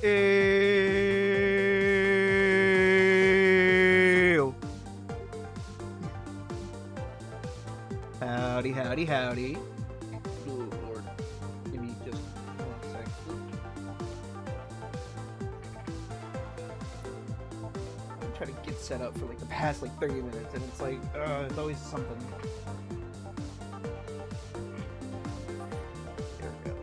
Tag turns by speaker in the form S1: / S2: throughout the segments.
S1: Ew. Howdy, howdy, howdy. Oh, Lord. Give me just 1 sec. I'm trying to get set up for like the past like 30 minutes, and it's like, it's always something. There we go.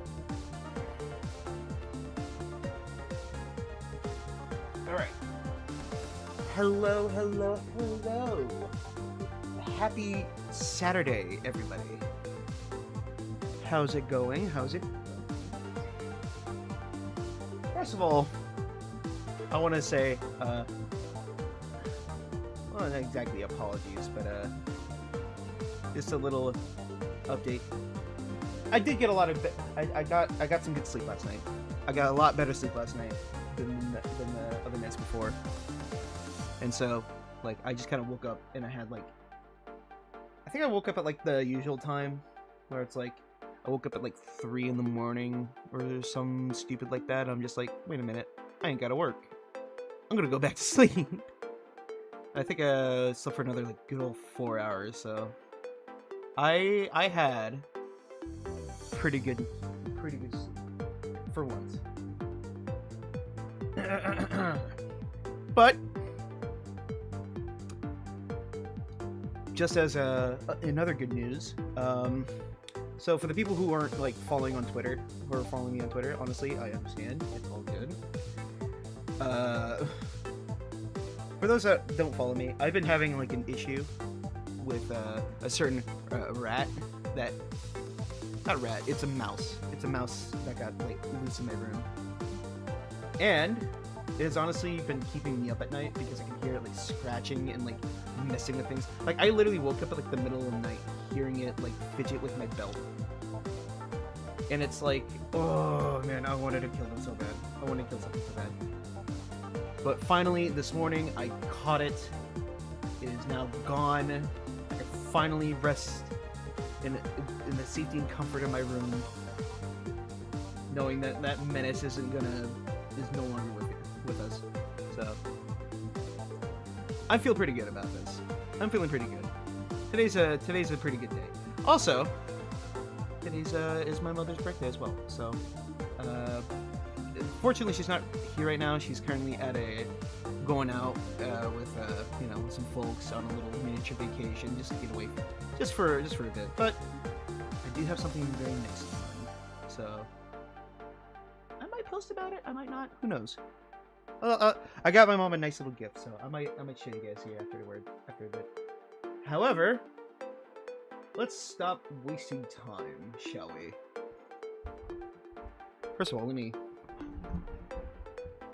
S1: Alright. Hello, hello, hello. Happy Saturday, everybody. How's it going? How's it? First of all, I want to say, well, not exactly apologies, but just a little update. I did get a lot of, I got some good sleep last night. I got a lot better sleep last night than the other nights before, and so like I just kind of woke up and I had like. I think I woke up at like the usual time, where it's like, I woke up at like 3 in the morning, or some stupid like that. I'm just like, wait a minute, I ain't gotta work. I'm gonna go back to sleep. I think I slept for another like good old 4 hours, so I had pretty good sleep for once. But just as another good news, so for the people who aren't like following on Twitter, who are following me on Twitter, honestly, I understand. It's all good. For those that don't follow me, I've been having like an issue with a certain rat that, not rat, it's a mouse. It's a mouse that got like loose in my room, and it has honestly been keeping me up at night because I can hear it like scratching and like messing with things. Like I literally woke up at like the middle of the night hearing it like fidget with my belt. And it's like, oh man, I wanted to kill them so bad. I wanted to kill something so bad. But finally this morning I caught it. It is now gone. I can finally rest in the safety and comfort of my room, knowing that that menace is no longer with us. So I feel pretty good about this. I'm feeling pretty good. Today's a pretty good day. Also, today's is my mother's birthday as well. So fortunately she's not here right now. She's currently at going out with with some folks on a little miniature vacation, just to get away just for a bit. But I do have something very nice in mind. So I might post about it, I might not, who knows. I got my mom a nice little gift, so I might show you guys here after a bit. However, let's stop wasting time, shall we? First of all,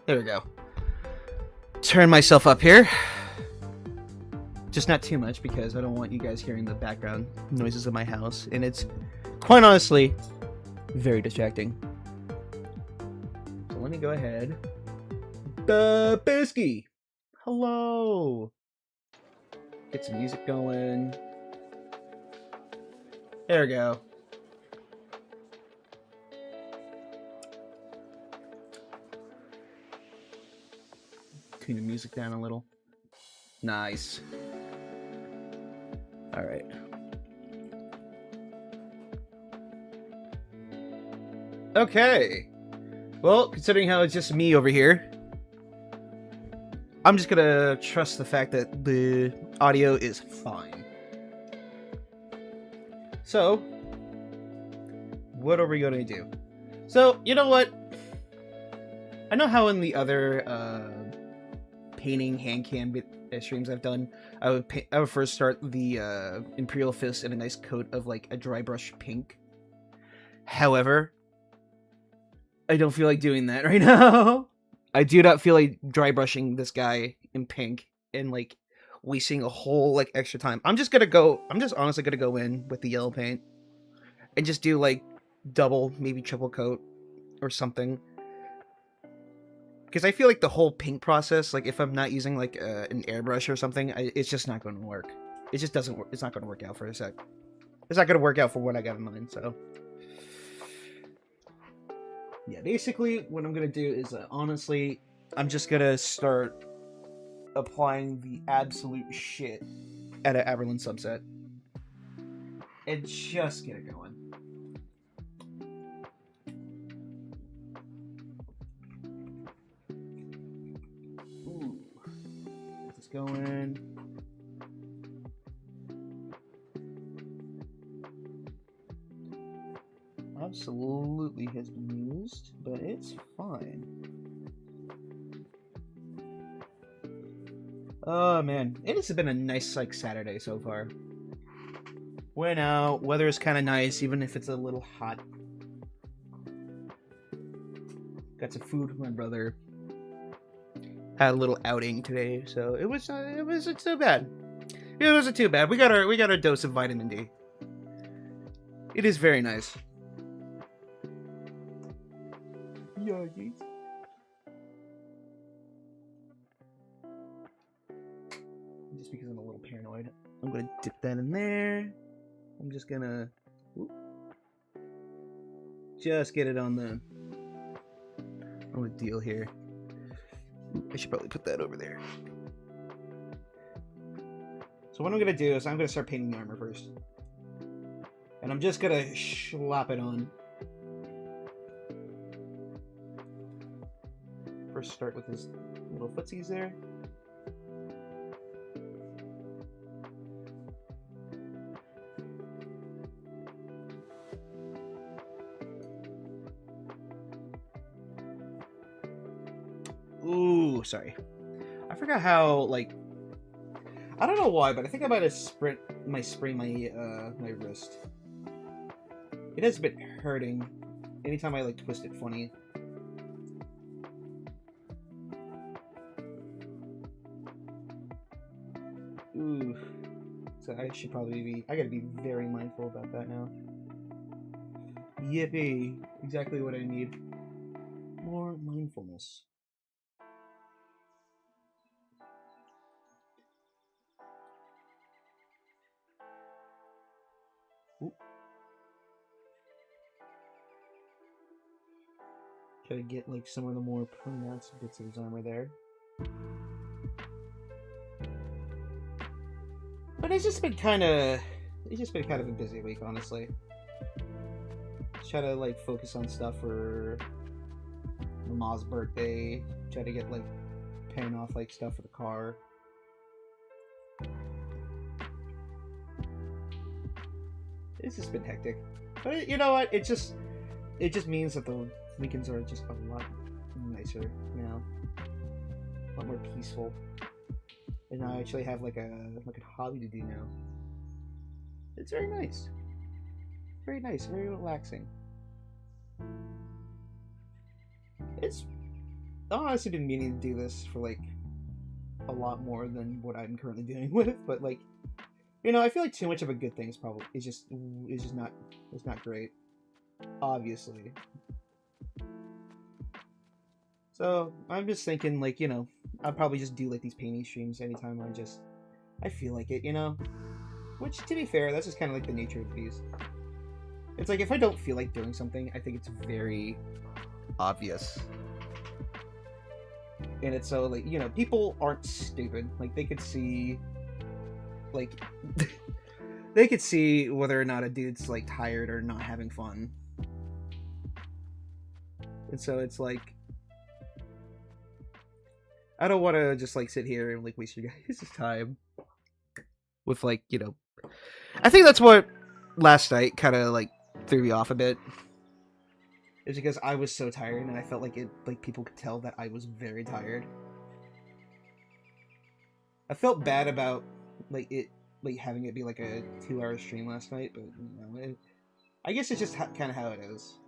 S1: there we go. Turn myself up here. Just not too much, because I don't want you guys hearing the background noises of my house, and it's, quite honestly, very distracting. So let me go ahead. The Bisky! Hello! Get some music going. There we go. Tune the music down a little. Nice. Alright. Okay. Well, considering how it's just me over here, I'm just gonna trust the fact that the audio is fine. So, what are we gonna do? So, you know what? I know how in the other painting Handcam streams I've done, I would first start the Imperial Fist in a nice coat of like a dry brush pink. However, I don't feel like doing that right now. I do not feel like dry brushing this guy in pink and like wasting a whole like extra time. I'm just honestly gonna go in with the yellow paint and just do like double, maybe triple coat or something. Because I feel like the whole paint process, like if I'm not using like an airbrush or something, it's just not going to work. It just doesn't work. It's not going to work out for a sec. It's not going to work out for what I got in mind, so. Yeah, basically what I'm gonna do is honestly, I'm just gonna start applying the absolute shit at an Aberlin subset and just get it going. Ooh, get this going. Absolutely has been used, but it's fine. Oh man, it has been a nice like Saturday so far. Went out, weather is kind of nice, even if it's a little hot. Got some food with my brother. Had a little outing today, so it wasn't so bad. It wasn't too bad. We got our dose of vitamin D. It is very nice. Yoggies. Just because I'm a little paranoid, I'm gonna dip that in there. I'm just gonna just get it on the deal here. I should probably put that over there. So what I'm gonna do is I'm gonna start painting the armor first, and I'm just gonna slap it on. First, start with his little footsies there. Ooh, sorry. I forgot how, like, I don't know why, but I think I might have sprained my wrist. It has been hurting anytime I like twist it funny. Ooh. So I gotta be very mindful about that now. Yippee. Exactly what I need. More mindfulness. Ooh. Try to get like some of the more pronounced bits of his armor there. But it's just been kind of a busy week, honestly. Try to like focus on stuff for Ma's birthday. Try to get like paying off like stuff for the car. It's just been hectic, but you know what? It just means that the weekends are just a lot nicer now, a lot more peaceful, and I actually have like a hobby to do now. It's very nice, very relaxing. It's I've honestly been meaning to do this for like a lot more than what I'm currently dealing with, but like, you know, I feel like too much of a good thing is just not great, obviously. So I'm just thinking, like, you know, I'll probably just do like these painting streams anytime I feel like it, you know. Which, to be fair, that's just kind of like the nature of these. It's like if I don't feel like doing something, I think it's very obvious. And it's so like, you know, people aren't stupid. Like they could see, like, they could see whether or not a dude's like tired or not having fun. And so it's like, I don't want to just like sit here and like waste your guys' time with like, you know, I think that's what last night kind of like threw me off a bit. Is because I was so tired and I felt like people could tell that I was very tired. I felt bad about like having it be like a 2-hour stream last night, but you know, I guess it's just kind of how it is.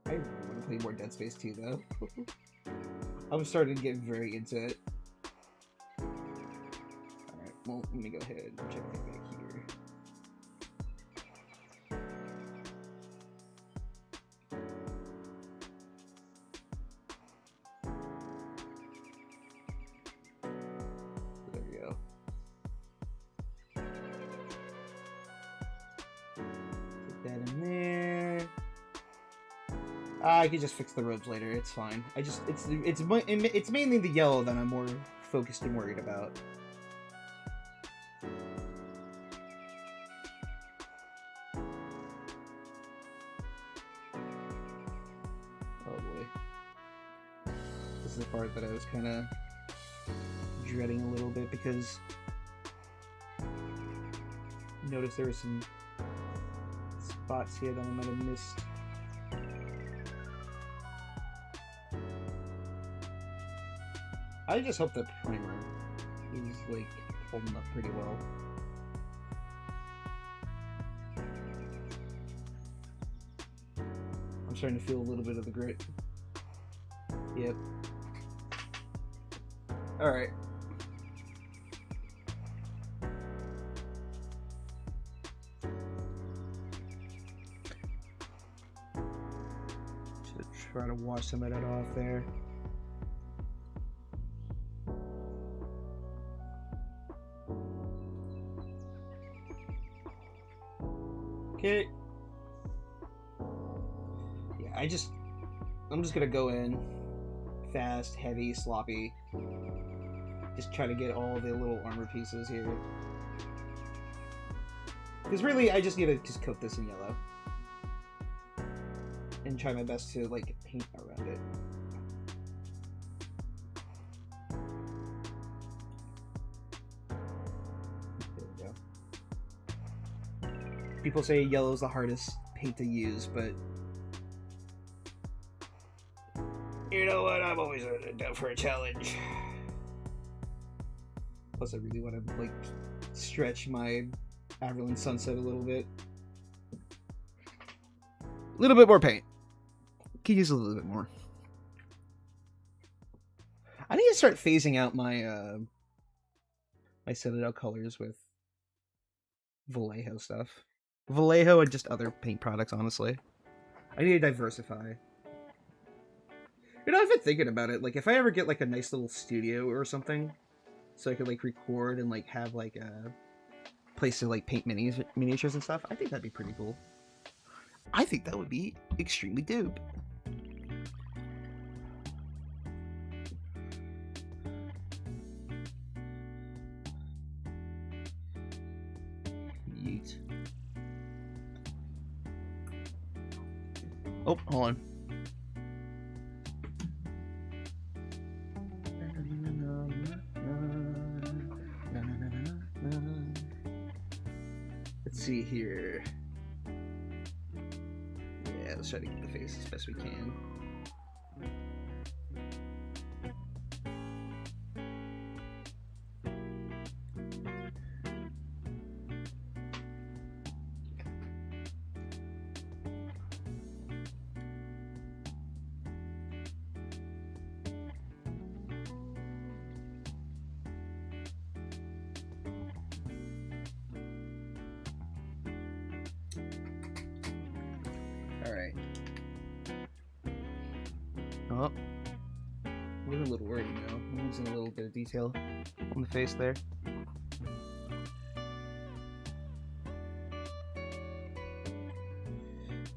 S1: I want to play more Dead Space 2 though. I'm starting to get very into it. Alright, well, let me go ahead and check it back here. There we go. I could just fix the robes later. It's fine. It's mainly the yellow that I'm more focused and worried about. Oh boy. This is the part that I was kind of dreading a little bit because I noticed there were some spots here that I might have missed. I just hope the primer is like holding up pretty well. I'm starting to feel a little bit of the grit. Yep. Alright. Should try to wash some of that off there. Okay. Yeah, I'm just gonna go in fast, heavy, sloppy. Just try to get all the little armor pieces here. Because really, I just need to just coat this in yellow. And try my best to, like, paint around it. There we go. People say yellow is the hardest paint to use, but you know what? I'm always down for a challenge. Plus, I really want to like stretch my Averland Sunset a little bit. A little bit more paint. Could use a little bit more. I need to start phasing out my my Citadel colors with Vallejo stuff. Vallejo and just other paint products, honestly. I need to diversify. You know, I've been thinking about it. Like, if I ever get, like, a nice little studio or something, so I could, like, record and, like, have, like, a place to, like, paint miniatures and stuff, I think that'd be pretty cool. I think that would be extremely dope. Yeet. Oh, hold on. Let's see here. Yeah, let's try to get the face as best we can. Alright. Oh. I'm a little worried now. I'm losing a little bit of detail on the face there.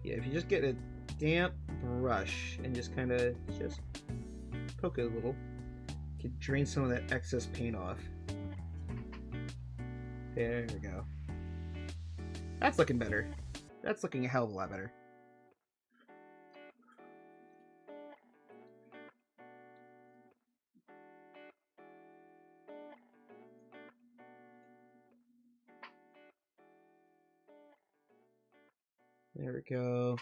S1: Yeah, if you just get a damp brush and just kind of just poke it a little, you can drain some of that excess paint off. There we go. That's looking better. That's looking a hell of a lot better. There we go.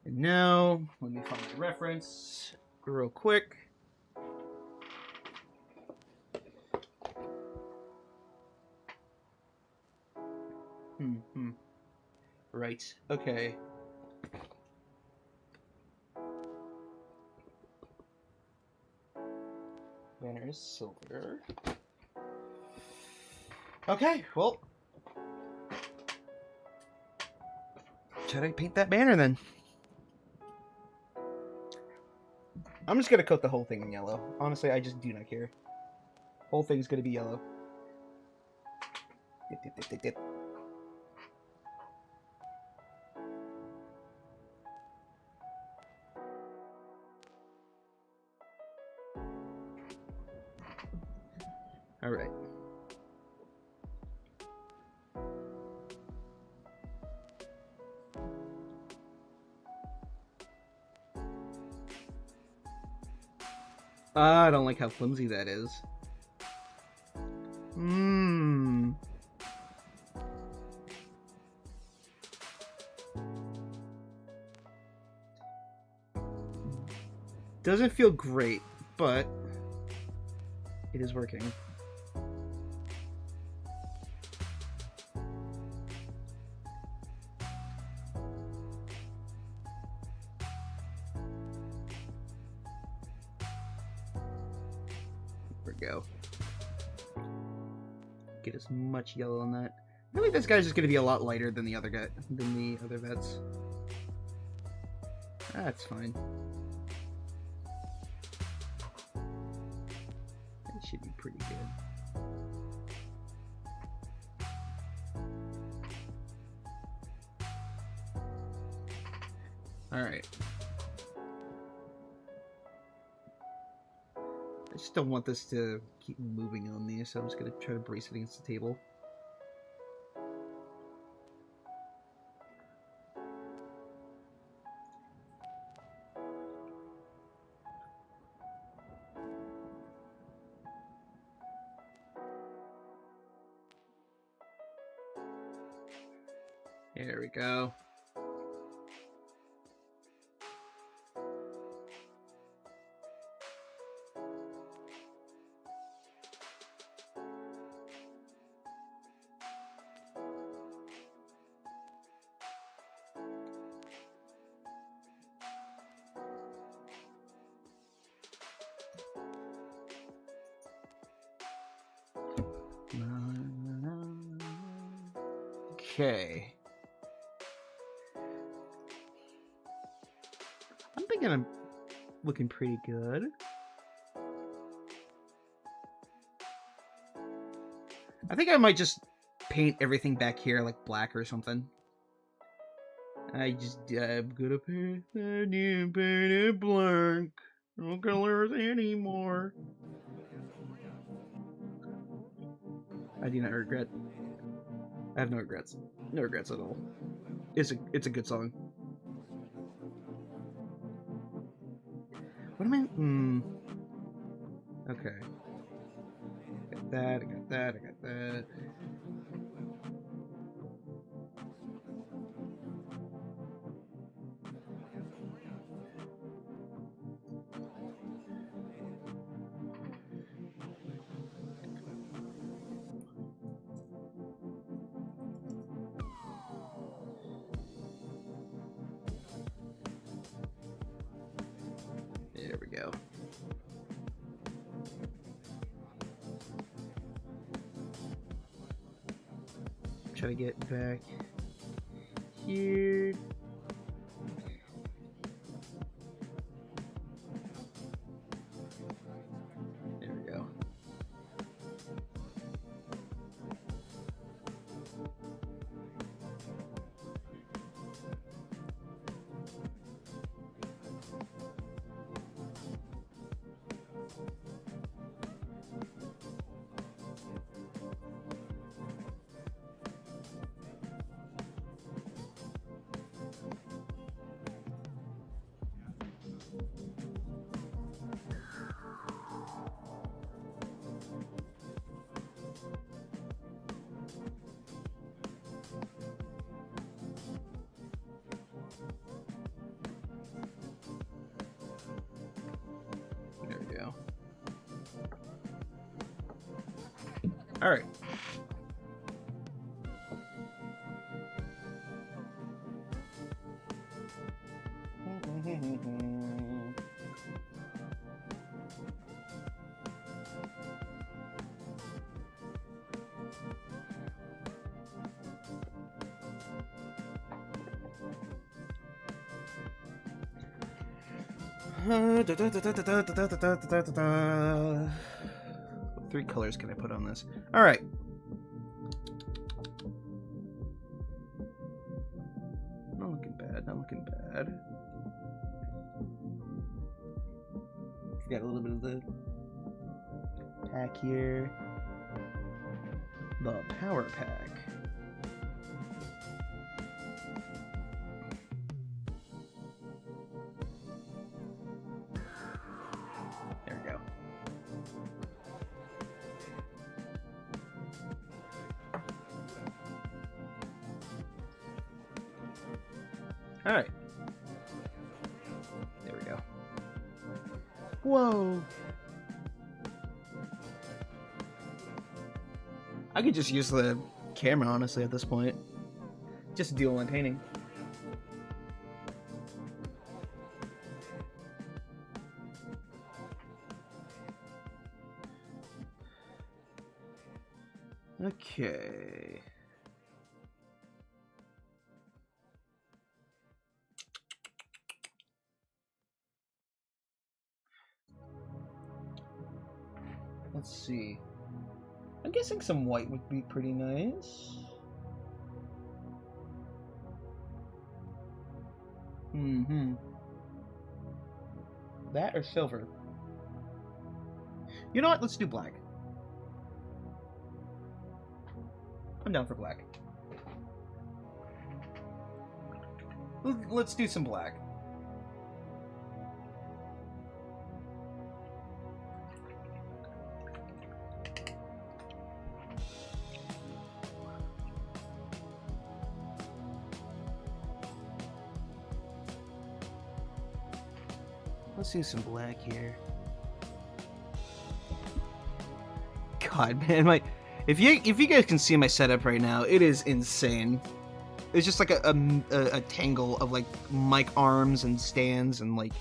S1: And now, let me find my reference real quick. Right, okay. Banner is silver. Okay, well. Should I paint that banner then? I'm just gonna coat the whole thing in yellow. Honestly, I just do not care. Whole thing's gonna be yellow. All right. I don't like how flimsy that is. Doesn't feel great, but it is working. There we go. Get as much yellow on that. I think this guy's just gonna be a lot lighter than the other guy, than the other vets. That's fine. It should be pretty good. Alright. I just don't want this to keep moving on me, so I'm just going to try to brace it against the table. There we go. Okay. I'm thinking I'm looking pretty good. I think I might just paint everything back here like black or something. I'm gonna paint it black. No colors anymore. I do not regret. I have no regrets. No regrets at all. It's a good song. What am I? Okay. Got that. I got that. I got that. There we go. Try to get back here. There we go. All right. What 3 colors can I put on this? All right. Got a little bit of the pack here. The power pack. There we go. All right. There we go. Whoa. I could just use the camera, honestly, at this point. Just to deal with my painting. Okay. Let's see. I'm guessing some white would be pretty nice. Mm-hmm. That or silver. You know what? Let's do black. I'm down for black. Let's do some black. Let's do some black here. God, man, if you guys can see my setup right now, it is insane. It's just like a tangle of like mic arms and stands and like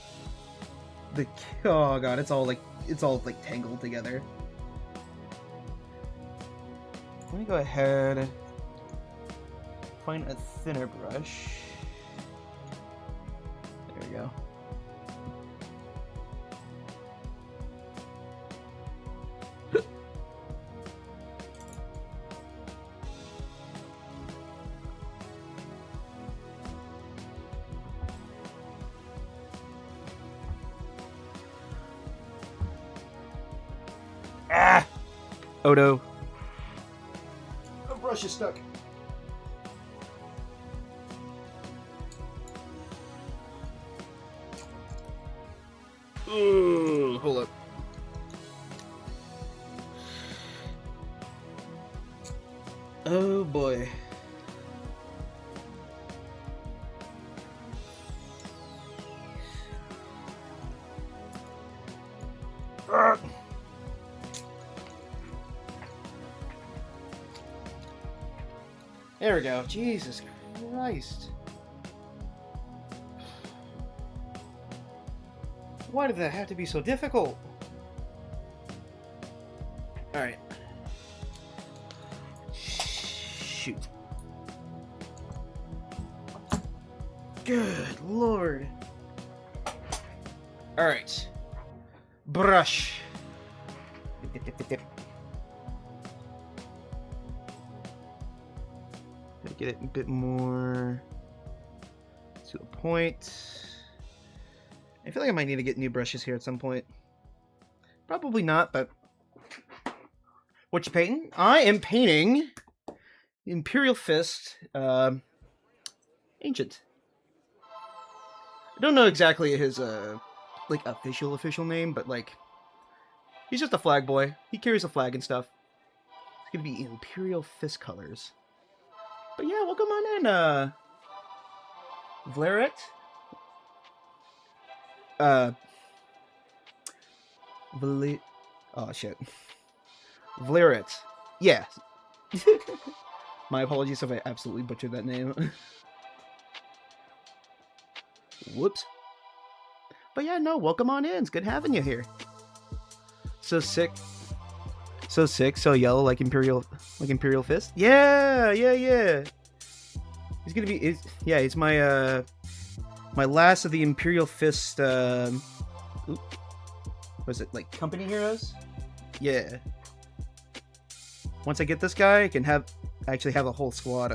S1: oh god, it's all like tangled together. Let me go ahead and find a thinner brush. There we go. Ah! Odo. The brush is stuck. Ooh, hold up. Oh boy. There we go. Jesus Christ. Why did that have to be so difficult? Alright. Shoot. Good Lord. Alright. Brush. Dip, dip, dip, dip. Get it a bit more to a point. I feel like I might need to get new brushes here at some point. Probably not, but what you painting? I am painting Imperial Fist Ancient. I don't know exactly his like official name, but like he's just a flag boy. He carries a flag and stuff. It's gonna be Imperial Fist colors. But yeah, welcome on in, Vlaret. Oh shit. Vlaret. Yeah. My apologies if I absolutely butchered that name. Whoops. But yeah, no, welcome on in. It's good having you here. So sick. So sick, so yellow, like Imperial Fist. Yeah. He's gonna be, he's my my last of the Imperial Fist. Was it like company heroes? Yeah. Once I get this guy, I can actually have a whole squad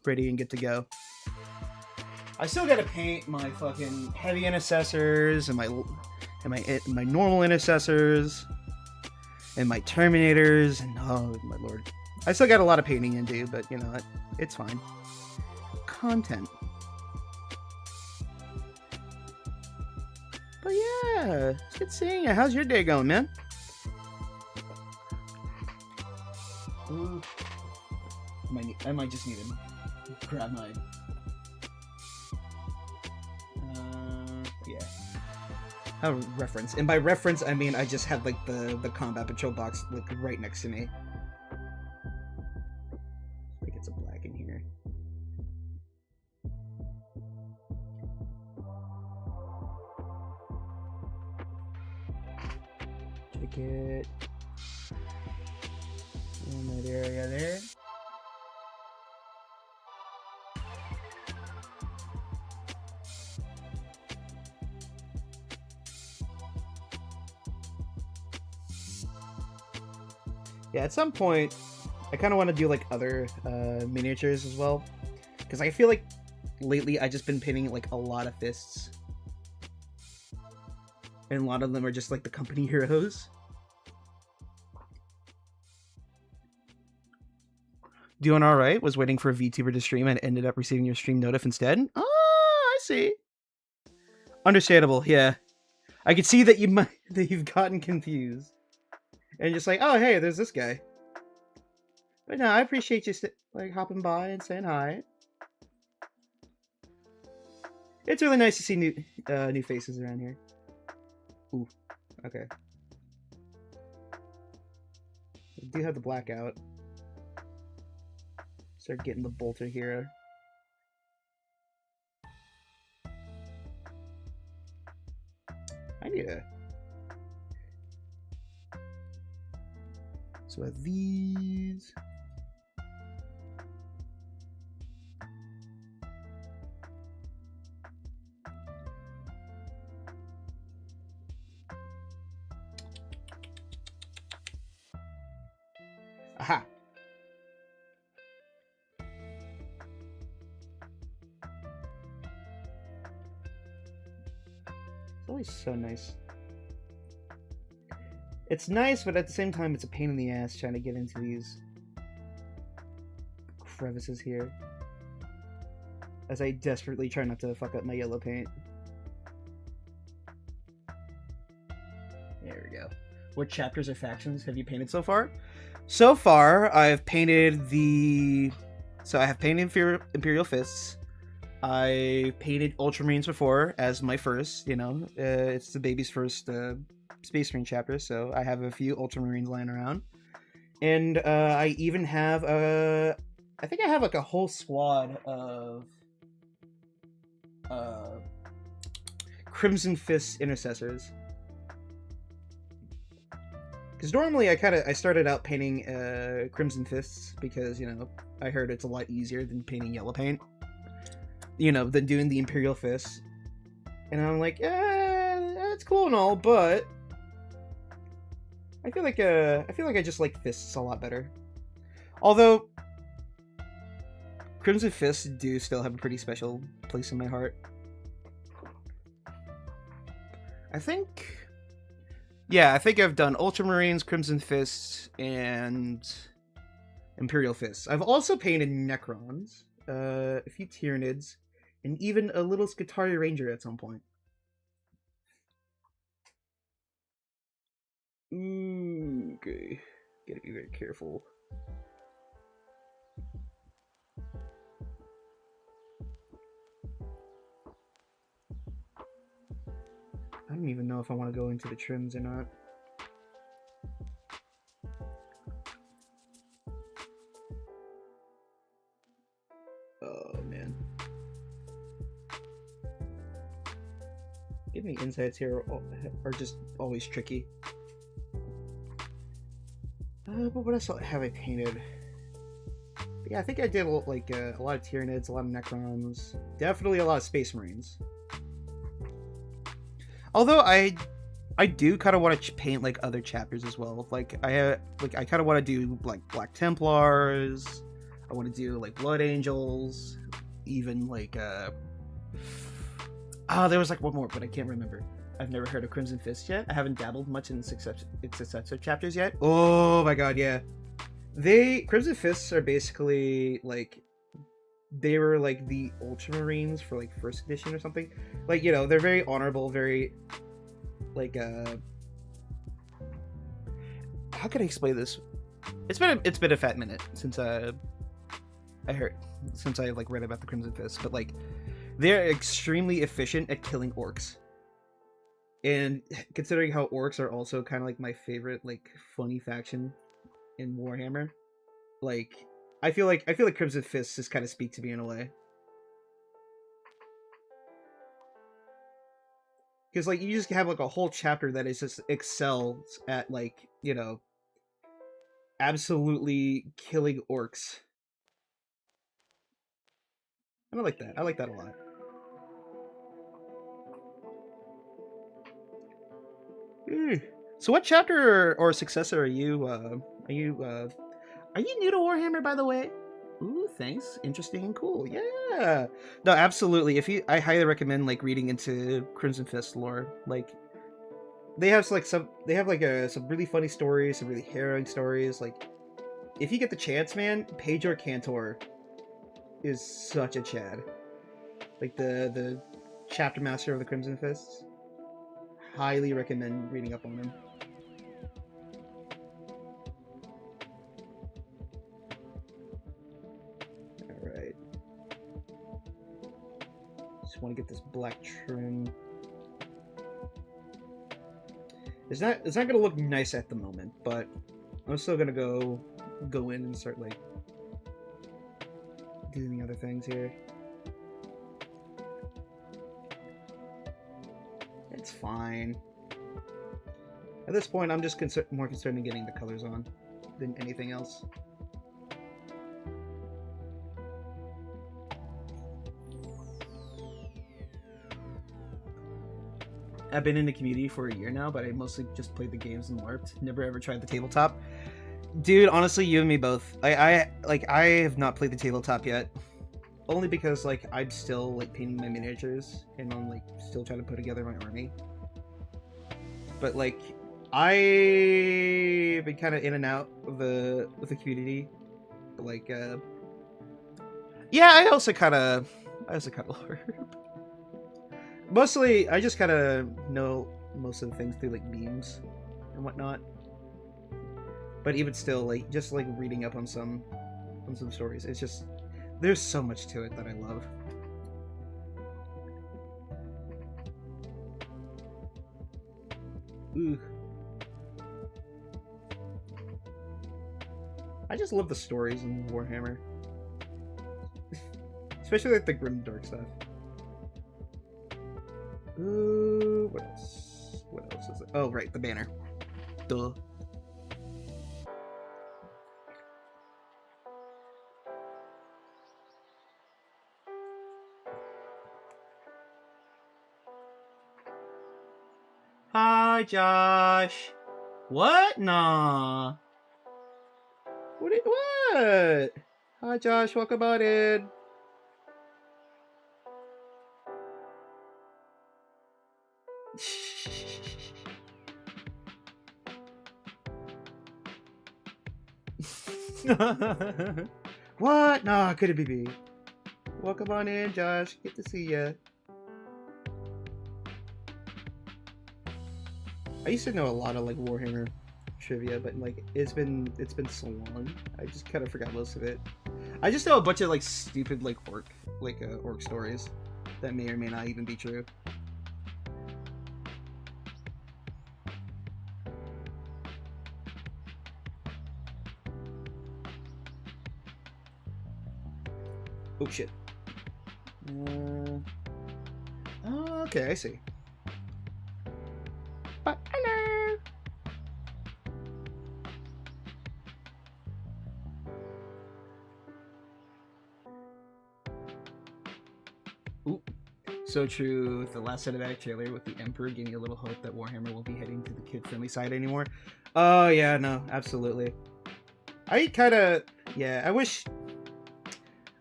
S1: ready and good to go. I still gotta paint my fucking heavy intercessors and and my normal intercessors, and my terminators, and oh my lord, I still got a lot of painting to do, but you know what, it's fine. Content. But yeah, it's good seeing you. How's your day going, man? Ooh. I might just need to grab my. Yeah. A reference, and by reference I mean I just had like the combat patrol box like right next to me. I think it's a black in here. Check it. In that area there. Yeah, at some point, I kind of want to do like other miniatures as well, because I feel like lately I just been painting like a lot of fists, and a lot of them are just like the company heroes. Doing all right. Was waiting for a VTuber to stream and ended up receiving your stream notif instead. Oh, I see. Understandable. Yeah, I could see that you've gotten confused. And just like, oh, hey, there's this guy. But no, I appreciate you like hopping by and saying hi. It's really nice to see new faces around here. Ooh, okay. I do have the blackout. Start getting the bolter here. I need a. So I have these. Aha. It's always so nice. It's nice, but at the same time, it's a pain in the ass trying to get into these crevices here. As I desperately try not to fuck up my yellow paint. There we go. What chapters or factions have you painted so far? So far, I've painted the... So I have painted Imperial Fists. I painted Ultramarines before as my first, you know. It's the baby's first... Space Marine chapter, so I have a few Ultramarines lying around, and I even have I think I have like a whole squad of Crimson Fist intercessors. Because normally I started out painting Crimson Fists because, you know, I heard it's a lot easier than painting yellow paint, you know, than doing the Imperial Fists, and I'm like, that's cool and all, but I feel like I just like fists a lot better. Although Crimson Fists do still have a pretty special place in my heart. I think I've done Ultramarines, Crimson Fists, and Imperial Fists. I've also painted Necrons, a few Tyranids, and even a little Skitarii Ranger at some point. Okay, gotta be very careful. I don't even know if I want to go into the trims or not. Oh man. Getting the insights here are just always tricky. But what else have I painted? But yeah, I think I did like a lot of Tyranids, a lot of Necrons, definitely a lot of Space Marines. Although I do kind of want to paint like other chapters as well. Like I kind of want to do like Black Templars. I want to do like Blood Angels, even like there was like one more, but I can't remember. I've never heard of Crimson Fist yet. I haven't dabbled much in its successive chapters yet. Oh my god, yeah. Crimson Fists are basically like they were like the Ultramarines for like first edition or something. Like, you know, they're very honorable, very like how can I explain this? It's been a fat minute since I like read about the Crimson Fist, but like they're extremely efficient at killing orcs. And considering how orcs are also kind of like my favorite like funny faction in Warhammer, like I feel like Crimson Fists just kind of speak to me in a way. Because like you just have like a whole chapter that is just excels at like, you know, absolutely killing orcs. And I like that. I like that a lot. So what chapter or successor are you are you new to Warhammer, by the way? Ooh, thanks. Interesting and cool. Yeah. No, absolutely. I highly recommend like reading into Crimson Fist lore. Like they have like some really funny stories, some really harrowing stories. Like if you get the chance, man, Pedro Cantor is such a Chad. Like the chapter master of the Crimson Fists. Highly recommend reading up on him. Alright. Just want to get this black trim. It's not gonna look nice at the moment, but I'm still gonna go in and start like doing other things here. It's fine. At this point, I'm just more concerned in getting the colors on than anything else. I've been in the community for a year now, but I mostly just played the games and LARPed. Never ever tried the tabletop. Dude, honestly, you and me both. I have not played the tabletop yet. Only because like I'm still like painting my miniatures and I'm like still trying to put together my army. But like I've been kind of in and out of the community. But, like yeah, I also kind of LARP. Mostly, I just kind of know most of the things through like memes and whatnot. But even still, like just like reading up on some stories, it's just there's so much to it that I love. Ooh. I just love the stories in Warhammer. Especially like the grim dark stuff. Ooh, what else? What else is it? Oh, right, the banner. Duh. Hi, Josh. What? Nah. What? Hi, Josh. Welcome on in. What? Nah, could it be me? Welcome on in, Josh. Good to see ya. I used to know a lot of like Warhammer trivia, but like it's been so long. I just kind of forgot most of it. I just know a bunch of like stupid like orc stories that may or may not even be true. Oh shit. Oh, okay, I see. But hello. Ooh. So true. The last cinematic trailer with the Emperor gave me a little hope that Warhammer won't be heading to the kid-friendly side anymore. Oh yeah, no, absolutely. I kind of, yeah. I wish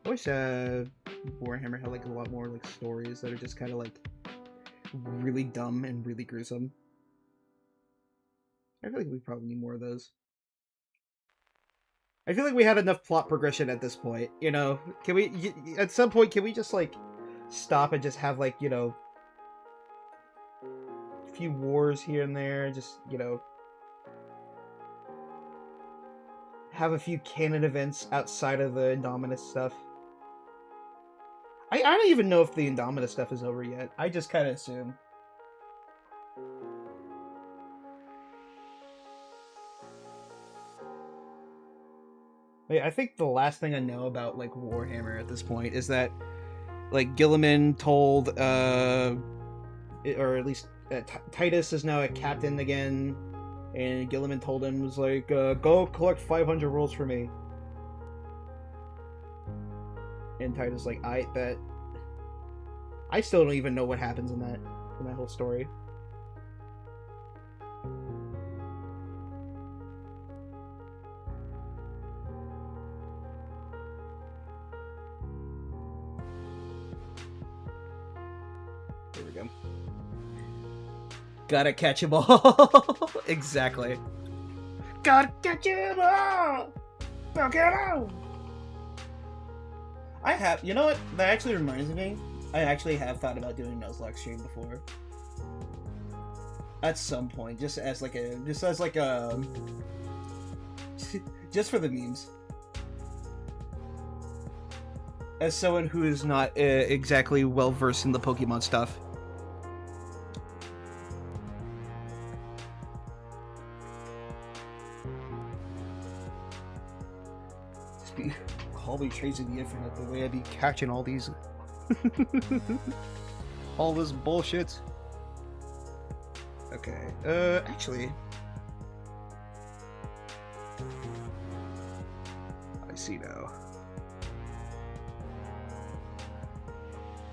S1: Warhammer had like a lot more like stories that are just kind of like really dumb and really gruesome. I feel like we probably need more of those. I feel like we had enough plot progression at this point, you know? Can we, at some point, can we just, like, stop and just have, like, you know, a few wars here and there, just, you know, have a few canon events outside of the Indominus stuff? I don't even know if the Indominus stuff is over yet. I just kind of assume. I think the last thing I know about, like, Warhammer at this point is that, like, Gilliman told, or at least Titus is now a captain again, and Gilliman told him, was like, go collect 500 rolls for me. And Titus like, I bet. I still don't even know what happens in that whole story. There we go. Gotta catch 'em all. Exactly. Gotta catch 'em all. Knock it out. I have. You know what? That actually reminds me. I actually have thought about doing a Nuzlocke stream before. At some point, just as like a, just for the memes. As someone who is not exactly well versed in the Pokemon stuff. Call me chasing the infinite the way I be catching all these. All this bullshit. Okay, actually. I see now.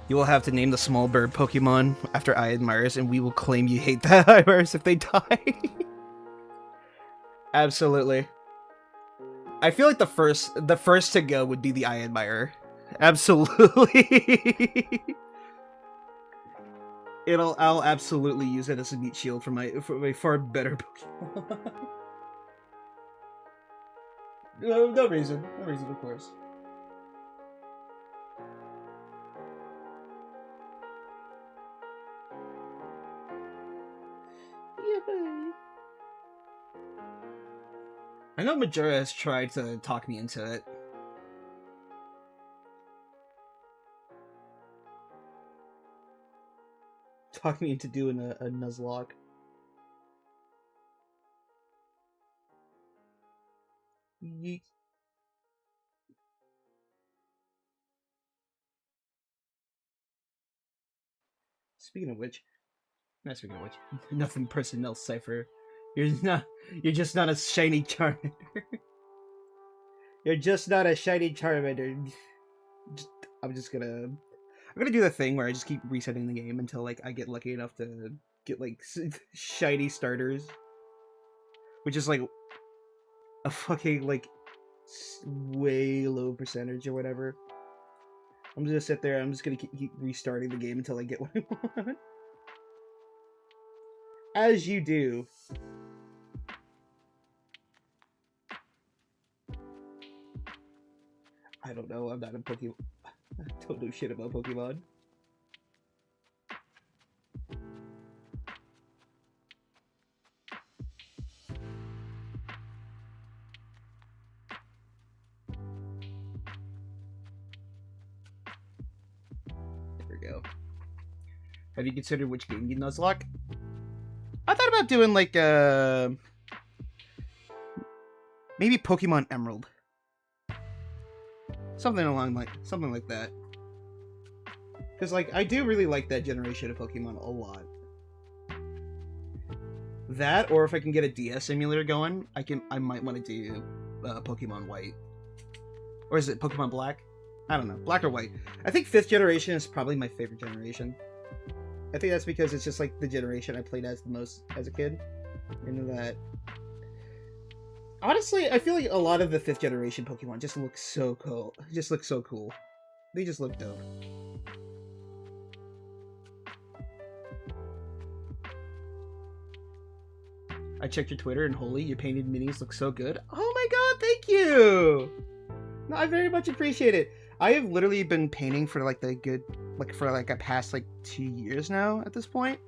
S1: You will have to name the small bird Pokemon after Ironmires, and we will claim you hate the Ironmires if they die. Absolutely. I feel like the first to go would be the Ironmire. Absolutely. I'll absolutely use it as a meat shield for my far better Pokemon. No reason, of course. I know Majora has tried to talk me into it. Talk me into doing a Nuzlocke. Yeet. Speaking of which, nothing personnel cipher. You're just not a shiny Charmander. You're just not a shiny Charmander. I'm gonna do the thing where I just keep resetting the game until like I get lucky enough to get like shiny starters, which is like a fucking like way low percentage or whatever. I'm just gonna sit there. I'm just gonna keep restarting the game until I get what I want. As you do. I don't know. I'm not a Pokemon. I don't know shit about Pokemon. There we go. Have you considered which game you Nuzlocke? I thought about doing like maybe Pokemon Emerald. Something like that. Because like I do really like that generation of Pokemon a lot. That, or if I can get a DS emulator going, I might want to do Pokemon White. Or is it Pokemon Black? I don't know. Black or White. I think 5th generation is probably my favorite generation. I think that's because it's just like the generation I played as the most as a kid. Into that. Honestly, I feel like a lot of the 5th generation Pokemon just look so cool. Just look so cool. They just look dope. I checked your Twitter and holy, your painted minis look so good. Oh my god, thank you! No, I very much appreciate it. I have literally been painting for like a past like 2 years now at this point.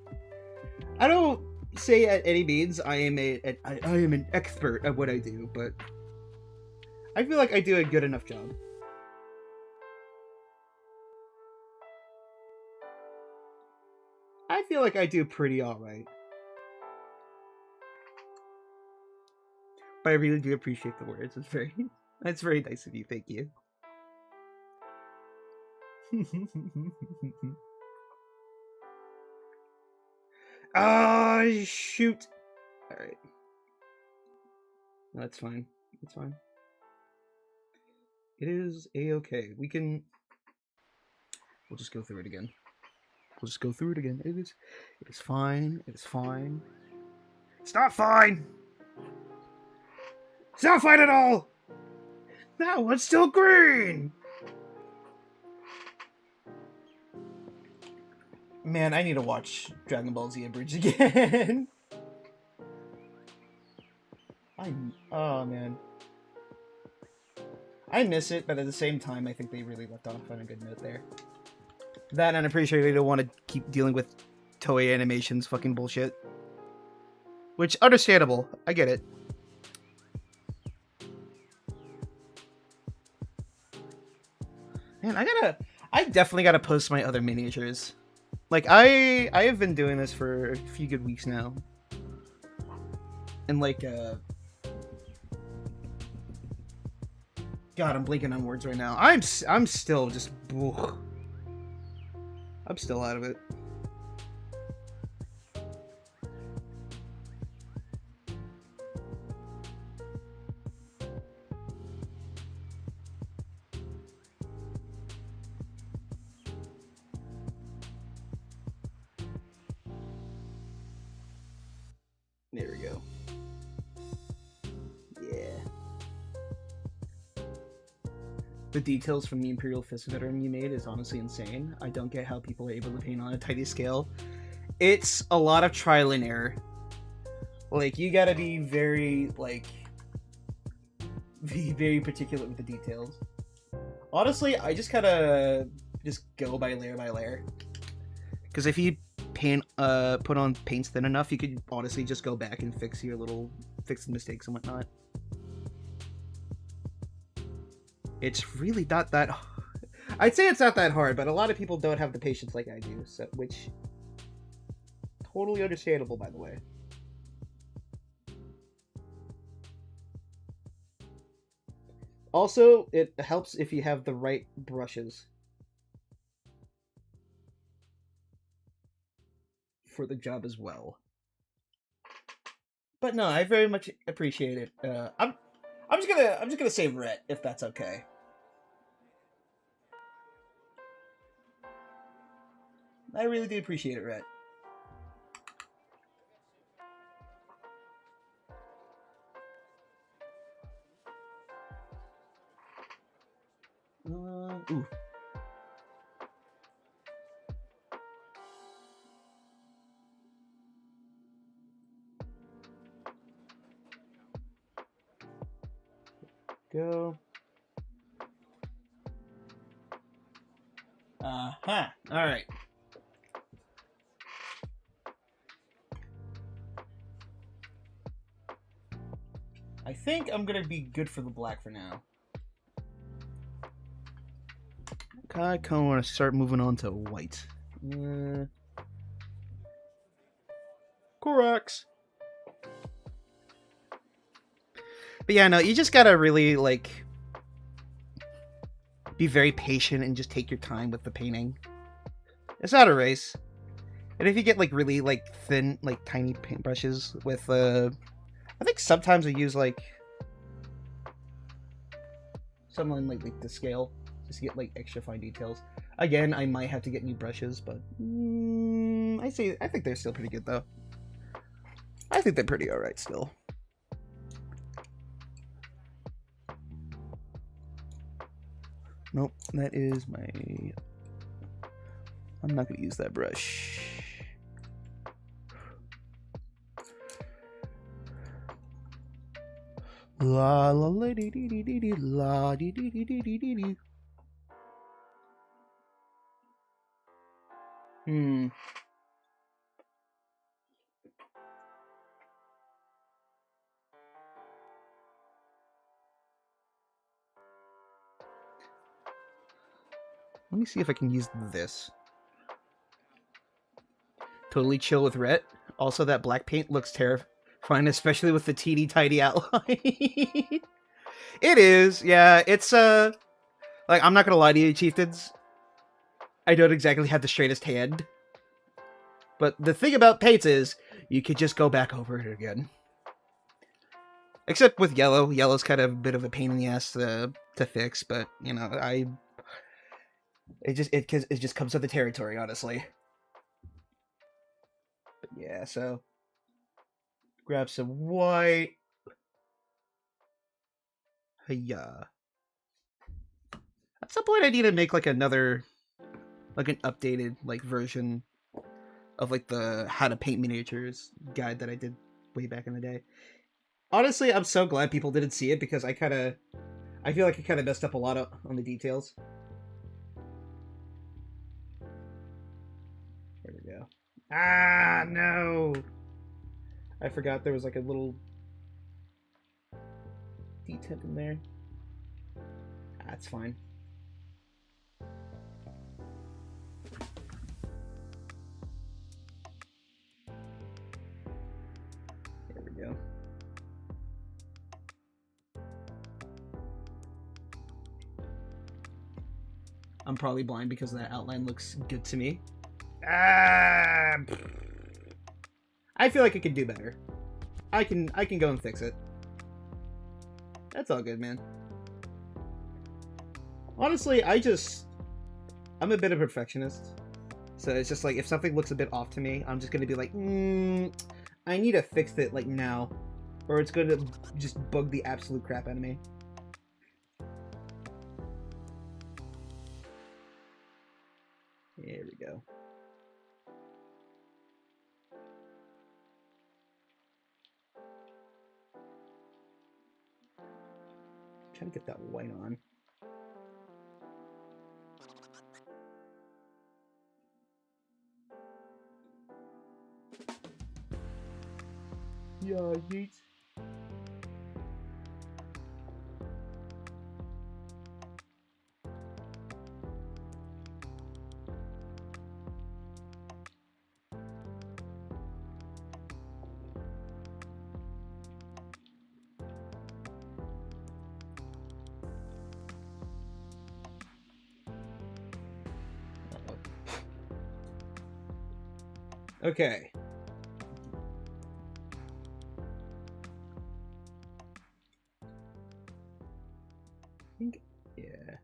S1: I don't say at any means I am an expert at what I do, but I feel like I do a good enough job. I feel like I do pretty alright. But I really do appreciate the words. That's very nice of you. Thank you. Ah, shoot. Alright. That's fine. That's fine. It is a-okay. We'll just go through it again. We'll just go through it again. It is fine. It is fine. It's not fine! It's not fine at all! That one's still green! Man, I need to watch Dragon Ball Z Abridged again. Oh man. I miss it, but at the same time, I think they really left off on a good note there. That, and I'm pretty sure they don't want to keep dealing with Toei Animation's fucking bullshit. Which, understandable. I get it. Man, I definitely gotta post my other miniatures. Like, I have been doing this for a few good weeks now. And like, God, I'm blanking on words right now. I'm still just, ugh. I'm still out of it. There we go. Yeah. The details from the Imperial Fist veteran you made is honestly insane. I don't get how people are able to paint on a tiny scale. It's a lot of trial and error. Like, you gotta be very, like, be very particular with the details. Honestly, I just gotta go by layer. Because if you put on paints thin enough, you could honestly just go back and fix the mistakes and whatnot. It's really not that hard. I'd say it's not that hard, but a lot of people don't have the patience like I do, so, which, totally understandable, by the way. Also, it helps if you have the right brushes for the job as well. But no, I very much appreciate it. I'm just gonna say Rhett, if that's okay. I really do appreciate it, Rhett. Ooh. Go. All right. I think I'm gonna be good for the black for now. I kind of want to start moving on to white. Corax. But yeah, no, you just gotta really, like, be very patient and just take your time with the painting. It's not a race. And if you get, like, really, like, thin, like, tiny paintbrushes with, I think sometimes I use, like, something like the scale, just to get, like, extra fine details. Again, I might have to get new brushes, but I think they're still pretty good, though. I think they're pretty alright still. Nope, that is my... I'm not going to use that brush. La la la dee dee dee dee dee la dee dee dee dee dee dee dee. Let me see if I can use this. Totally chill with ret. Also, that black paint looks terrifying, especially with the teeny tiny outline. It is, yeah. It's like, I'm not gonna lie to you, chieftains. I don't exactly have the straightest hand. But the thing about paints is, you could just go back over it again. Except with yellow. Yellow's kind of a bit of a pain in the ass to fix, but, you know, it just comes with the territory, honestly. But yeah, so grab some white. Yeah. At some point, I need to make like another, like an updated like version of like the how to paint miniatures guide that I did way back in the day. Honestly, I'm so glad people didn't see it because I feel like I kind of messed up a lot on the details. There we go. Ah, no! I forgot there was like a little detent in there. That's fine. There we go. I'm probably blind because that outline looks good to me. Ah! I feel like I could do better. I can go and fix it. That's all good, man. Honestly, I'm a bit of a perfectionist. So it's just like, if something looks a bit off to me, I'm just gonna be like, I need to fix it, like, now. Or it's gonna just bug the absolute crap out of me. There we go. I'm trying to get that white on. Yeah, yeet. Okay. I think, yeah.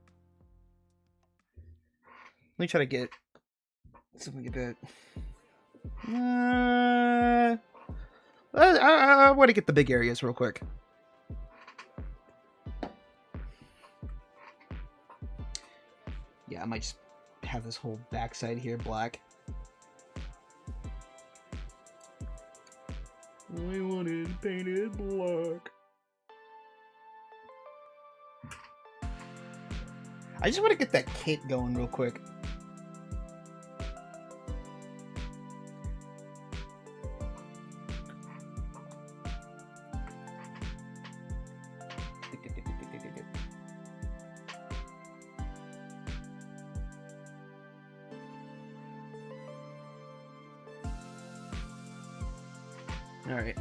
S1: Let me try to get something a bit. I want to get the big areas real quick. Yeah, I might just have this whole backside here black. I want it painted black. I just want to get that kit going real quick. All right.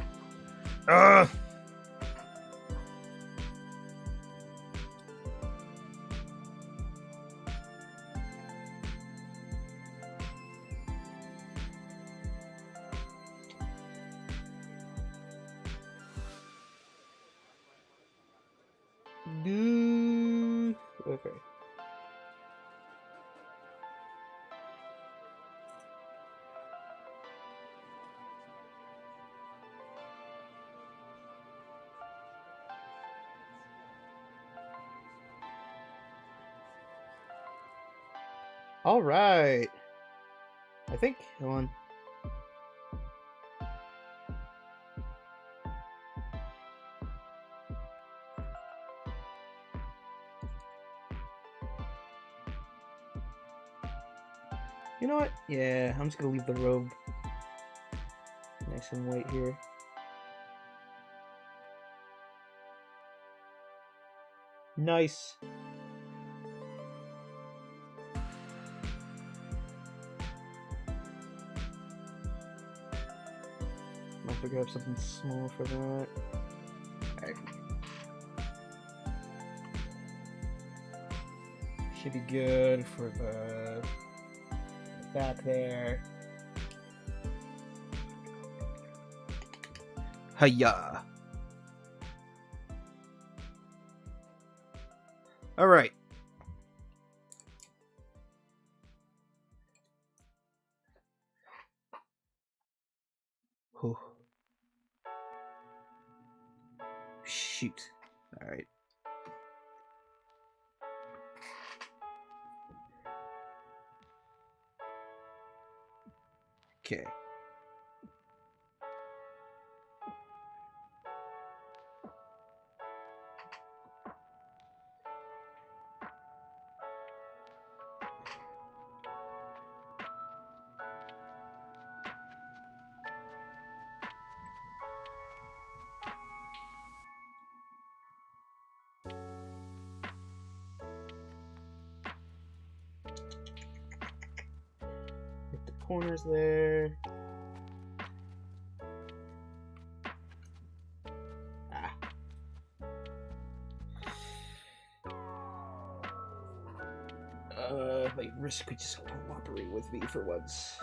S1: Okay. All right. I think. Hold on. You know what? Yeah, I'm just gonna leave the robe nice and white here. Nice. I'll figure out something small for that. Alright. Should be good for the back there. Hiya! Alright. Oh. Shoot. Alright. Okay. Get the corners there. My wrist could just cooperate with me for once.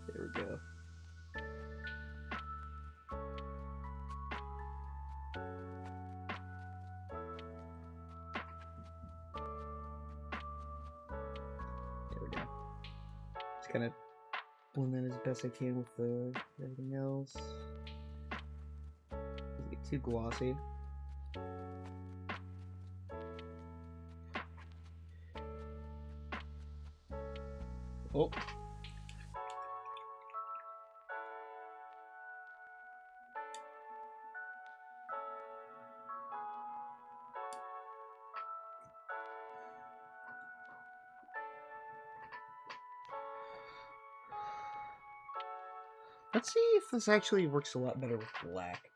S1: There we go. There we go. Just kind of blend in as best I can with everything else. Doesn't get too glossy. Oh. Let's see if this actually works a lot better with black.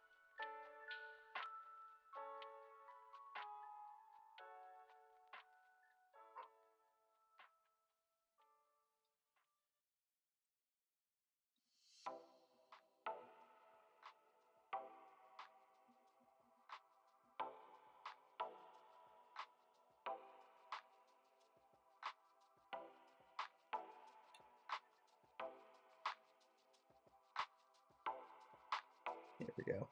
S1: There we go.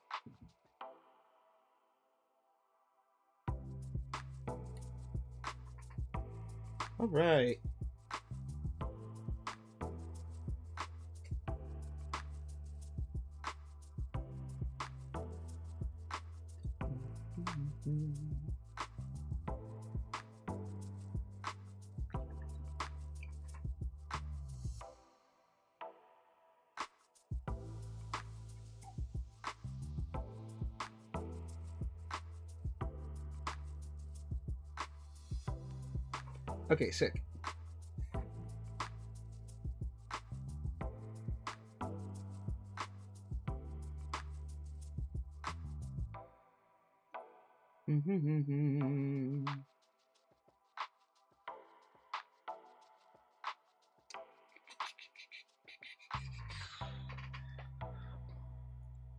S1: All right. Okay, sick.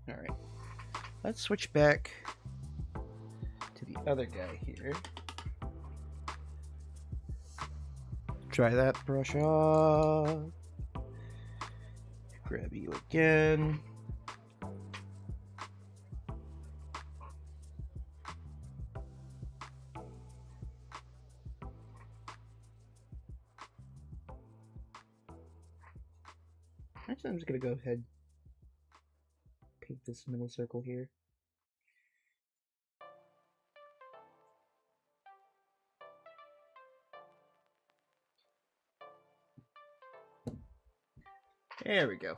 S1: All right. Let's switch back to the other guy here. Try that brush off. Grab you again. Actually, I'm just gonna go ahead and paint this middle circle here. There we go.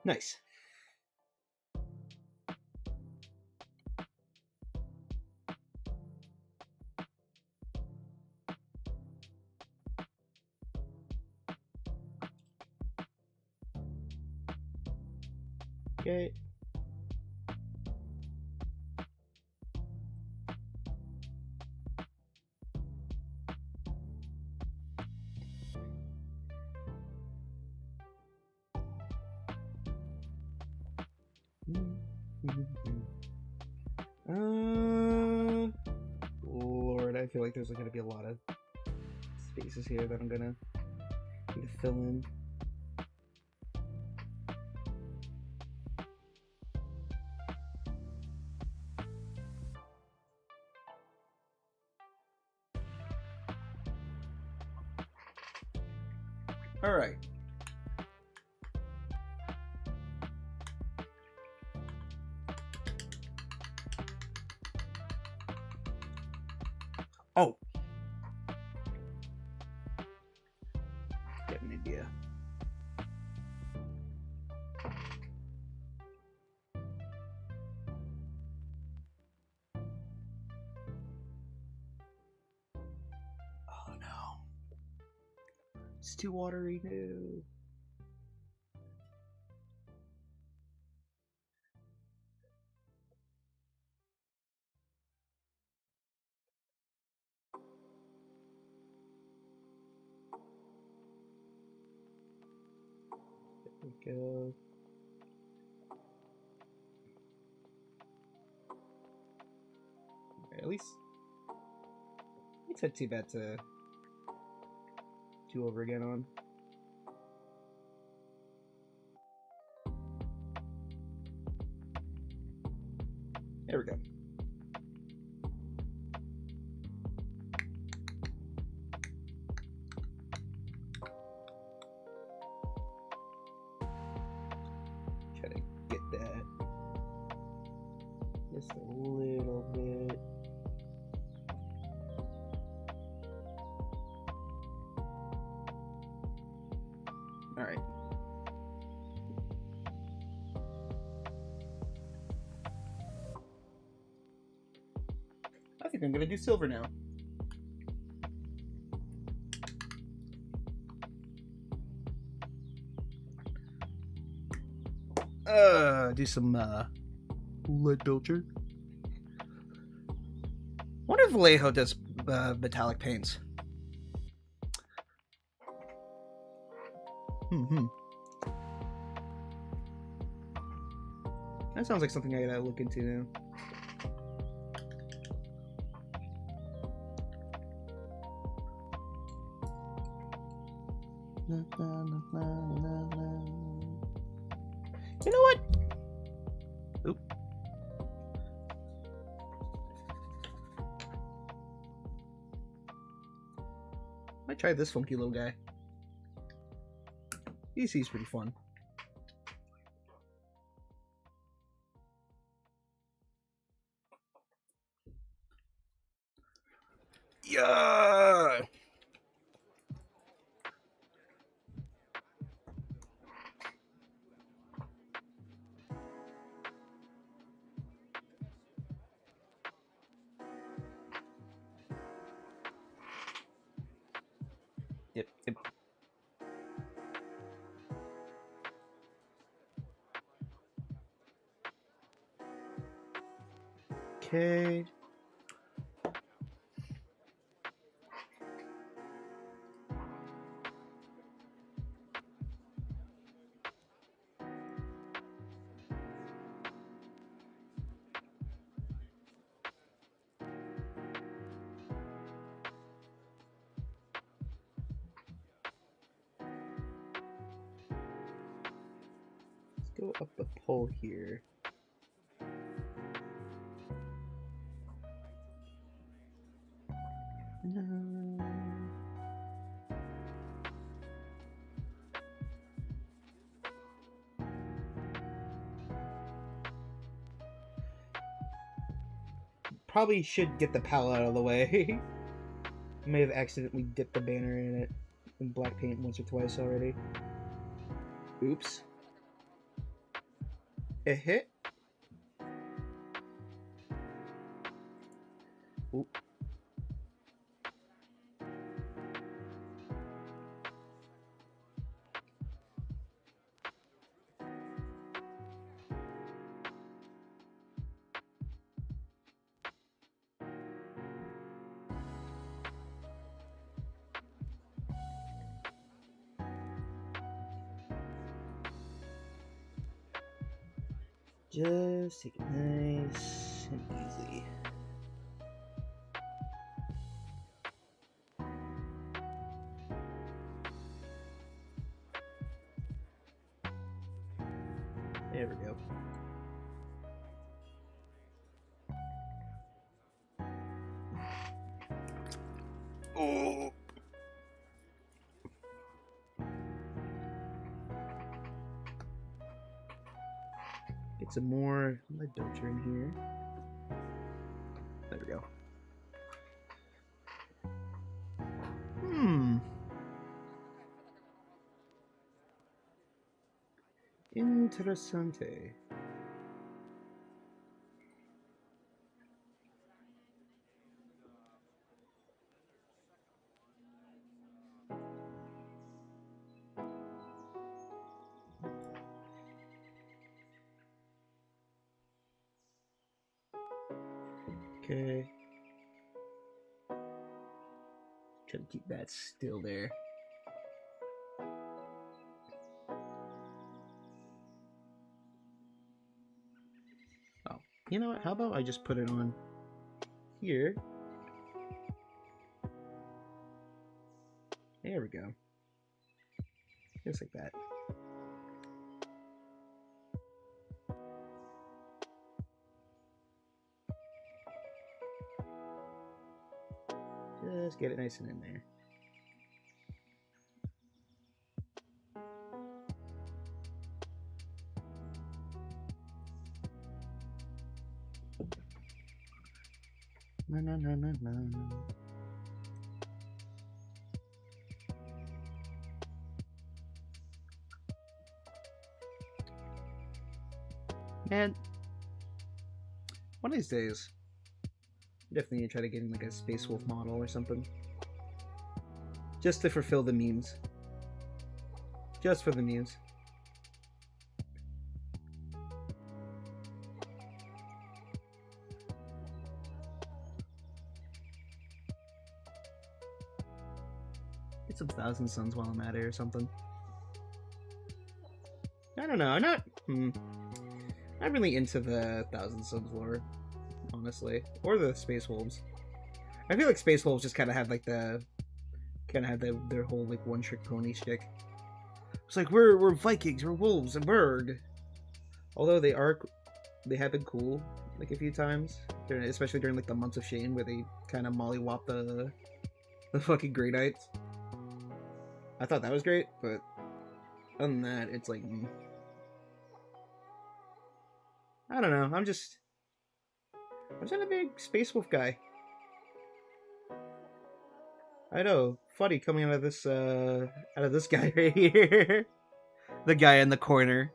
S1: Nice. Okay. Lord, I feel like there's going to be a lot of spaces here that I'm gonna need to fill in. All right. Oh. Get an idea. Oh no. It's too watery now. There we go. At least it's not too bad to do over again on. There we go. Try to get that just a little bit. All right. I think I'm gonna do silver now. Do some lead filter. Wonder if Vallejo does metallic paints. That sounds like something I gotta look into now. You know what? Oop. Might try this funky little guy. He's pretty fun. Yeah. Yep. Okay. Go up the pole here. No. Probably should get the palette out of the way. May have accidentally dipped the banner in it in black paint once or twice already. Oops. A hit. Ooh. Just take it nice and easy. There we go. Oh. Get some more lead filter in here. There we go. Interessante. Okay. Try to keep that still there. Oh, you know what? How about I just put it on here? There we go. Just like that. Just get it nice and in there. Na na na na na. Man, one of these days, definitely need to try to get in like a Space Wolf model or something. Just to fulfill the memes. Just for the memes. Get some Thousand Suns while I'm at it or something. I don't know, I'm not really into the Thousand Suns lore, honestly. Or the Space Wolves. I feel like Space Wolves just kinda have like their whole like one trick pony shtick. It's like we're Vikings, we're wolves, and bird. Although they have been cool like a few times, especially during like the months of Shane where they kind of mollywop the fucking Grey Knights. I thought that was great, but other than that, it's like I don't know. I'm just not a big Space Wolf guy. I know, funny coming out of this guy right here, the guy in the corner.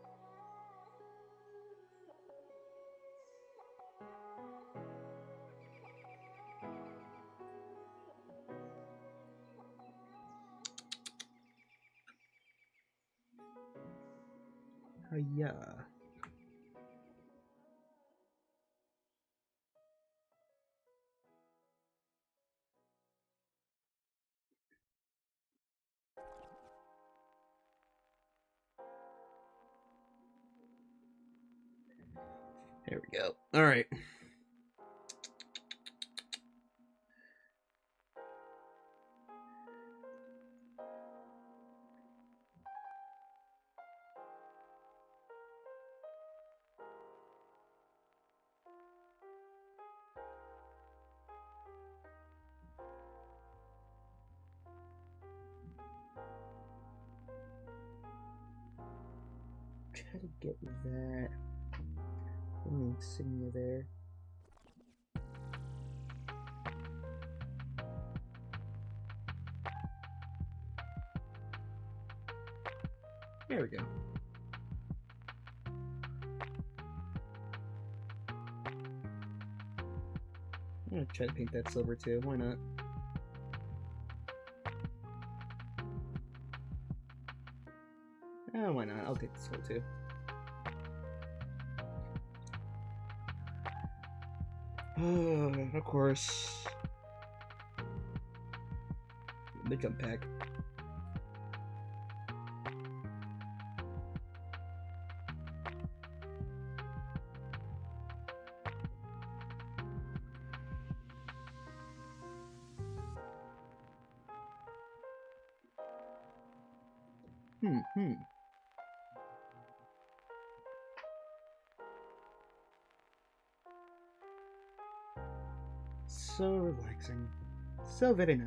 S1: Yeah. There we go. All right. Try to get that insignia there. There we go. I'm gonna try to paint that silver too. Why not? Oh, why not? I'll take this one too. Of course. The jump pack. So relaxing. So very nice.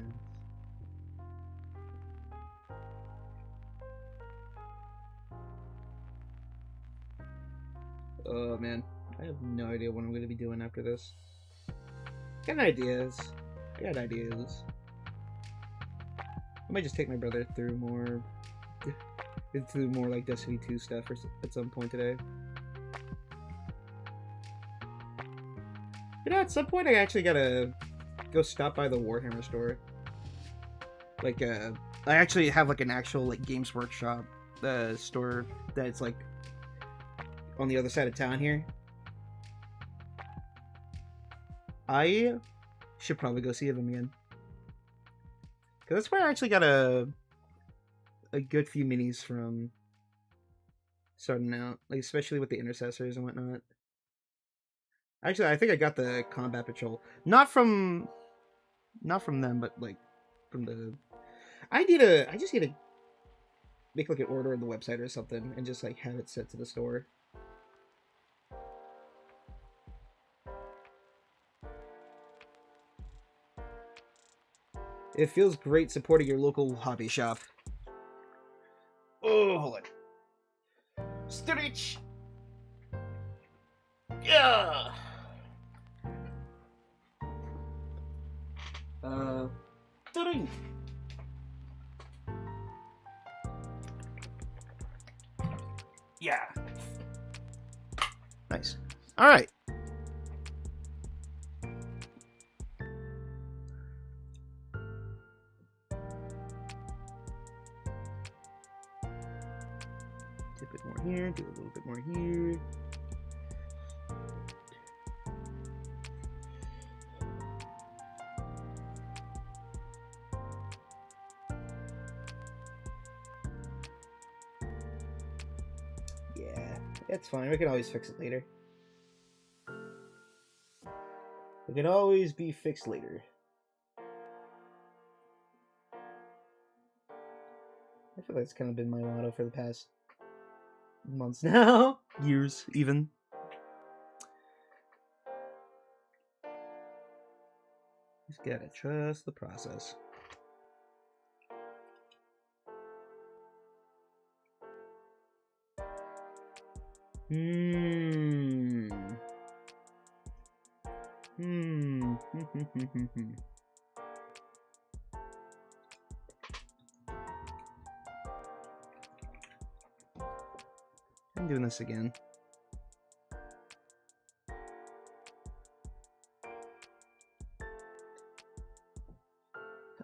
S1: Oh man, I have no idea what I'm going to be doing after this. Got ideas. I got ideas. I might just take my brother through more like Destiny 2 stuff at some point today. You know, at some point I actually gotta go stop by the Warhammer store. Like, I actually have like an actual like Games Workshop store that's like on the other side of town here. I should probably go see them again. Cause that's where I actually got a good few minis from starting out, like especially with the intercessors and whatnot. Actually, I think I got the combat patrol, not from them, but like from the. I just need to make like an order on the website or something and just like have it sent to the store. It feels great supporting your local hobby shop. Oh, hold on. Stretch. Yeah. Ding. Yeah. Nice. All right. Do a bit more here. Do a little bit more here. Yeah, it's fine. We can always fix it later. It can always be fixed later. I feel like it's kind of been my motto for the past months now. Years, even. Just gotta trust the process. I'm doing this again.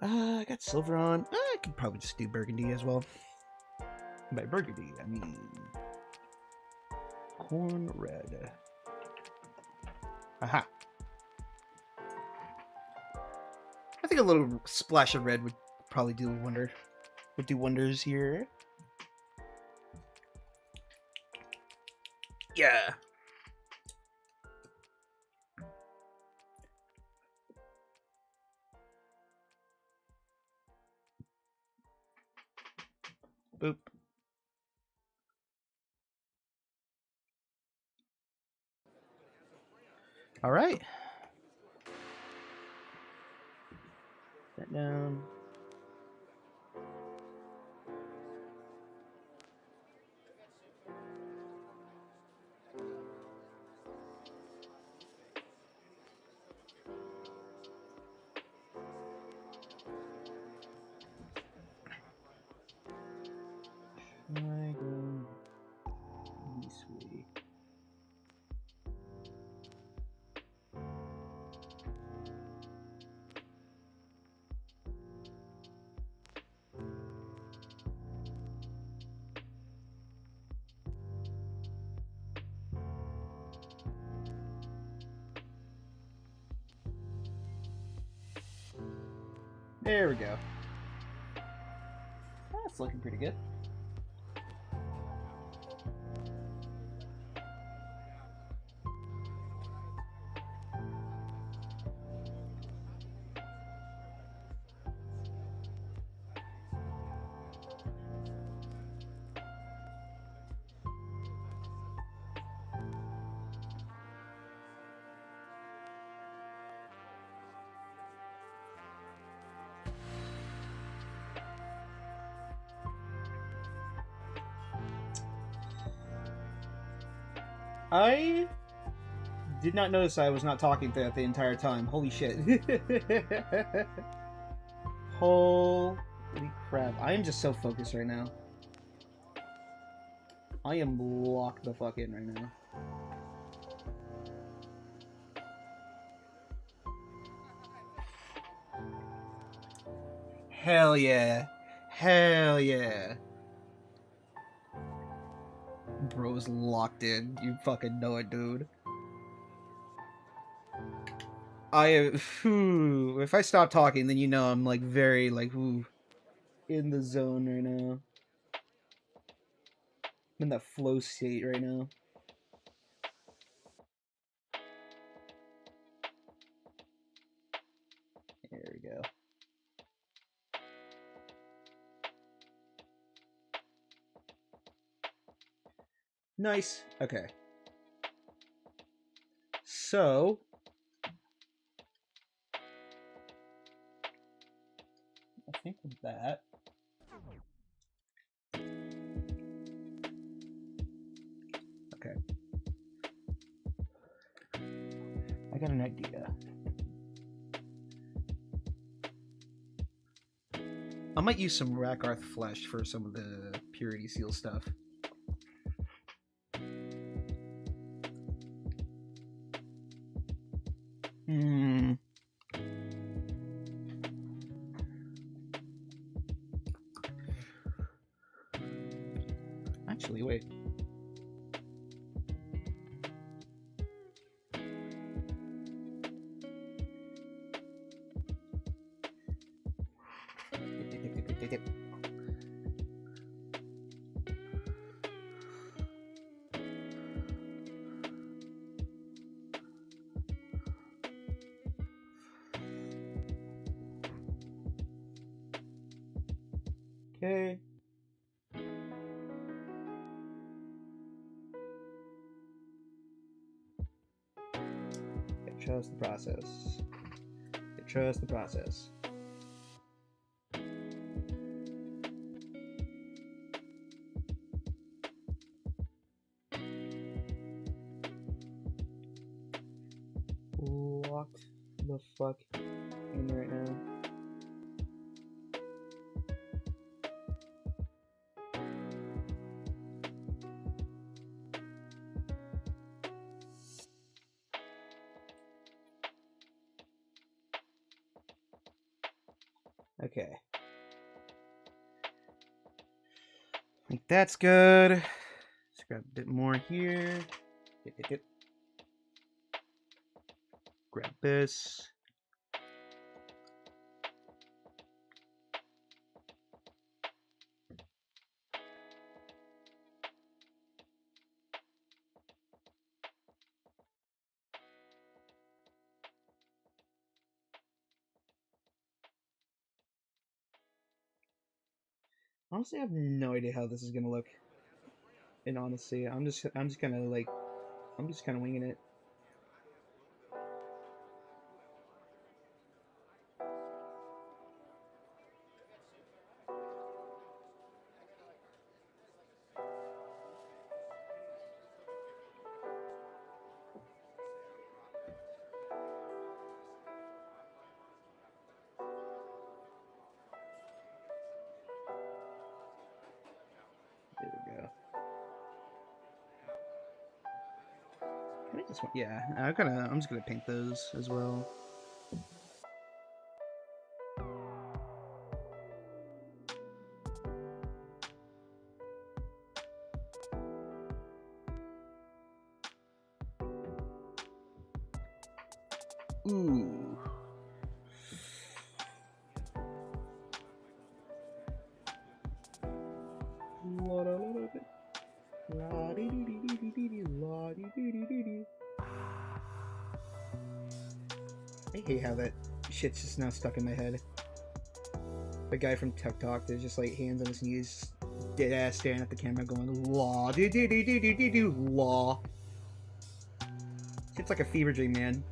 S1: I got silver on. I could probably just do burgundy as well. By burgundy, I mean corn red. Aha. I think a little splash of red would probably do wonders here. Yeah. Boop. All right. That down. I go this way. There we go. That's looking pretty good. I did not notice I was not talking throughout the entire time. Holy shit. Holy crap. I am just so focused right now. I am locked the fuck in right now. Hell yeah. Hell yeah. Bro's locked in. You fucking know it, dude. I am. If I stop talking, then you know I'm like very like in the zone right now. I'm in that flow state right now. There we go. Nice. Okay. So I think with that. Okay. I got an idea. I might use some Rakarth flesh for some of the Purity Seal stuff. Actually, wait. Okay. Trust the process. Trust the process. Locked the fuck in right now. Okay. I think that's good. Let's grab a bit more here. Grab this. Honestly, I have no idea how this is gonna look. In honesty, I'm just kind of like, I'm just kind of winging it. There we go. Can I just, yeah, I'm just gonna paint those as well. Ooh. I hate how that shit's just now stuck in my head. The guy from Tech Talk, there's just like hands on his knees, dead ass staring at the camera, going law, do law. Shit's like a fever dream, man.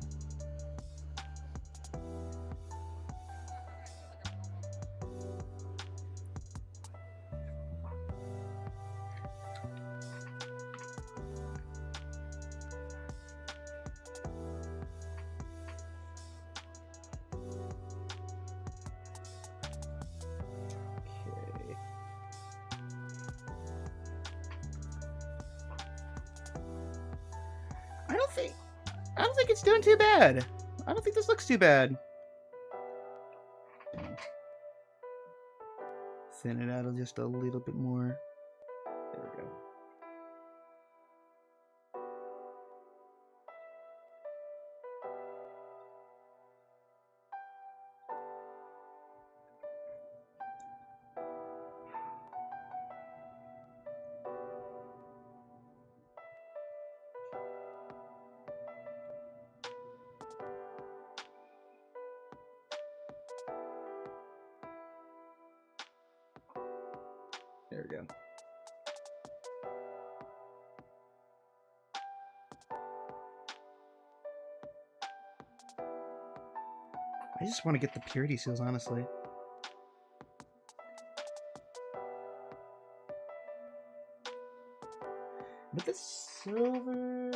S1: I don't think it's doing too bad. I don't think this looks too bad. Thin it out just a little bit more. There we go. There we go. I just want to get the purity seals, honestly. But the silver...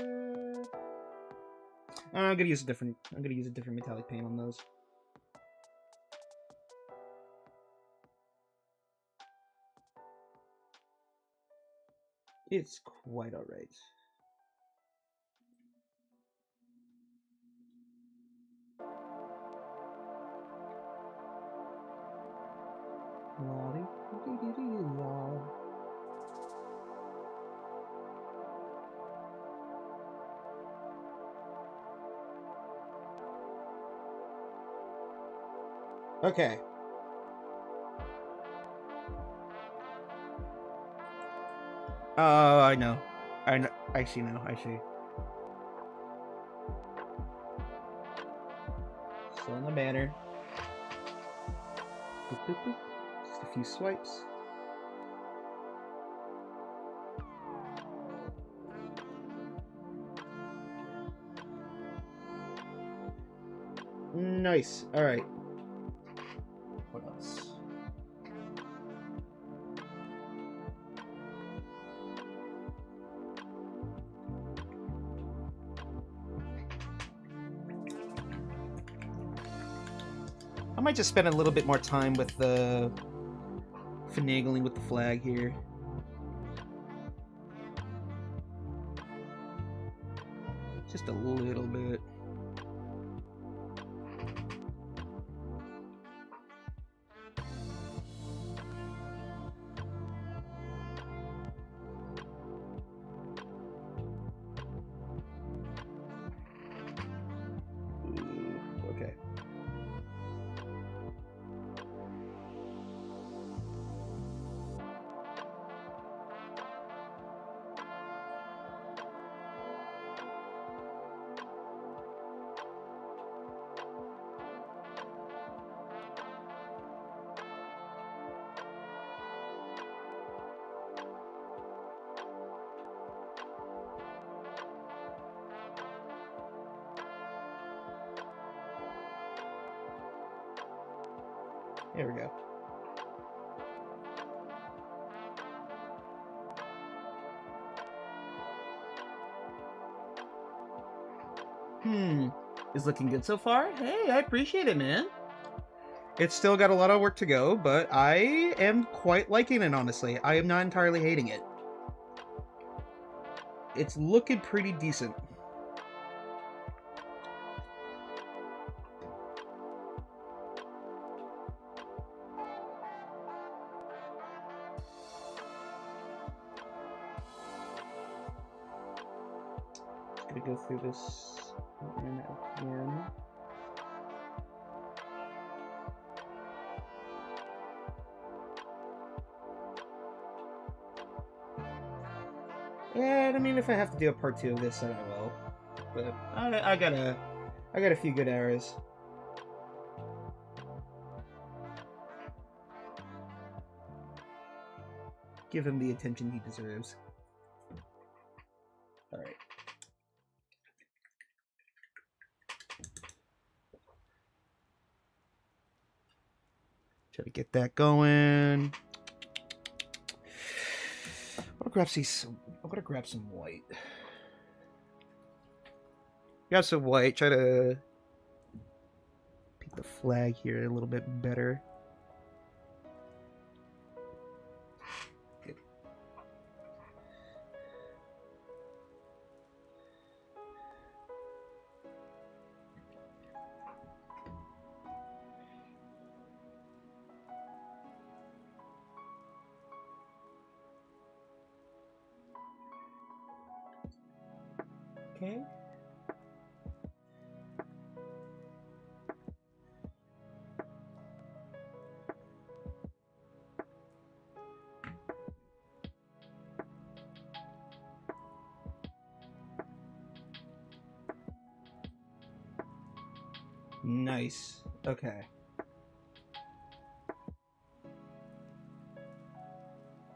S1: I'm gonna use a different metallic paint on those. It's quite alright. Okay. Oh, I know. I see now. I see. Still in the banner. Boop, boop, boop. Just a few swipes. Nice. All right. What else? I might just spend a little bit more time with the finagling with the flag here. Just a little bit. Okay. There we go. Is looking good so far? Hey, I appreciate it, man. It's still got a lot of work to go, but I am quite liking it, honestly. I am not entirely hating it. It's looking pretty decent. Gonna go through this again. And I mean, if I have to do a part 2 of this, then I will. But I got a few good errors. Give him the attention he deserves. Alright. Try to get that going. I'm gonna grab some white. Grab some white. Try to pick the flag here a little bit better. Good. Okay. Nice. Okay.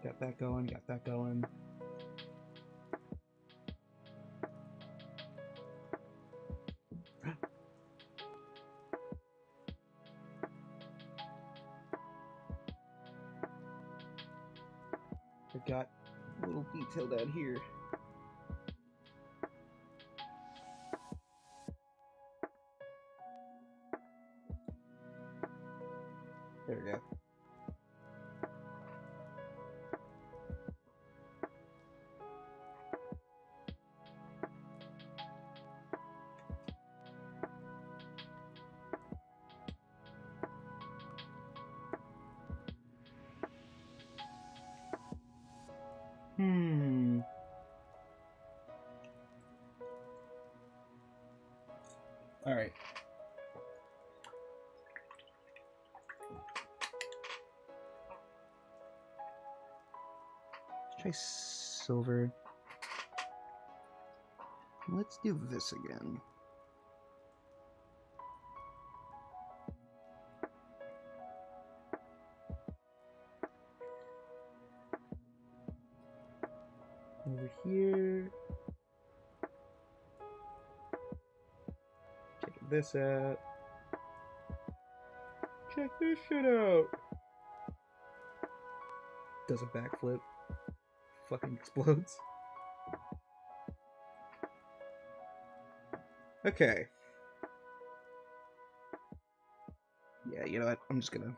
S1: Got that going, got that going. Got a little detail down here. There we go. All right. Let's try silver. Let's do this again. Over here. Check this out. Check this shit out. Does a backflip. Fucking explodes. Okay. Yeah, you know what? I'm just gonna...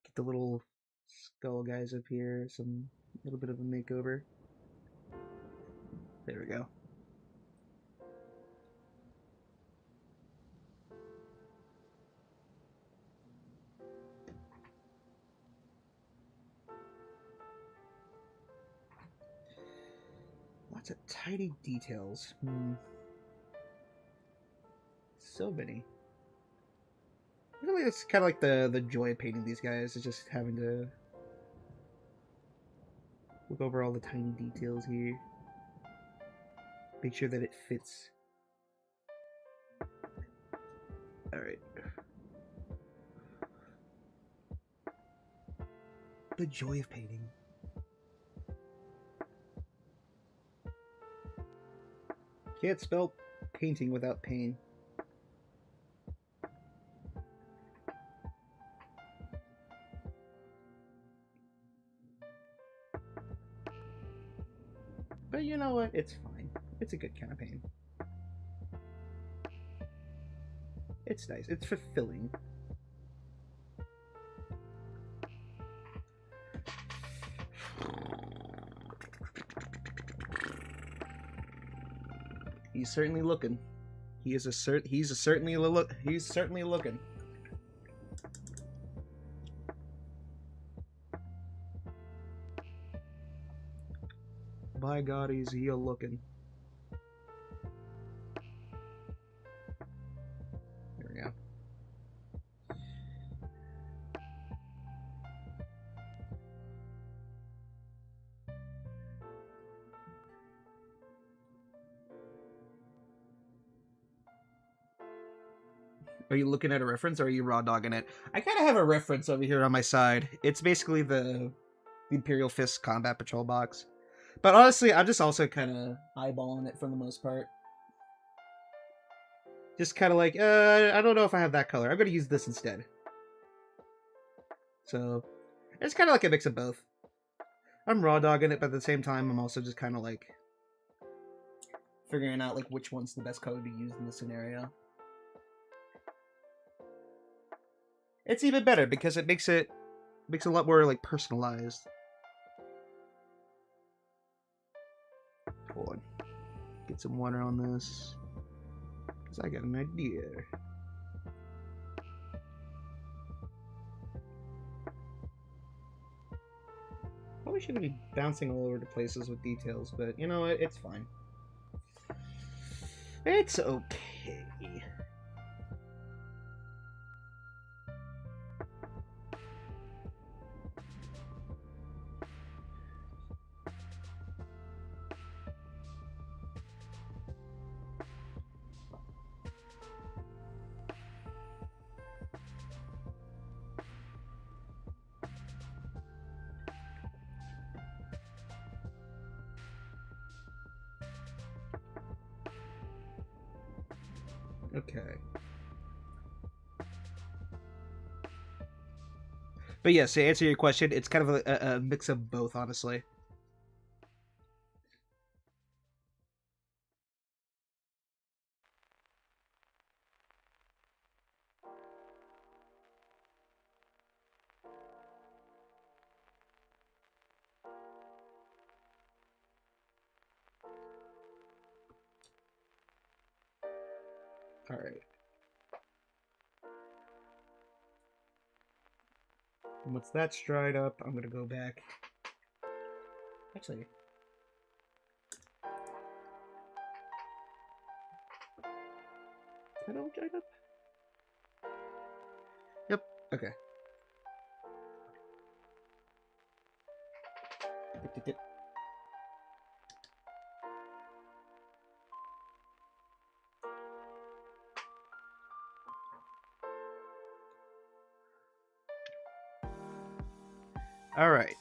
S1: get the little skull guys up here. Some little bit of a makeover. There we go. Lots of tiny details. So many. I feel like it's kind of like the joy of painting these guys, is just having to look over all the tiny details here. Make sure that it fits. Alright. The joy of painting. Can't spell painting without pain. But you know what? It's fine. It's a good kind of pain. It's nice. It's fulfilling. He's certainly looking. He's certainly looking. By God, he's here looking. There we go. Are you looking at a reference or are you raw dogging it? I kind of have a reference over here on my side. It's basically the Imperial Fist Combat Patrol box. But honestly, I'm just also kind of eyeballing it for the most part. Just kind of like, I don't know if I have that color. I'm going to use this instead. So, it's kind of like a mix of both. I'm raw dogging it, but at the same time, I'm also just kind of like figuring out like which one's the best color to use in the scenario. It's even better because it makes it a lot more like personalized. Hold on. Get some water on this. Because I got an idea. Probably shouldn't be bouncing all over the places with details, but you know what? It's fine. It's okay. Okay. But yes, to answer your question, it's kind of a mix of both, honestly. Alright. And once that's dried up, I'm gonna go back. Actually. That all dried up? Yep, okay. Alright.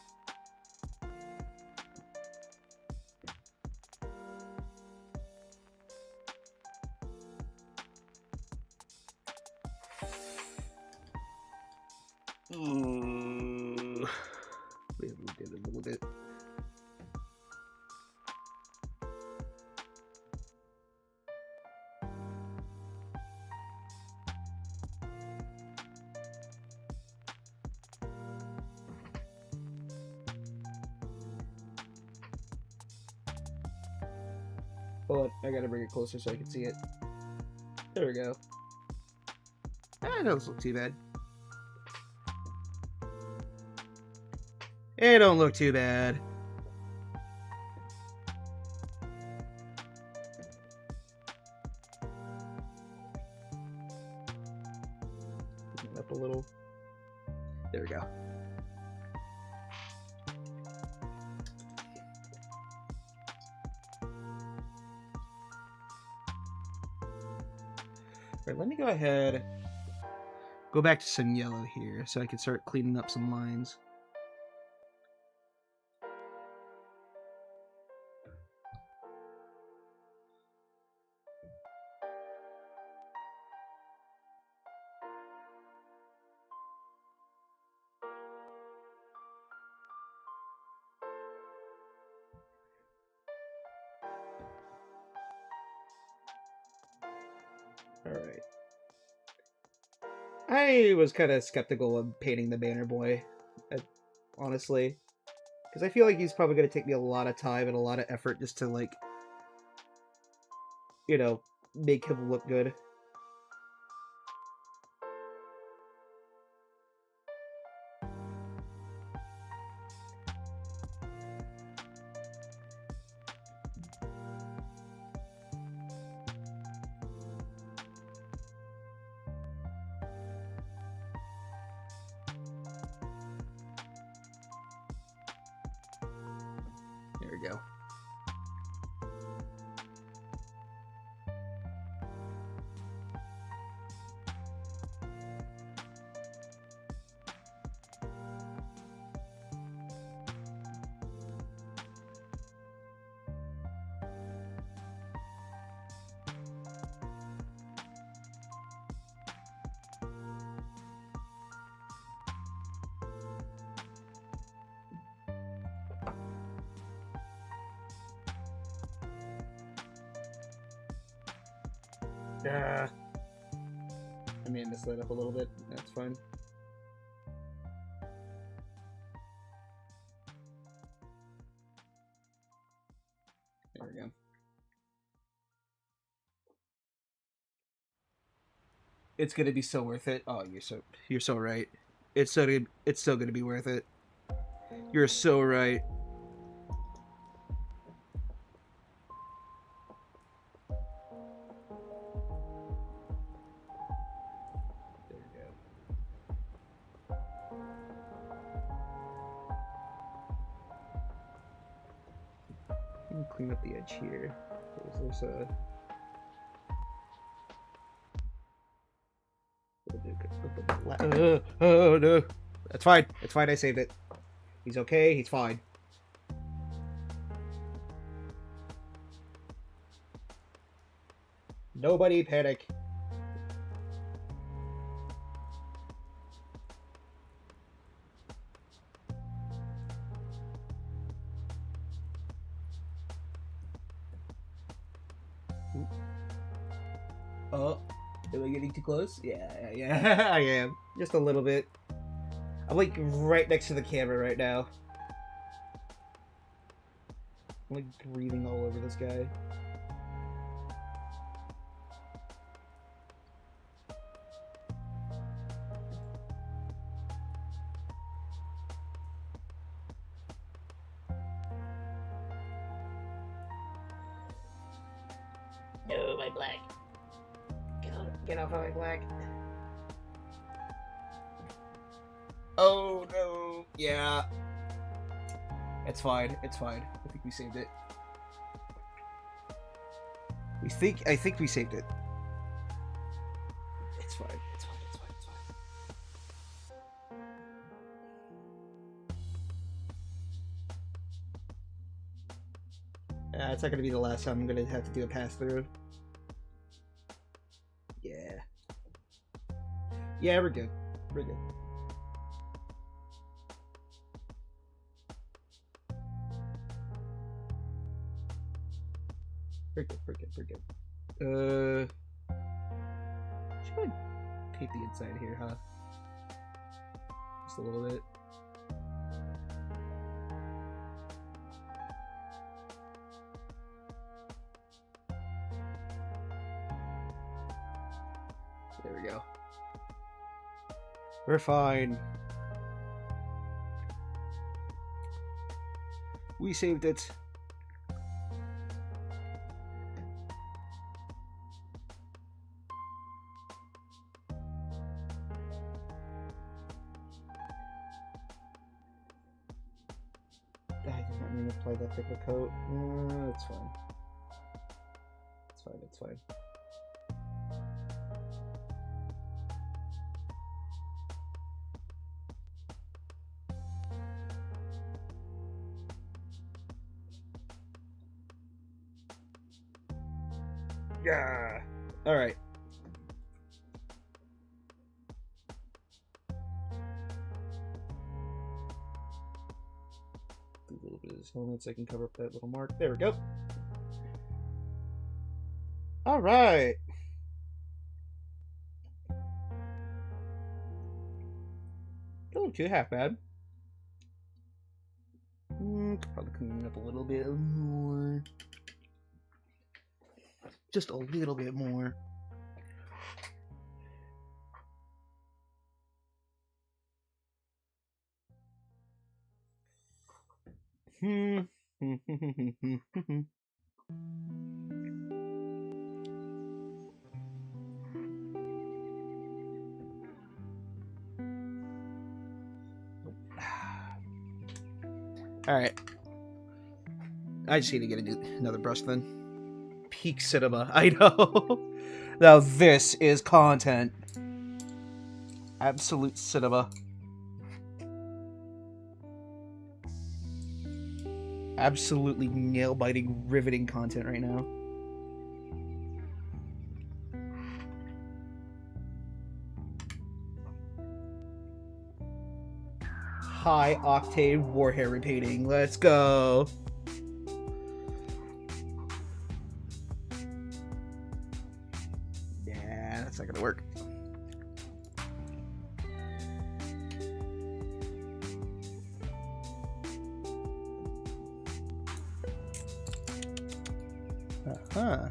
S1: Ooh. We did a little bit. Hold on, I gotta bring it closer so I can see it. There we go. That doesn't look too bad. It don't look too bad. Put it up a little. There we go. Alright, let me go ahead. Go back to some yellow here so I can start cleaning up some lines. Alright. I was kind of skeptical of painting the banner boy, honestly. Because I feel like he's probably going to take me a lot of time and a lot of effort just to, like, you know, make him look good. There we go. Yeah. I may have messed that up a little bit. That's fine. There we go. It's gonna be so worth it. Oh, you're so right. It's so gonna be worth it. You're so right. There we go. Clean up the edge here. There's a. Oh no. That's fine. It's fine. I saved it. He's okay. He's fine. Nobody panic. Oh, am I getting too close? Yeah, I am. Just a little bit. I'm like right next to the camera right now. I'm like breathing all over this guy. No, my black. Get off of my black. Oh no. Yeah. It's fine. It's fine. I think we saved it. I think we saved it. It's fine. It's fine. It's fine. It's fine. It's not gonna be the last time I'm gonna have to do a pass through. Yeah. Yeah, we're good. We're good. We're good. We're good. We're good. Should probably tape the inside here, huh? Just a little bit. There we go. We're fine. We saved it. I did not mean to apply that type of coat. No, it's fine. It's fine, it's fine. Yeah. All right. Do a little bit of this helmet so I can cover up that little mark. There we go. All right. Don't look too half bad. Could probably clean it up a little bit more. Just a little bit more. All right. I just need to get another brush then. Peak cinema. I know. Now this is content. Absolute cinema. Absolutely nail-biting, riveting content right now. High-octane Warhammer painting. Let's go. Uh-huh.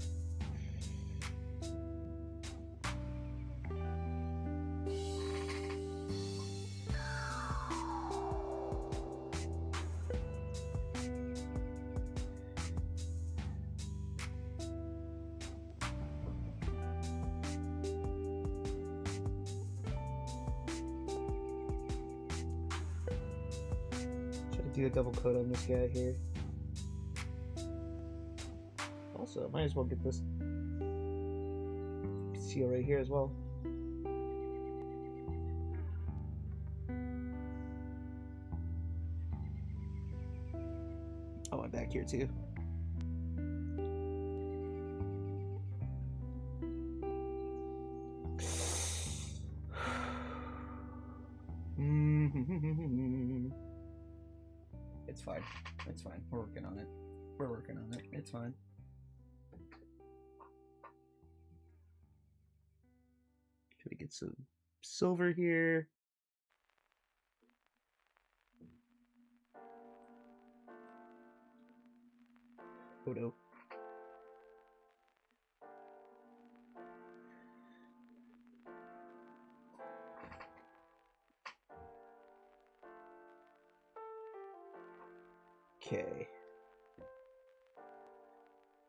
S1: Do a double coat on this guy here. Also, might as well get this seal right here as well. Oh, I'm back here too. It's fine. It's fine. We're working on it. We're working on it. It's fine. Can we get some silver here? Oh no. Okay.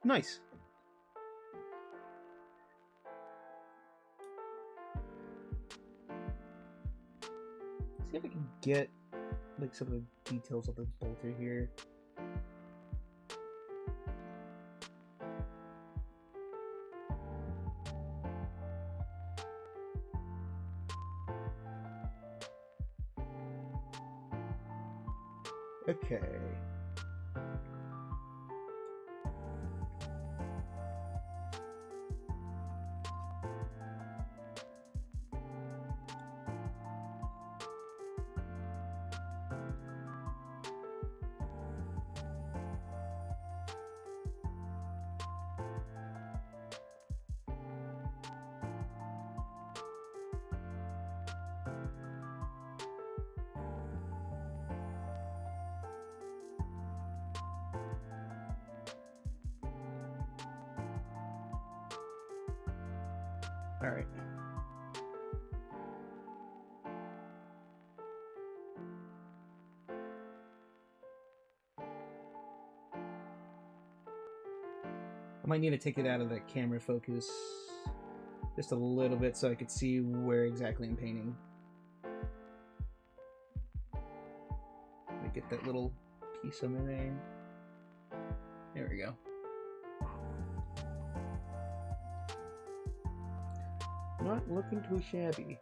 S1: Nice. See if I can get like some of the details of the bolter here. Okay. All right. I might need to take it out of the camera focus just a little bit so I could see where exactly I'm painting. Let me get that little piece on there. There we go. Not looking too shabby.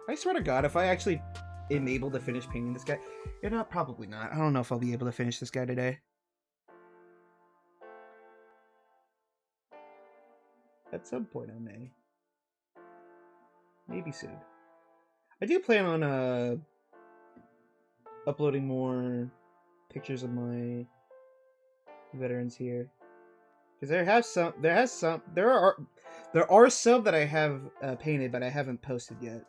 S1: I swear to God, if I actually am able to finish painting this guy, probably not. I don't know if I'll be able to finish this guy today. At some point I may. Maybe soon. I do plan on uploading more pictures of my veterans here. Because there are some that I have painted but I haven't posted yet.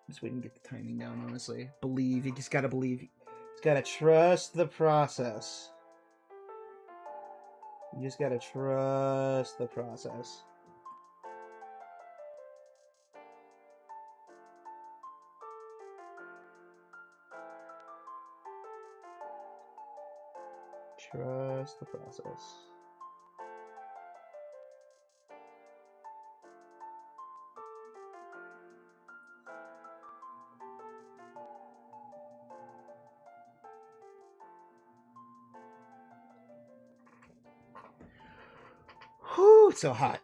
S1: Just waiting to get the timing down, honestly. Believe, you just gotta believe. You just gotta trust the process. You just gotta trust the process. Trust the process. Whew, it's so hot.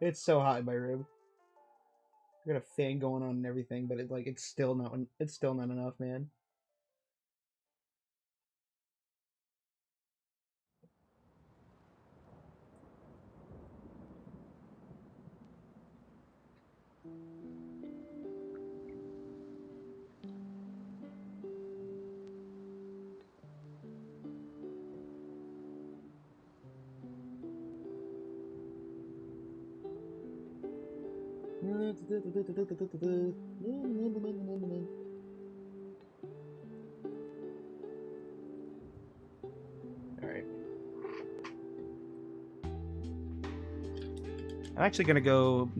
S1: It's so hot in my room. I got a fan going on and everything, but it's still not enough, man. I'm actually gonna go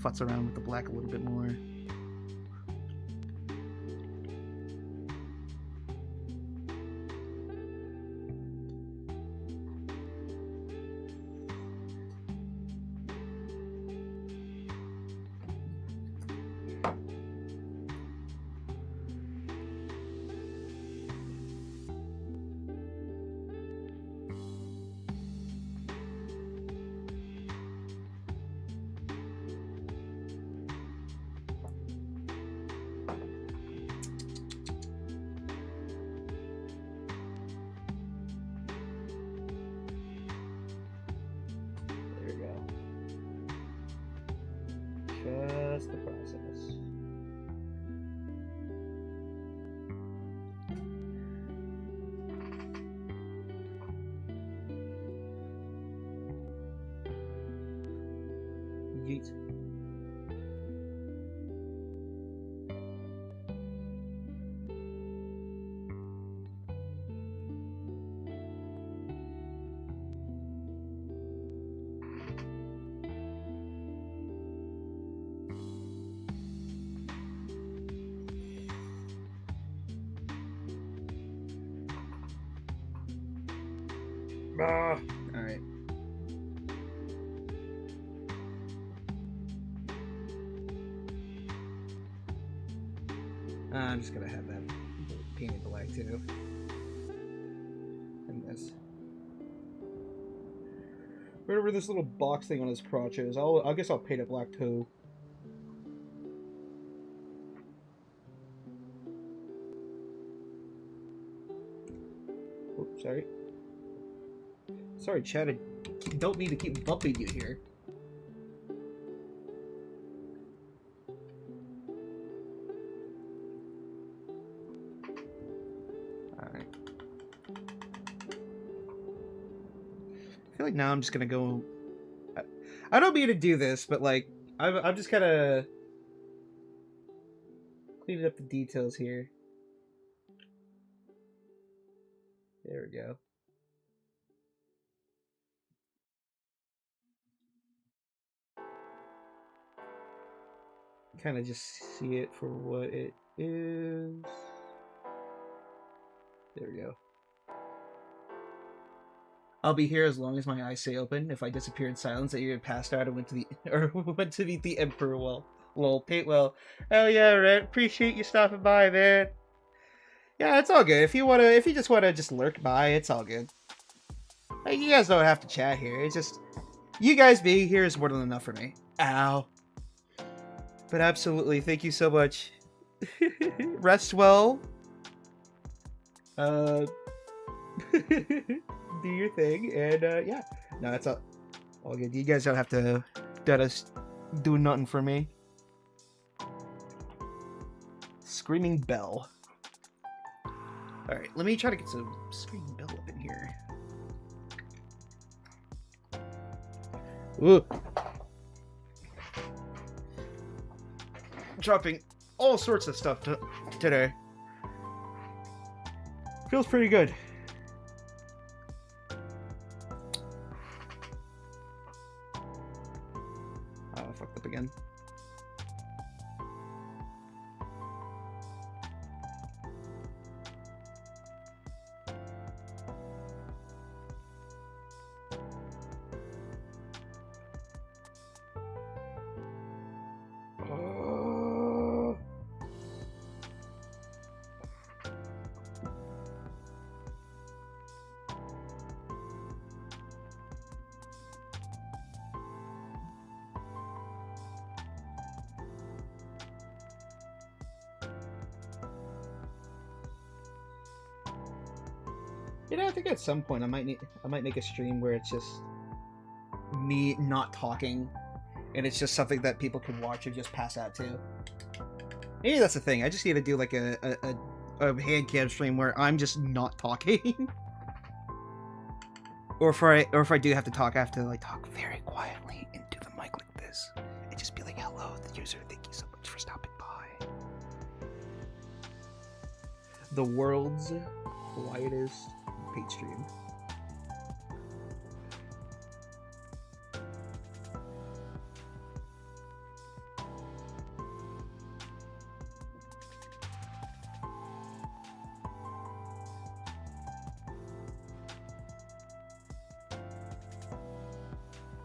S1: futz around with the black a little bit more. Just the process. Yeet. All right. I'm just gonna have that painted black too. And this. Whatever this little box thing on his crotch is, I guess I'll paint it black too. Oops, sorry. Sorry, Chad. I don't mean to keep bumping you here. Alright. I feel like now I'm just gonna go... I don't mean to do this, but like, I'm just kind of cleaning up the details here. There we go. Kind of just see it for what it is. There we go. I'll be here as long as my eyes stay open. If I disappear in silence, that you had passed out and went to the went to meet the Emperor. Well, lol, paint well. Hell yeah, Red. Appreciate you stopping by, man. Yeah, it's all good. If you just wanna just lurk by, it's all good. Like, you guys don't have to chat here. It's just you guys being here is more than enough for me. Ow. But absolutely, thank you so much. Rest well. Do your thing, and yeah. No, that's all good. You guys don't have to do nothing for me. Screaming Bell. Alright, let me try to get some Screaming Bell up in here. Ooh. Dropping all sorts of stuff today. Feels pretty good. Oh, I fucked up again. You know, I think at some point I might make a stream where it's just me not talking, and it's just something that people can watch and just pass out to. Maybe that's the thing. I just need to do like a Handcam stream where I'm just not talking, or if I do have to talk, I have to like talk very quietly into the mic like this, and just be like, "Hello, the user. Thank you so much for stopping by." The world's quietest paint stream.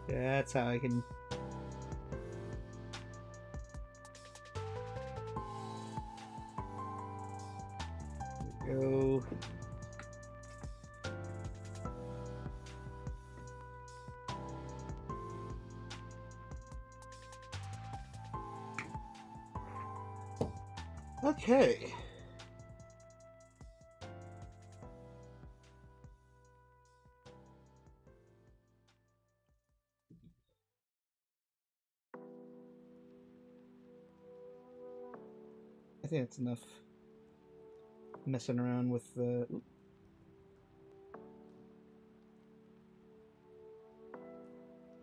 S1: That's how I can... Go. Okay. I think that's enough messing around with the...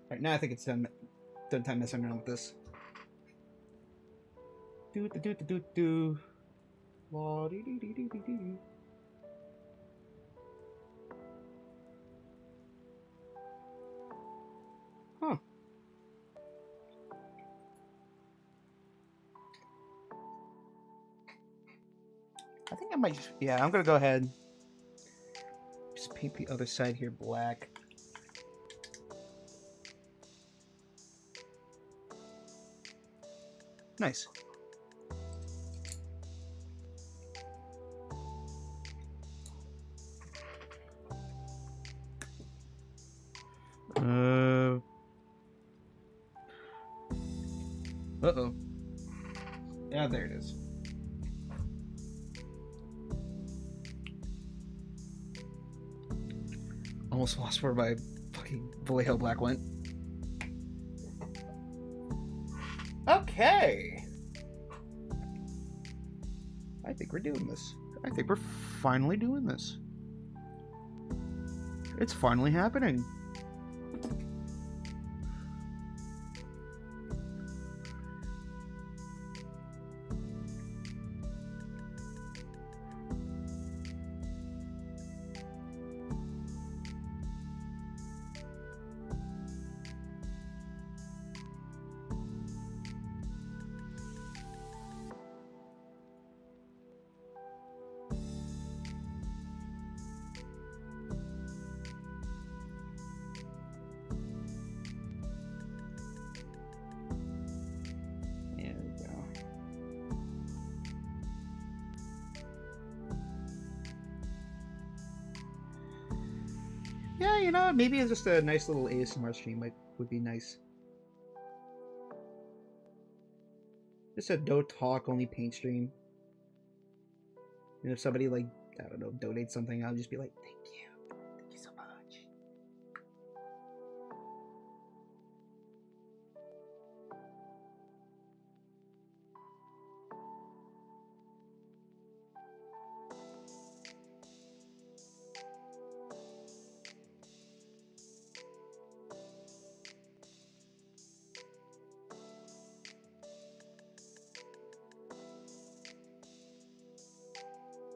S1: Alright, now I think it's done time messing around with this. Do. Huh. I think I might just, yeah, I'm gonna go ahead. Just paint the other side here black. Nice. Uh-oh. Yeah, there it is. Almost lost where my fucking Vallejo black went. Okay. I think we're doing this. I think we're finally doing this. It's finally happening. Yeah, you know, maybe it's just a nice little ASMR stream would be nice. Just a no talk, only paint stream. And if somebody, like, I don't know, donates something, I'll just be like, thank you. Thank you so much.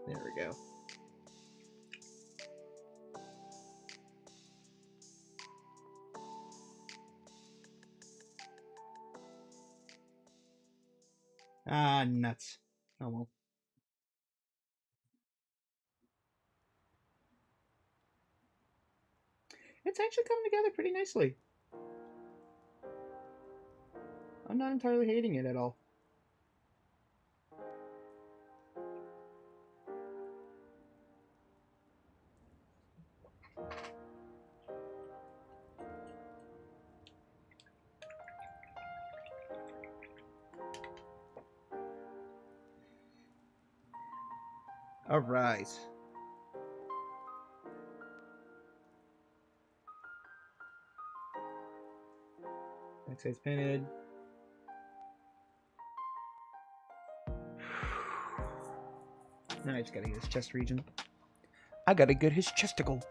S1: There we go. Ah, nuts. Oh well. It's actually coming together pretty nicely. I'm not entirely hating it at all. All right. Backside's painted. Now I just gotta get his chest region. I gotta get his chesticle.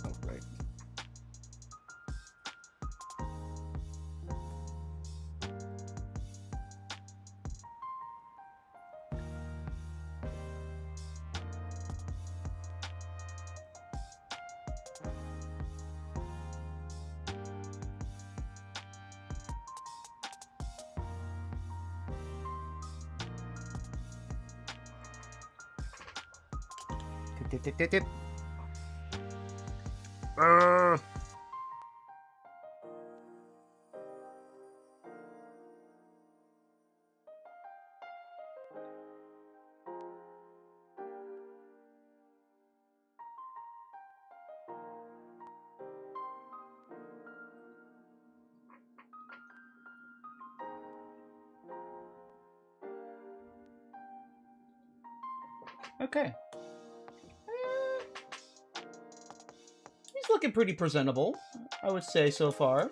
S1: All right. Dip, dip, dip, dip. Okay. He's looking pretty presentable, I would say, so far.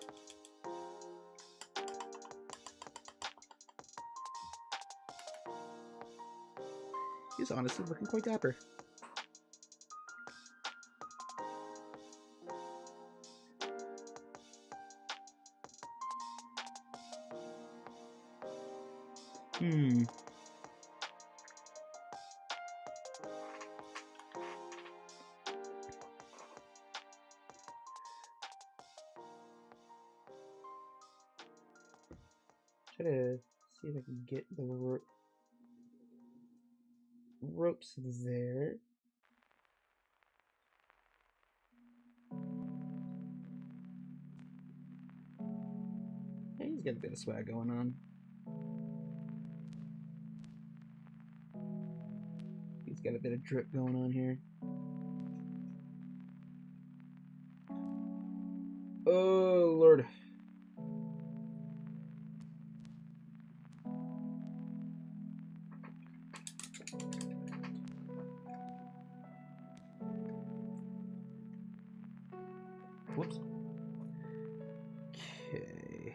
S1: He's honestly looking quite dapper. Try to see if I can get the ropes there. Yeah, he's got a bit of swag going on. He's got a bit of drip going on here. Oh, Lord. Whoops. Okay.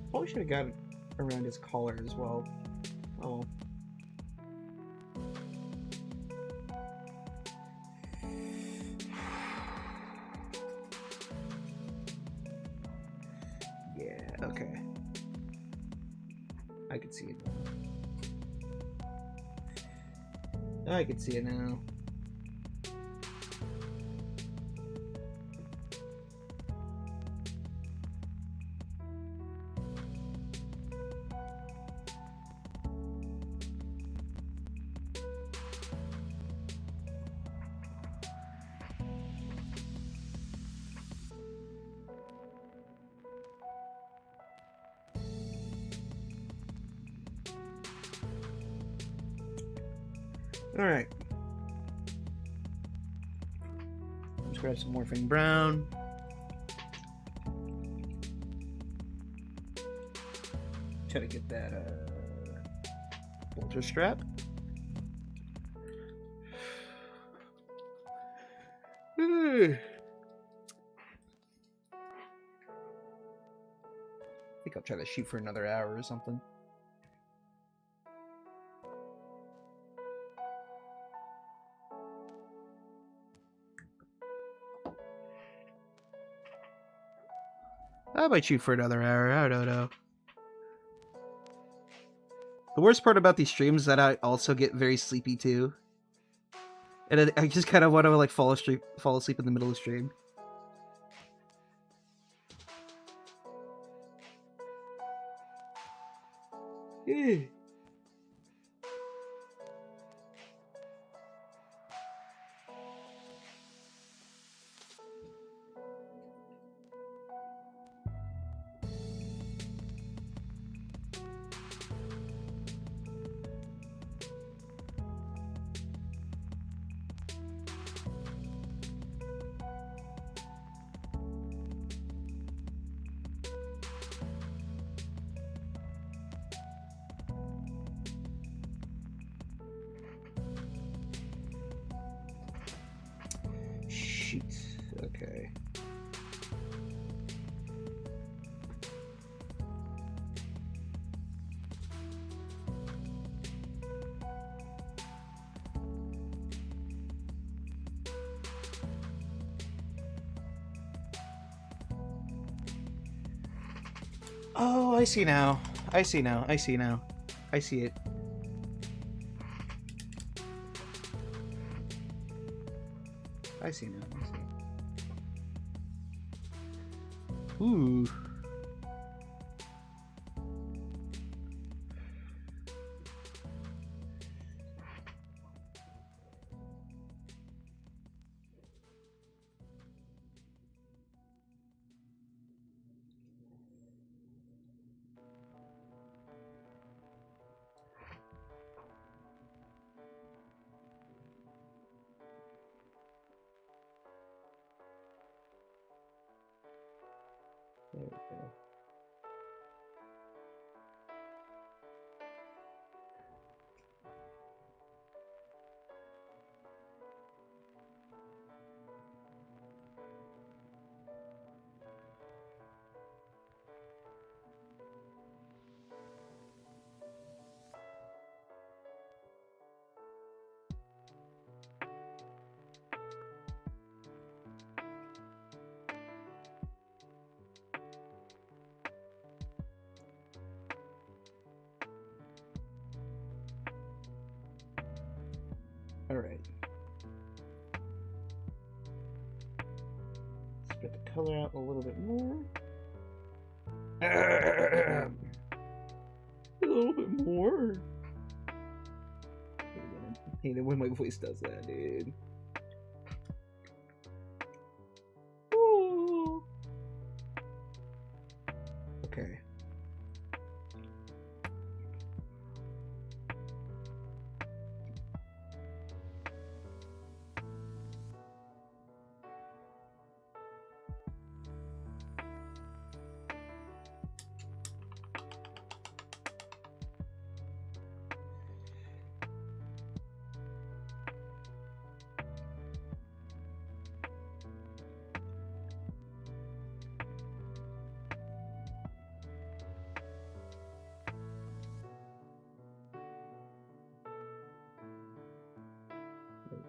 S1: Probably should have got it around his collar as well. Oh. Yeah, okay. I can see it now. I can see it now. Alright. Let's grab some morphine brown. Try to get that bolter strap. I think I'll try to shoot for another hour or something. I might shoot for another hour. I don't know. The worst part about these streams is that I also get very sleepy too, and I just kind of want to like fall asleep in the middle of the stream. Yeah. Shoot. Okay. Oh, I see now. I see now. I see now. I see it. I see now. I see. Ooh. There we go. All right. Spread the color out a little bit more. A little bit more. I hate it when my voice does that, dude. Ooh. Okay.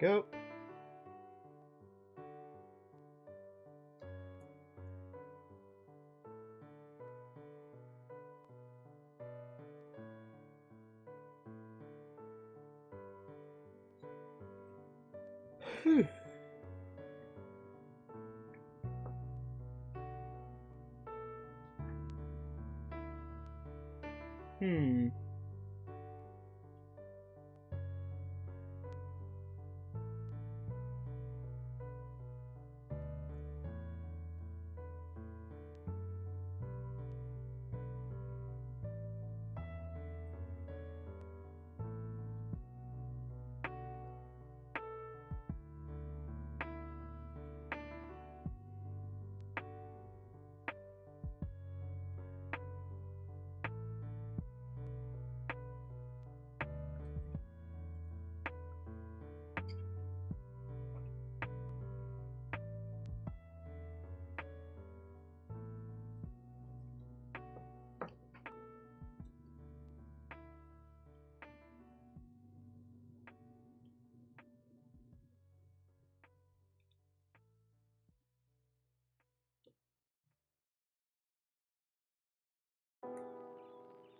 S1: Go. Whew.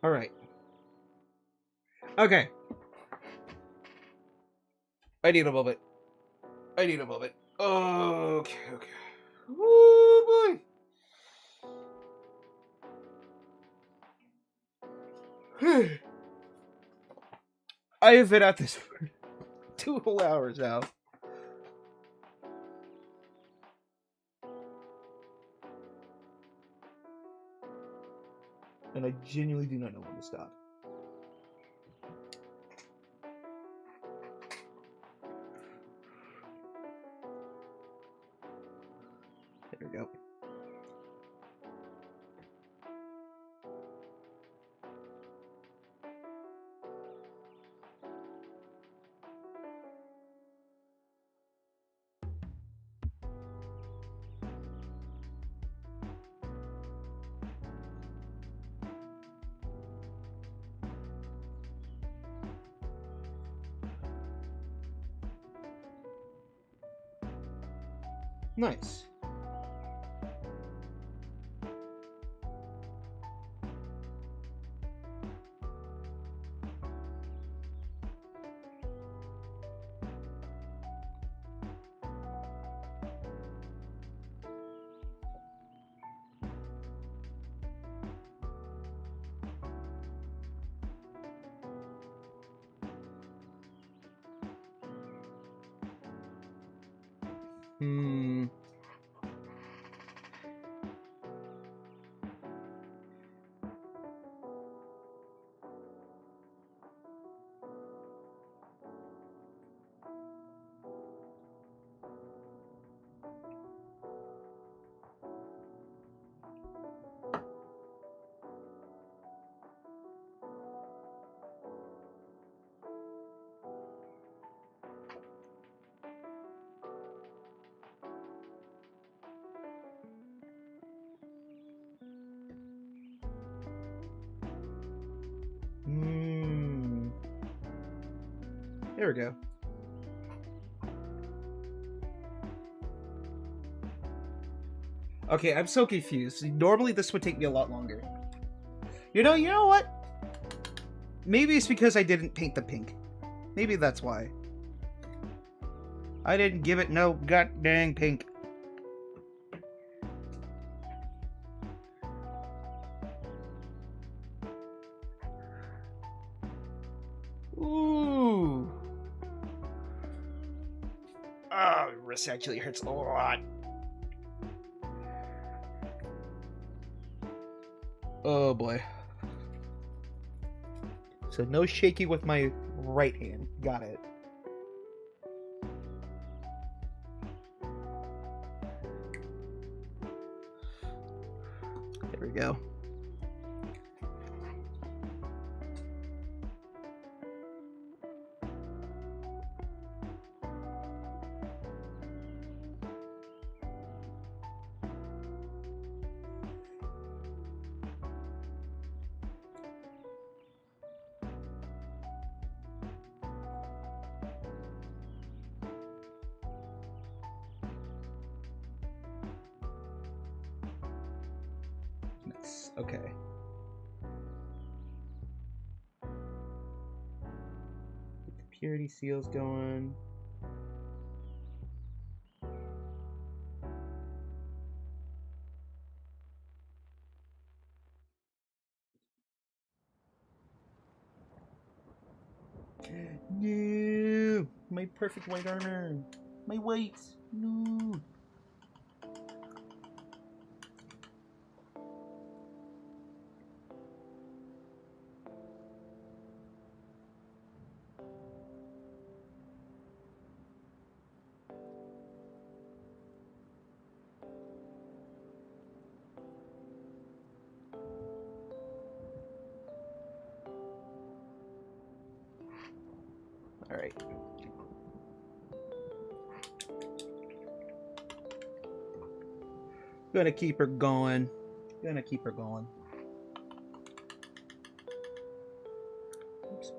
S1: All right. Okay. I need a moment. I need a moment. Okay, okay. Oh boy. I have been at this for 2 whole hours now. And I genuinely do not know when to stop. There we go. Nice. Hmm. There we go. Okay, I'm so confused. Normally this would take me a lot longer. You know what? Maybe it's because I didn't paint the pink. Maybe that's why. I didn't give it no god dang pink. Ooh. Oh, wrist actually hurts a lot. Oh boy. So no shaking with my right hand. Got it. There we go. Nice. Okay. Get the purity seals going. No, my perfect white armor. My white. No. All right. Gonna keep her going. Gonna keep her going. Oops.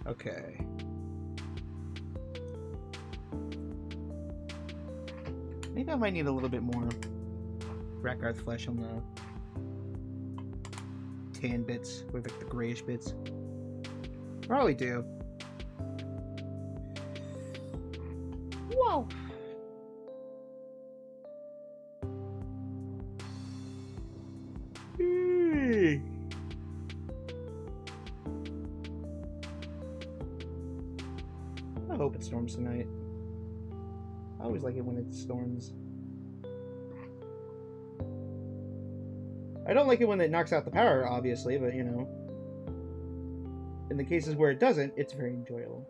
S1: Okay. Maybe I might need a little bit more Rakarth flesh on the tan bits, or the grayish bits. Probably do. Whoa! I hope it storms tonight. I always like it when it storms. I don't like it when it knocks out the power, obviously, but you know. In the cases where it doesn't, it's very enjoyable.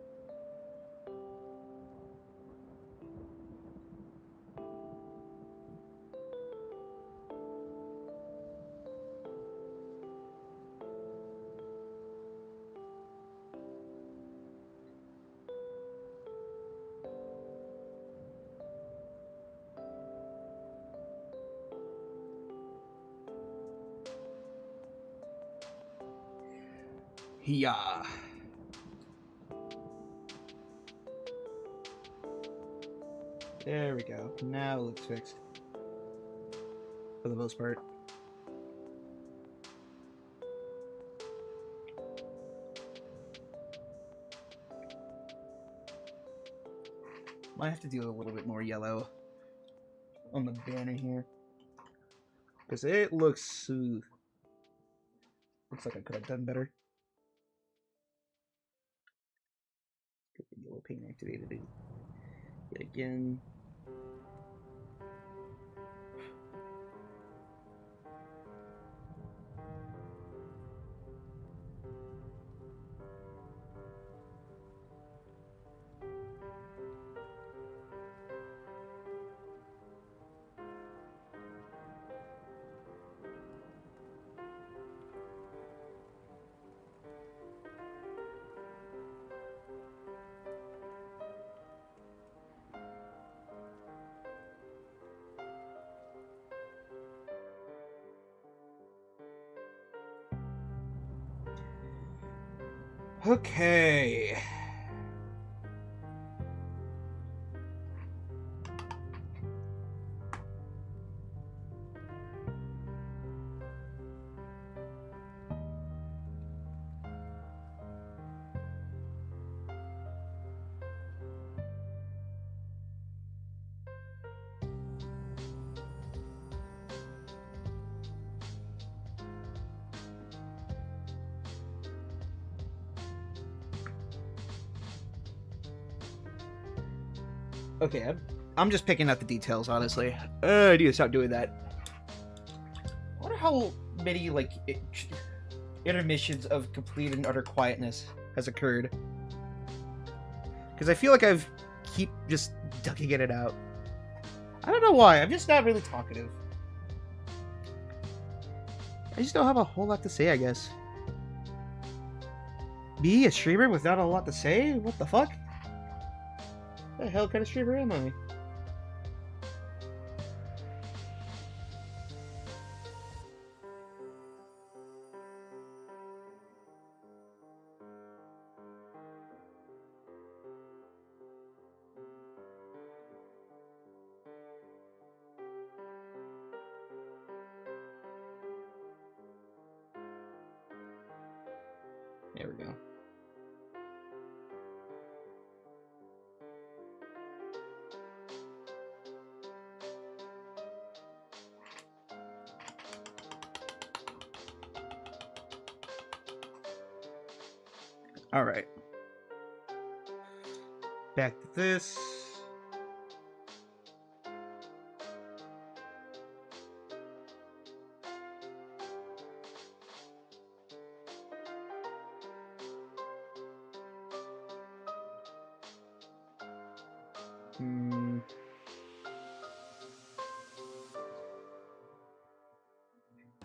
S1: Yeah. There we go. Now it looks fixed. For the most part. Might have to do a little bit more yellow on the banner here. Because it looks... looks like I could have done better. Get the yellow paint activated yet again. Okay. Okay, I'm just picking out the details, honestly. I need to stop doing that. I wonder how many, like, intermissions of complete and utter quietness has occurred. Because I feel like I've keep just ducking it out. I don't know why, I'm just not really talkative. I just don't have a whole lot to say, I guess. Me, a streamer without a lot to say? What the fuck? What the hell kind of streamer am I? There we go. All right. Back to this.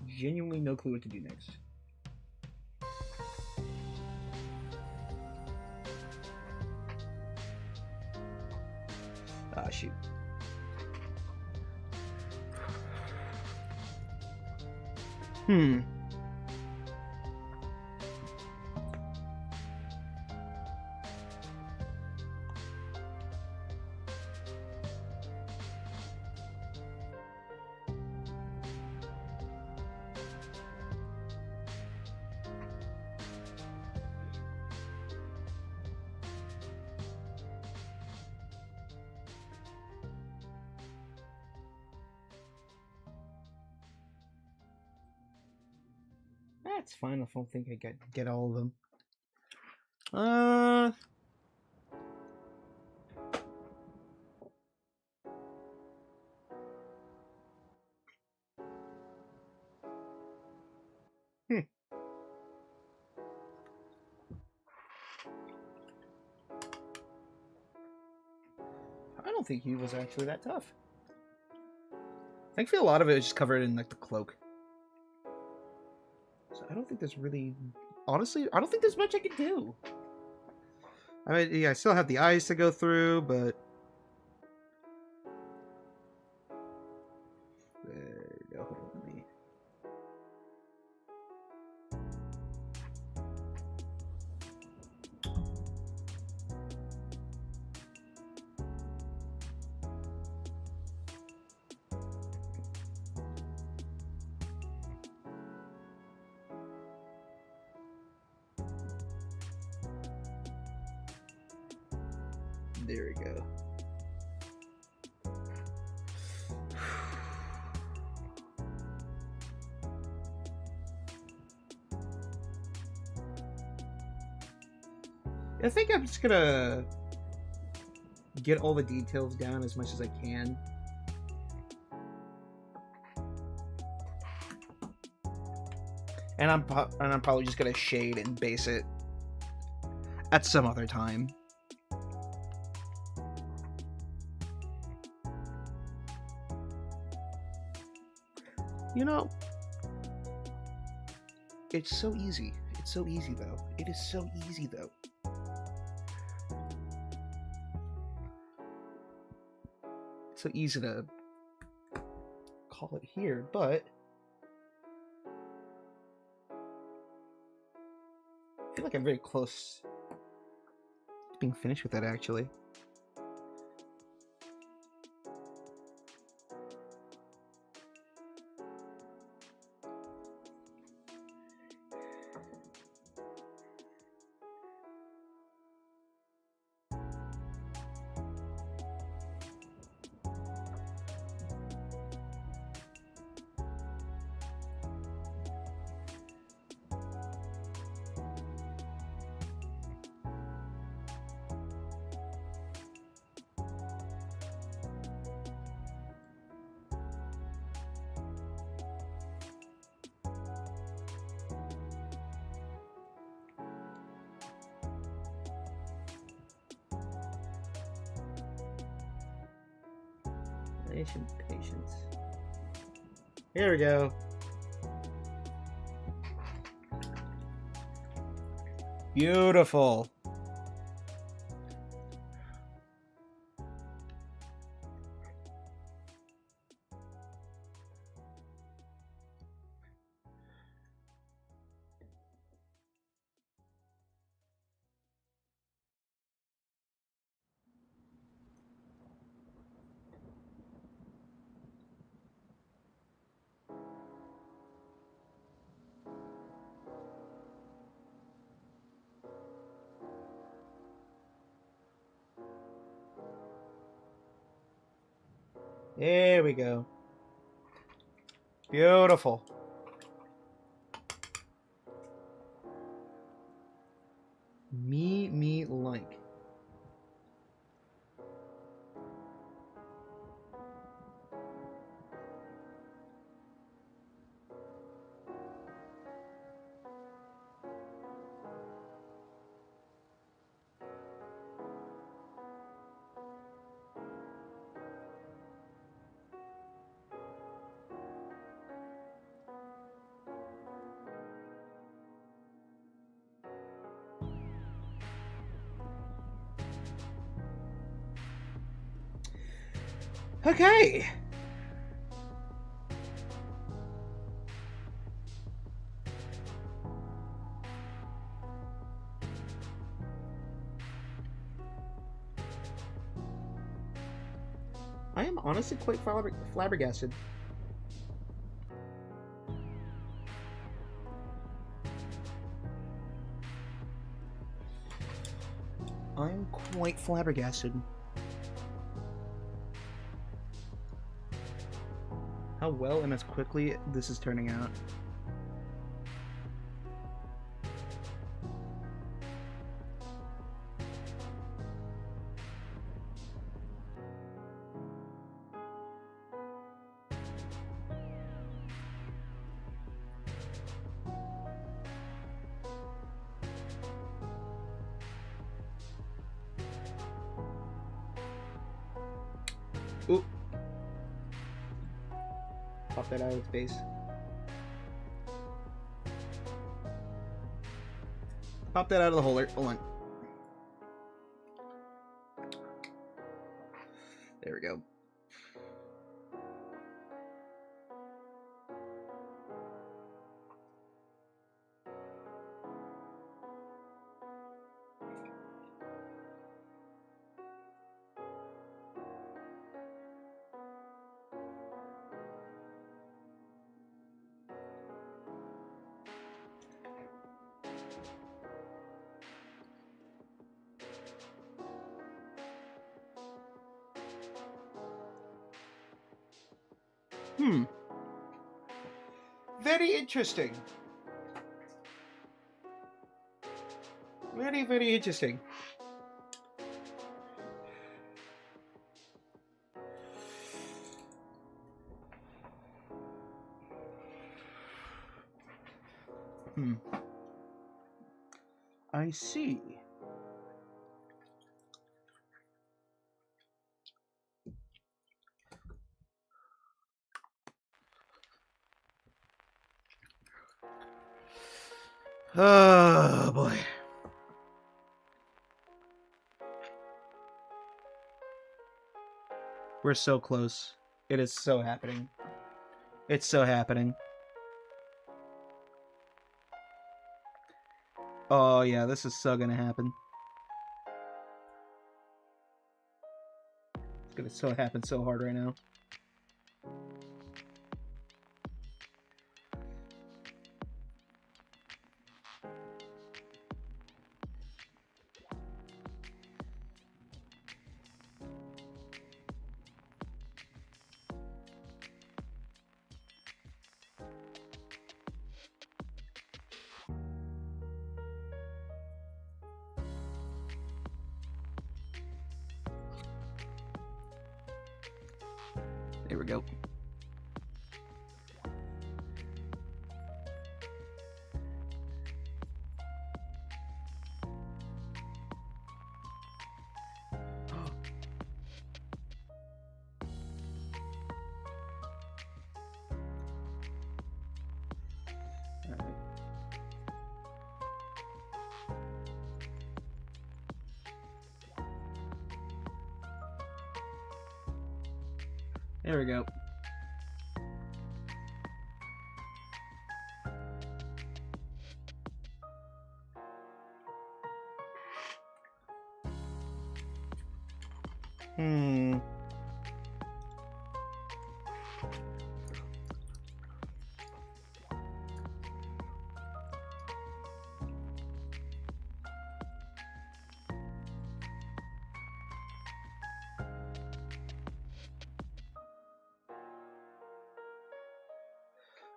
S1: Genuinely no clue what to do next. Ah, shoot. That's fine. I don't think I get all of them. I don't think he was actually that tough. I feel a lot of it is just covered in like the cloak. So I don't think there's really, honestly, I don't think there's much I can do. I mean, yeah, I still have the eyes to go through, but there we go. Hold on, let me... There we go. I think I'm just gonna get all the details down as much as I can. And I'm probably just gonna shade and base it at some other time. You know, it's so easy. It's so easy though. It is so easy though. It's so easy to call it here, but I feel like I'm very close to being finished with that, actually. Patience. Here we go. Beautiful. There we go. Beautiful. Me like. Okay. I am honestly quite flabbergasted. I'm quite flabbergasted. How well and as quickly this is turning out. Oop. Pop that out of its base. Pop that out of the holder. Hold on. There we go. Hmm. Very interesting. Very, very interesting. Hmm. I see. Oh boy. We're so close. It is so happening. It's so happening. Oh yeah, this is so gonna happen. It's gonna so happen so hard right now. There we go. There we go. Hmm.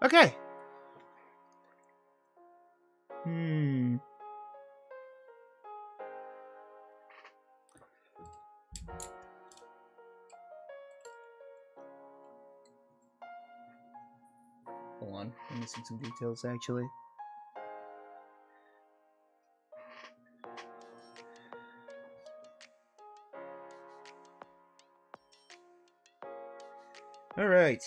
S1: Okay. Hmm. Hold on. I'm missing some details actually. All right.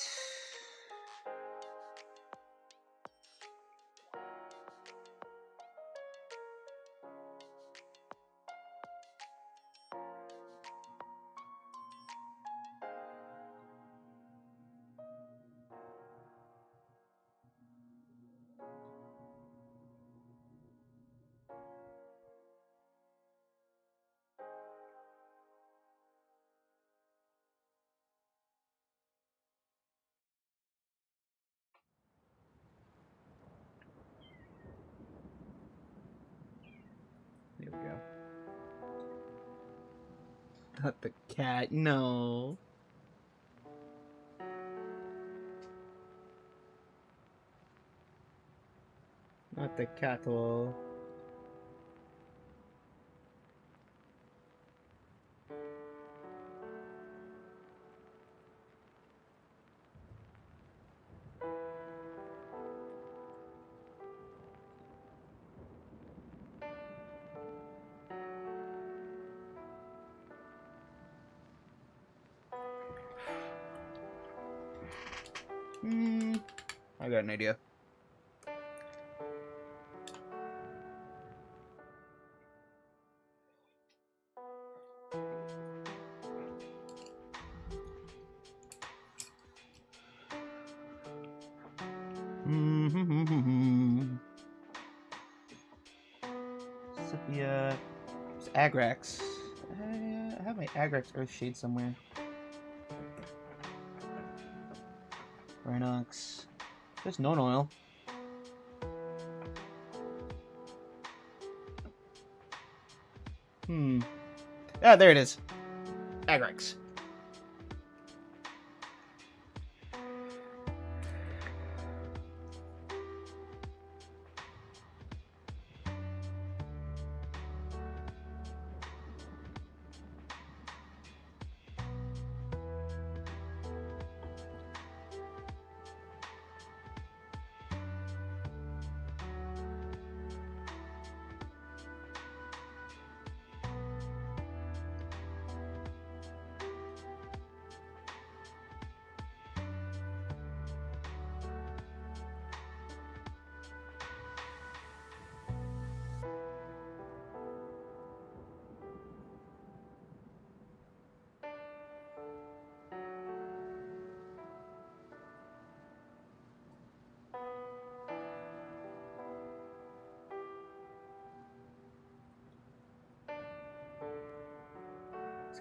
S1: There we go. Not the cat. No. Not the cattle. Hmm. I got an idea. Sophia. It's Agrax. I have my Agrax Earthshade somewhere. Rhinox. There's no oil. Ah, there it is. Agrax.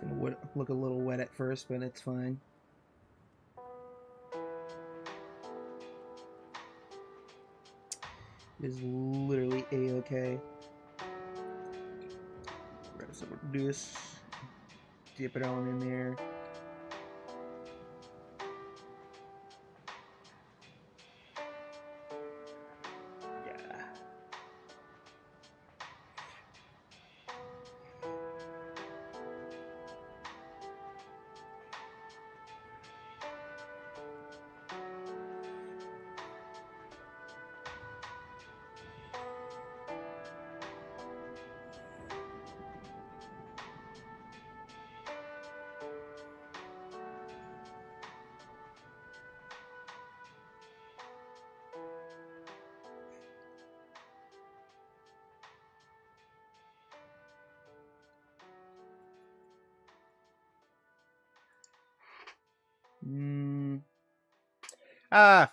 S1: It's gonna look a little wet at first, but it's fine. It is literally a-okay. Grab some of this, dip it on in there.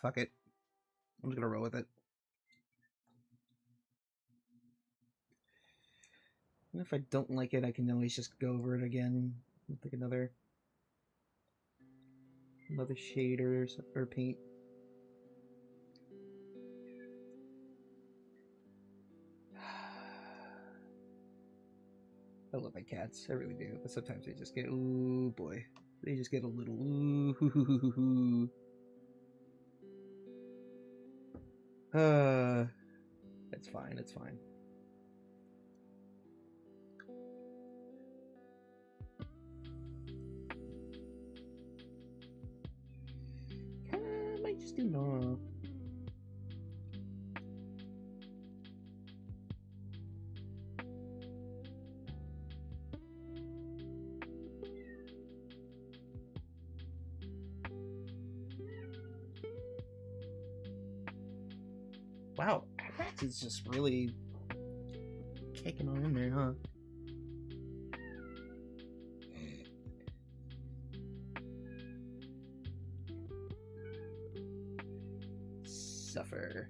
S1: Fuck it. I'm just gonna roll with it. And if I don't like it, I can always just go over it again with like another shader or paint. I love my cats, I really do. But sometimes they just get, ooh boy, they just get a little ooh. It's fine, it's fine. I might just do no. Wow, Apex is just really kicking on in there, huh? Suffer.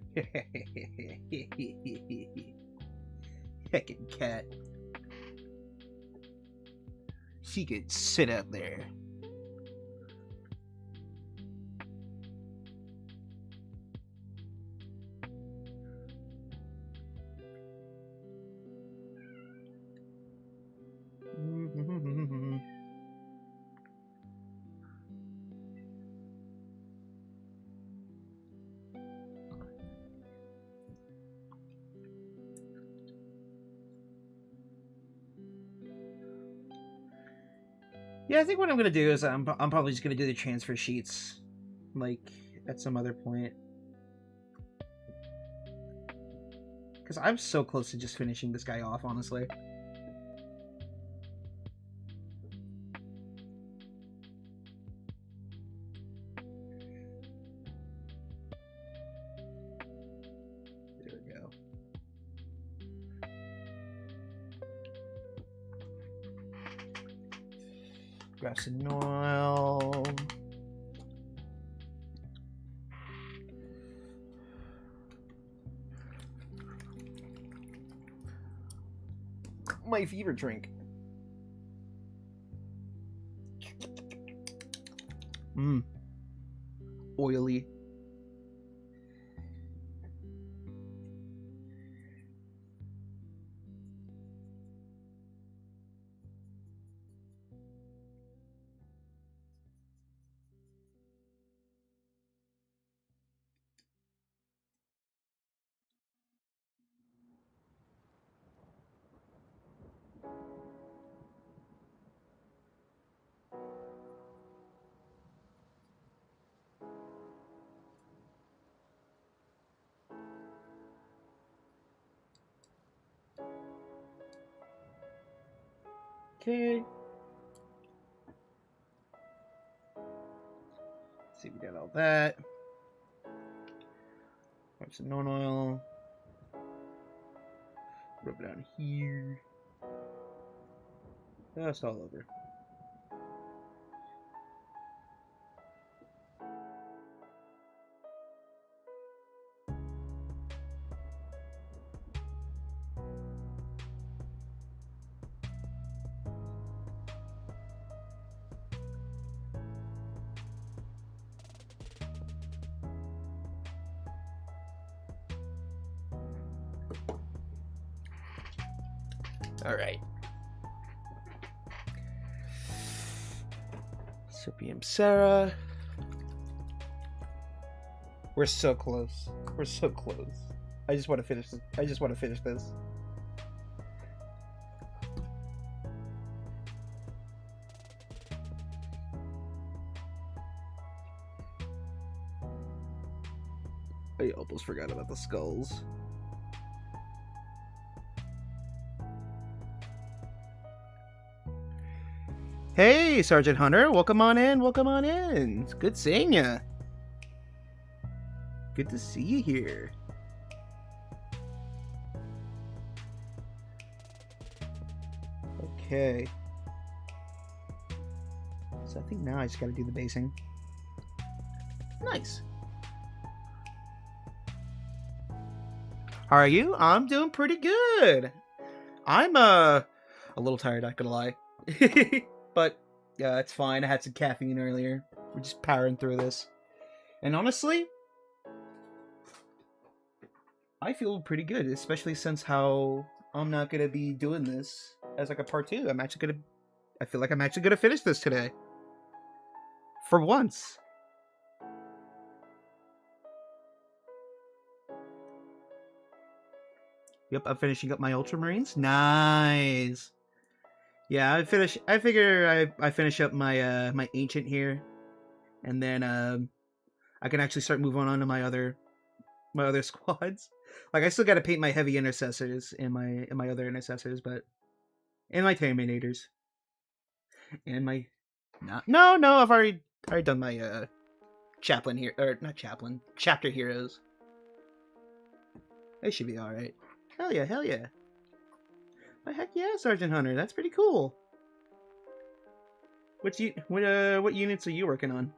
S1: Heckin' cat. She could sit up there. Yeah, I think what I'm gonna do is I'm probably just gonna do the transfer sheets, like at some other point, because I'm so close to just finishing this guy off, honestly. There we go. Grab some oil. My fever drink. Oily. Okay. See, we got all that. Grab some oil. Rub it on here. That's all over. Alright. Sopium Sarah. We're so close. We're so close. I just want to finish this. I just want to finish this. I almost forgot about the skulls. Hey, Sergeant Hunter, welcome on in, welcome on in. It's good seeing ya. Good to see you here. Okay. So I think now I just gotta do the basing. Nice. How are you? I'm doing pretty good. I'm a little tired, not gonna lie. But yeah, it's fine. I had some caffeine earlier. We're just powering through this. And honestly, I feel pretty good, especially since how I'm not gonna be doing this as like a part 2. I feel like I'm actually gonna finish this today. For once. Yep, I'm finishing up my Ultramarines. Nice. Yeah, I figure I finish up my my ancient here, and then I can actually start moving on to my other squads. Like I still got to paint my heavy intercessors and my other intercessors, but and my terminators and my no I've already done my chaplain here, or not chaplain, chapter heroes. They should be all right. Hell yeah, hell yeah. Oh, heck yeah, Sergeant Hunter. That's pretty cool. What units are you working on?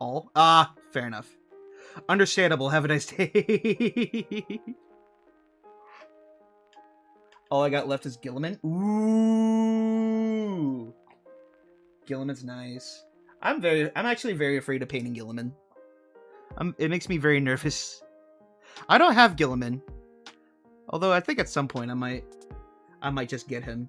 S1: All? Ah, fair enough. Understandable. Have a nice day. All I got left is Gilliman. Ooh. Gilliman's nice. I'm actually very afraid of painting Gilliman. It makes me very nervous. I don't have Gilliman. Although I think at some point I might just get him.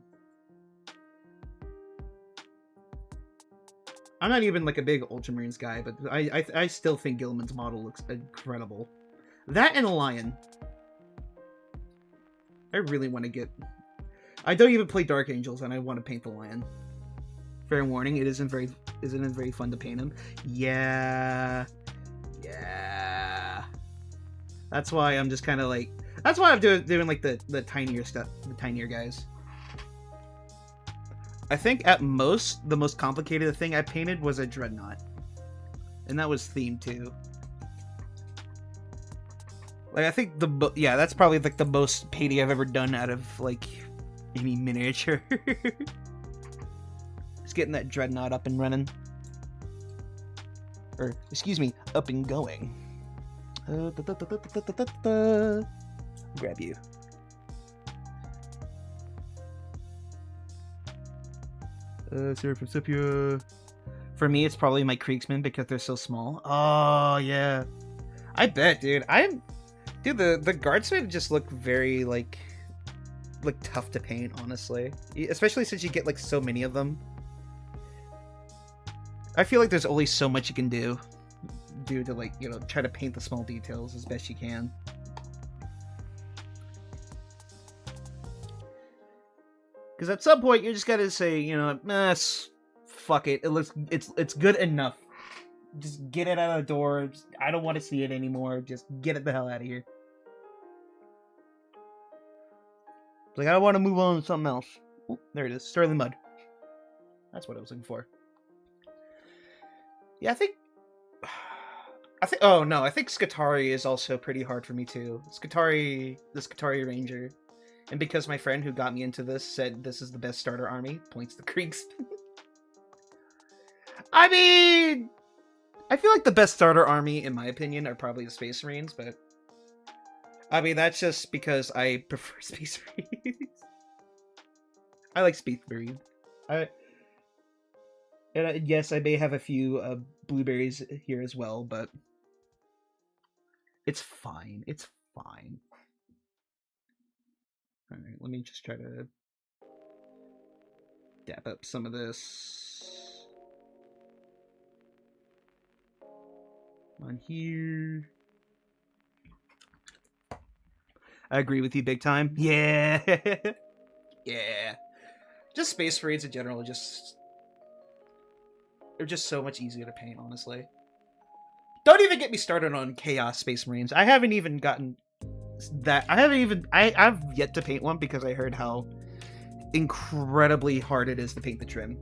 S1: I'm not even like a big Ultramarines guy, but I still think Gilliman's model looks incredible. That and a lion. I really want to get... I don't even play Dark Angels, and I want to paint the lion. Fair warning, it isn't very fun to paint him. Yeah. Yeah. That's why I'm just kind of like... That's why I'm doing like the tinier stuff, the tinier guys. I think at most, the most complicated thing I painted was a Dreadnought. And that was themed too. Like, I think that's probably like the most painting I've ever done out of like any miniature. Just getting that Dreadnought up and running. Or, excuse me, up and going. Grab you. Sarah from Scipia. For me, it's probably my Kriegsmen because they're so small. Oh, yeah. I bet, dude. Dude, the Guardsmen just look very, like tough to paint, honestly. Especially since you get, like, so many of them. I feel like there's only so much you can do to, like, you know, try to paint the small details as best you can. Because at some point, you just gotta say, you know, nah, fuck it. It's good enough. Just get it out of the door. I don't want to see it anymore. Just get it the hell out of here. Like, I want to move on to something else. Oh, there it is. Sterling Mud. That's what I was looking for. Yeah, I think... Oh, no. I think Skitarii is also pretty hard for me, too. The Skitarii Ranger. And because my friend who got me into this said this is the best starter army, points to Kriegs. I mean... I feel like the best starter army, in my opinion, are probably the Space Marines, but... I mean, that's just because I prefer Space Marines. I like Space Marines. Yes, I may have a few blueberries here as well, but... It's fine. It's fine. Alright, let me just try to dap up some of this. On here. I agree with you big time. Yeah. Yeah. Just Space Marines in general they're just so much easier to paint, honestly. Don't even get me started on Chaos Space Marines. I haven't even gotten that. I've yet to paint one because I heard how incredibly hard it is to paint the trim.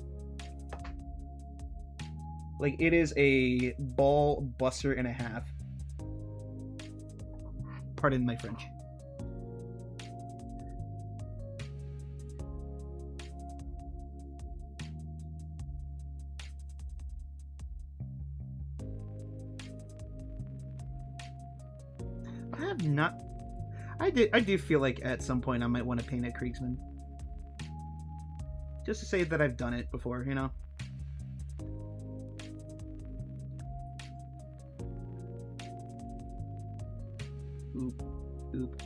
S1: Like, it is a ball buster and a half. Pardon my French. I have not... I do feel like at some point I might want to paint a Kriegsman. Just to say that I've done it before, you know? Oop. Oop.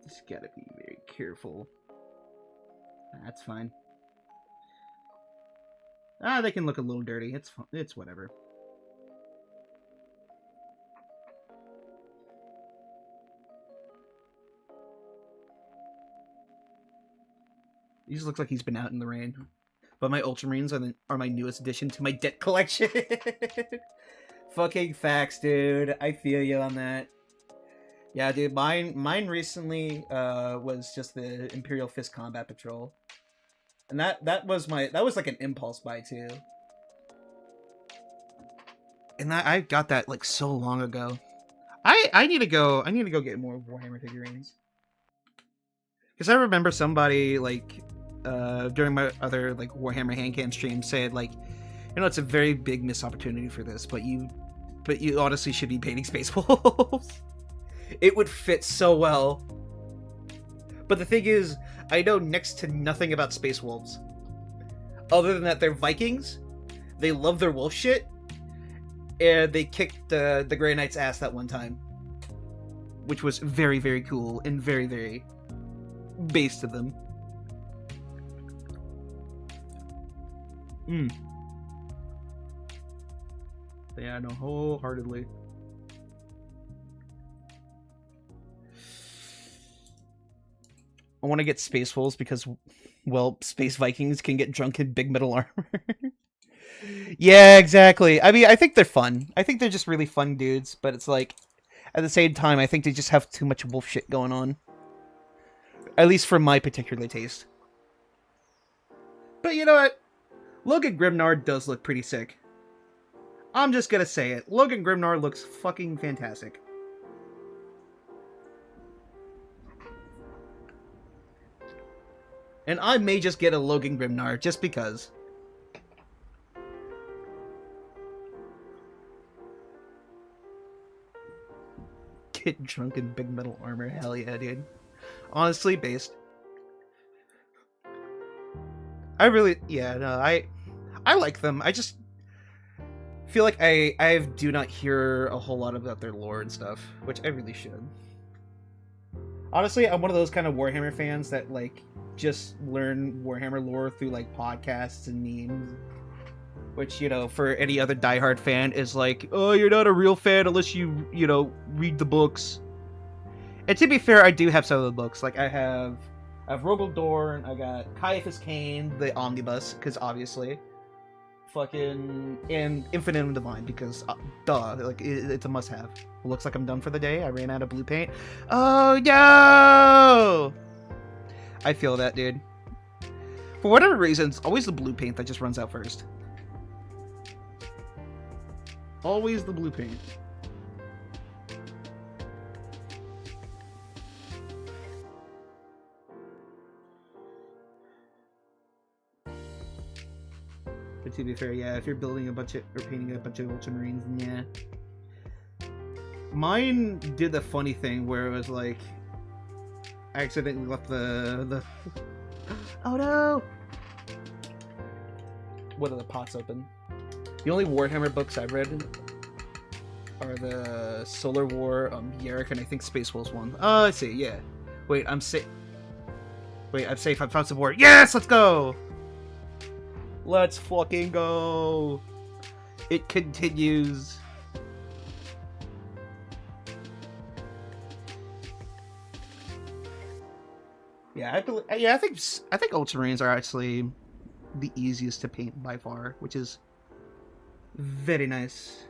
S1: Just gotta be very careful. That's fine. Ah, they can look a little dirty. It's whatever. He just looks like he's been out in the rain. But my Ultramarines are my newest addition to my debt collection. Fucking facts, dude. I feel you on that. Yeah, dude. Mine recently was just the Imperial Fist Combat Patrol, and that was like an impulse buy too. And I got that like so long ago. I need to go get more Warhammer figurines. Because I remember somebody like during my other like Warhammer Handcam stream said like, you know, it's a very big missed opportunity for this, but you honestly should be painting Space Wolves. It would fit so well. But the thing is, I know next to nothing about Space Wolves. Other than that, they're Vikings. They love their wolf shit. And they kicked the Grey Knight's ass that one time. Which was very, very cool and very, very based of them. Yeah, no, wholeheartedly. I want to get Space Wolves because, well, Space Vikings can get drunk in big metal armor. Yeah, exactly. I mean, I think they're fun. I think they're just really fun dudes, but it's like, at the same time, I think they just have too much wolf shit going on. At least for my particular taste. But you know what? Logan Grimnar does look pretty sick. I'm just gonna say it. Logan Grimnar looks fucking fantastic. And I may just get a Logan Grimnar just because. Get drunk in big metal armor. Hell yeah, dude. Honestly, based. I really, yeah, no, I like them. I just feel like I do not hear a whole lot about their lore and stuff, which I really should. Honestly, I'm one of those kind of Warhammer fans that, like, just learn Warhammer lore through, like, podcasts and memes. Which, you know, for any other diehard fan is like, oh, you're not a real fan unless you know, read the books. And to be fair, I do have some of the books. Like, I have Rogel Dorn, I got Caiaphas Cain, the Omnibus, because obviously. Fucking, and Infinite and Divine, because, duh, like, it's a must-have. Looks like I'm done for the day. I ran out of blue paint. Oh, no! I feel that, dude. For whatever reason, it's always the blue paint that just runs out first. Always the blue paint. But to be fair, yeah, if you're building a bunch of, or painting a bunch of Ultramarines, then yeah. Mine did the funny thing where it was like, I accidentally left the Oh no! What are the pots open? The only Warhammer books I've read are the Solar War, Yarrick, and I think Space Wolves one. Oh, I see, yeah. Wait, I'm safe. Wait, I'm safe. I found some more. Yes, let's go! Let's fucking go! It continues. Yeah, I think Ultramarines are actually the easiest to paint by far, which is very nice.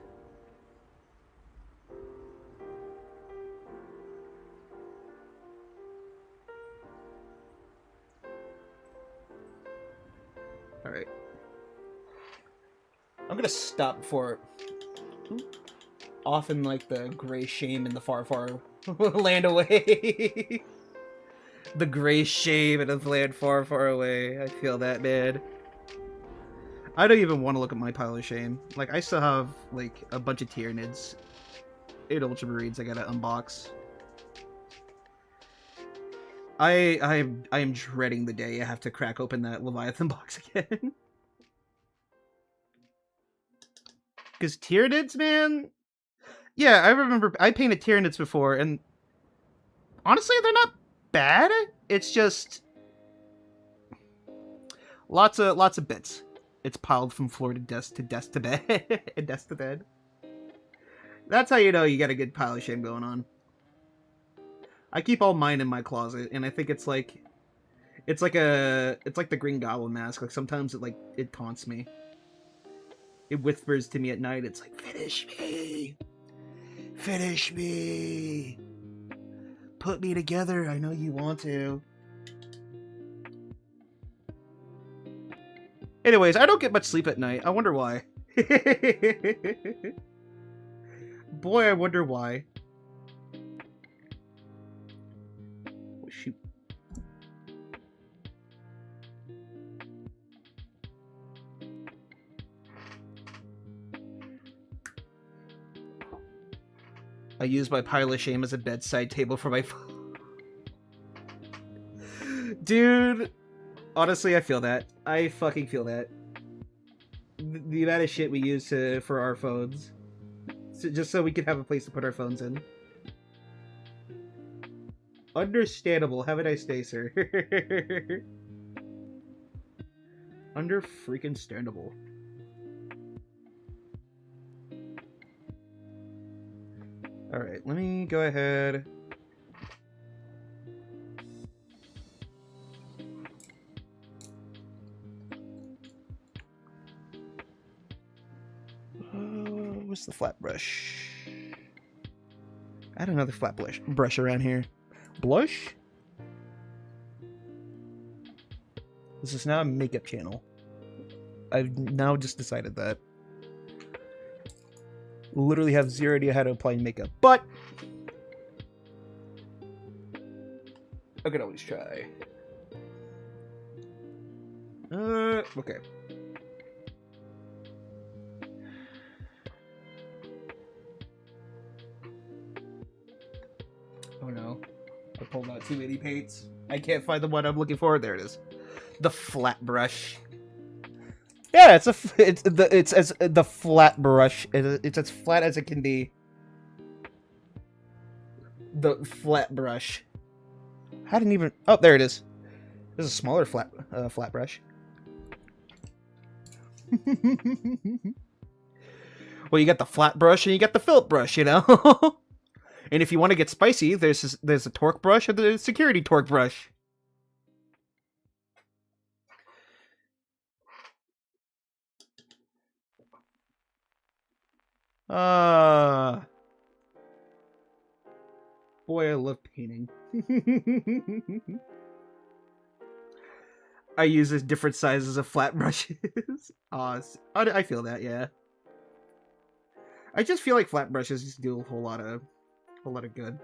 S1: All right, I'm gonna stop before often like the gray shame in the far land away. The gray shame in the land far away. I feel that, man. I don't even want to look at my pile of shame. Like, I still have like a bunch of Tyranids, 8 Ultramarines I gotta unbox. I am dreading the day I have to crack open that Leviathan box again. Because Tyranids, man. Yeah, I remember I painted Tyranids before, and honestly, they're not bad. It's just lots of bits. It's piled from floor to desk to bed and desk to bed. That's how you know you got a good pile of shame going on. I keep all mine in my closet, and I think it's like the Green Goblin mask. Like sometimes it taunts me. It whispers to me at night. It's like, finish me, finish me, put me together. I know you want to. Anyways, I don't get much sleep at night. I wonder why. Boy, I wonder why. Oh, shoot. I use my pile of shame as a bedside table for my phone. Dude, honestly, I feel that. I fucking feel that. The amount of shit we use for our phones. Just so we can have a place to put our phones in. Understandable. Have a nice day, sir. Under freaking standable. Alright, let me go ahead. What's the flat brush? I had another flat brush around here. Blush? This is now a makeup channel. I've now just decided that. Literally have zero idea how to apply makeup, but I could always try. Okay. Oh no. I pulled out too many paints. I can't find the one I'm looking for. There it is. The flat brush. Yeah, it's the flat brush. It's as flat as it can be. The flat brush. I didn't even. Oh, there it is. There's a smaller flat brush. Well, you got the flat brush and you got the fillet brush, you know. And if you want to get spicy, there's a torque brush and the security torque brush. Boy, I love painting. I use different sizes of flat brushes. I feel that, yeah. I just feel like flat brushes just do a whole lot of good.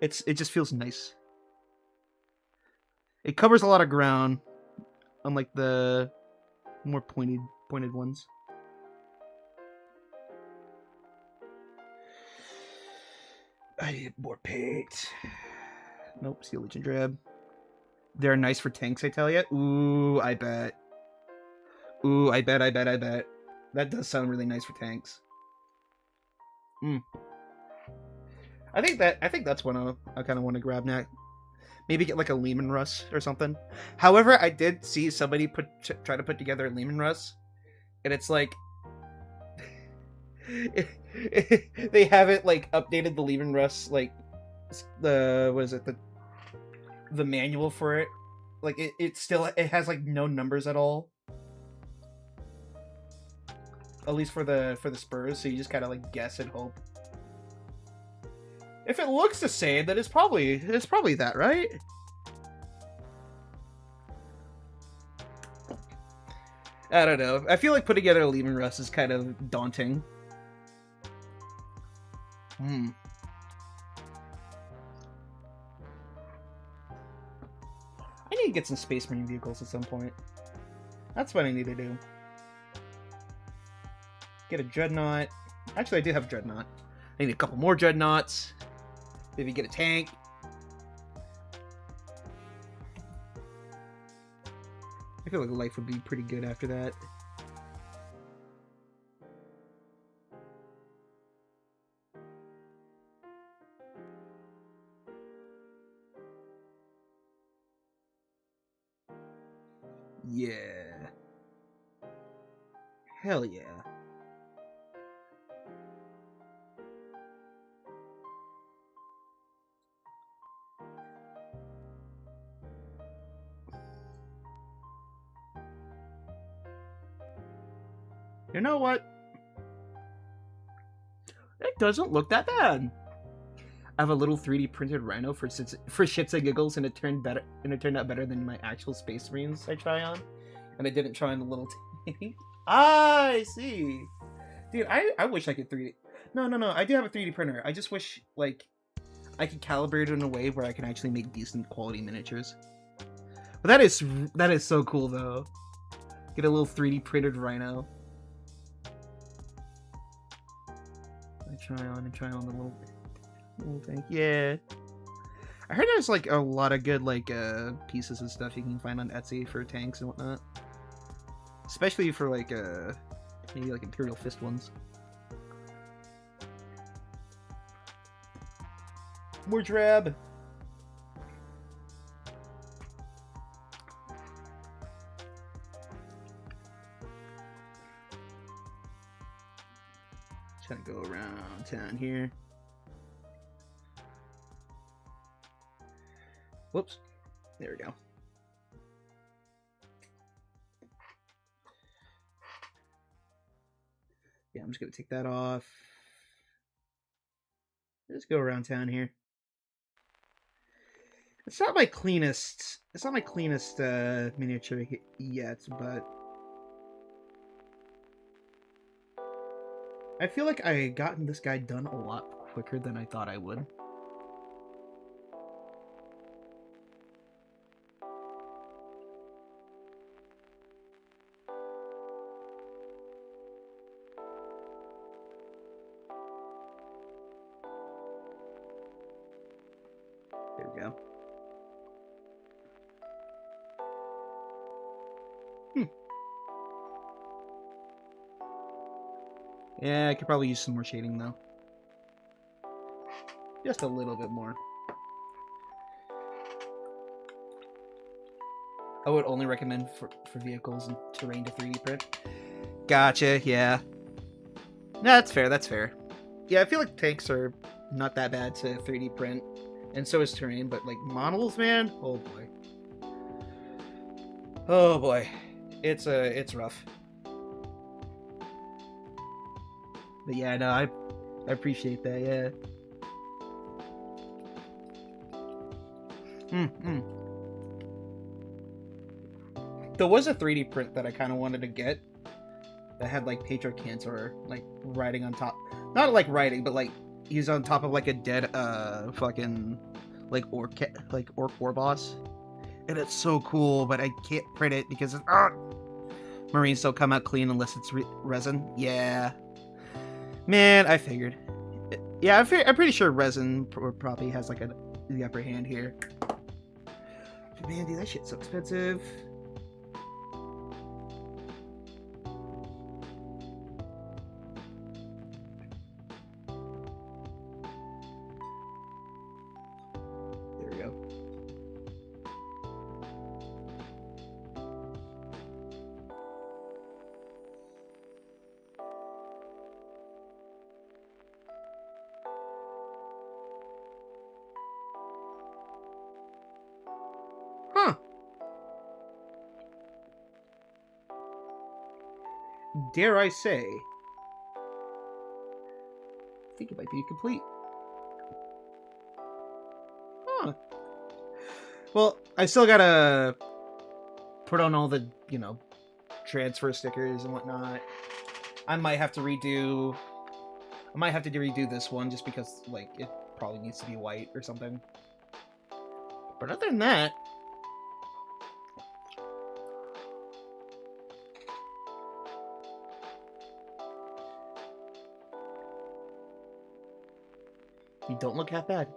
S1: It just feels nice. It covers a lot of ground, unlike the more pointed ones. I need more paint. Nope, Steel Legion Drab. They're nice for tanks, I tell you. Ooh, I bet. Ooh, I bet. That does sound really nice for tanks. I think that's one I kind of want to grab now. Maybe get like a Lehman Russ or something. However, I did see somebody try to put together a Lehman Russ, and it's like they haven't like updated the Lehman Russ, like the manual for it. Like it has like no numbers at all. At least for the Spurs, so you just kind of like guess and hope. If it looks the same, then it's probably that, right? I don't know. I feel like putting together a Lehman Russ is kind of daunting. I need to get some Space Marine vehicles at some point. That's what I need to do. Get a Dreadnought. Actually, I do have a Dreadnought. I need a couple more Dreadnoughts. Maybe get a tank. I feel like life would be pretty good after that. Yeah. Hell yeah. You know what? It doesn't look that bad. I have a little 3D printed Rhino for shits and giggles, and it turned out better than my actual Space Marines I try on, and I didn't try on the little tank. I see, dude. I wish I could 3D. No. I do have a 3D printer. I just wish like I could calibrate it in a way where I can actually make decent quality miniatures. But that is so cool though. Get a little 3D printed Rhino. I try on the little thing. Yeah. I heard there's like a lot of good like pieces and stuff you can find on Etsy for tanks and whatnot. Especially for like maybe like Imperial Fist ones. More drab. Trying to go around town here. Whoops. There we go. Yeah, I'm just gonna take that off. Let's go around town here. It's not my cleanest. It's not my cleanest miniature yet, but I feel like I gotten this guy done a lot quicker than I thought I would. There we go. Yeah, I could probably use some more shading though. Just a little bit more. I would only recommend for vehicles and terrain to 3D print. Gotcha, yeah. No, that's fair, that's fair. Yeah, I feel like tanks are not that bad to 3D print, and so is terrain, but like models, man, oh boy. Oh boy. It's rough. But yeah, no, I appreciate that, yeah. There was a 3D print that I kind of wanted to get that had like Pedro Cantor like riding on top, not like riding, but like he's on top of like a dead fucking like orc war boss, and it's so cool, but I can't print it because Marines don't come out clean unless it's resin. Yeah, man, I figured. Yeah, I'm pretty sure resin probably has like the upper hand here. Man, dude, that shit's so expensive. There we go. Huh. Dare I say, I think it might be complete. Huh. Well, I still gotta put on all the, you know, transfer stickers and whatnot. I might have to redo this one just because, like, it probably needs to be white or something. But other than that, you don't look half bad.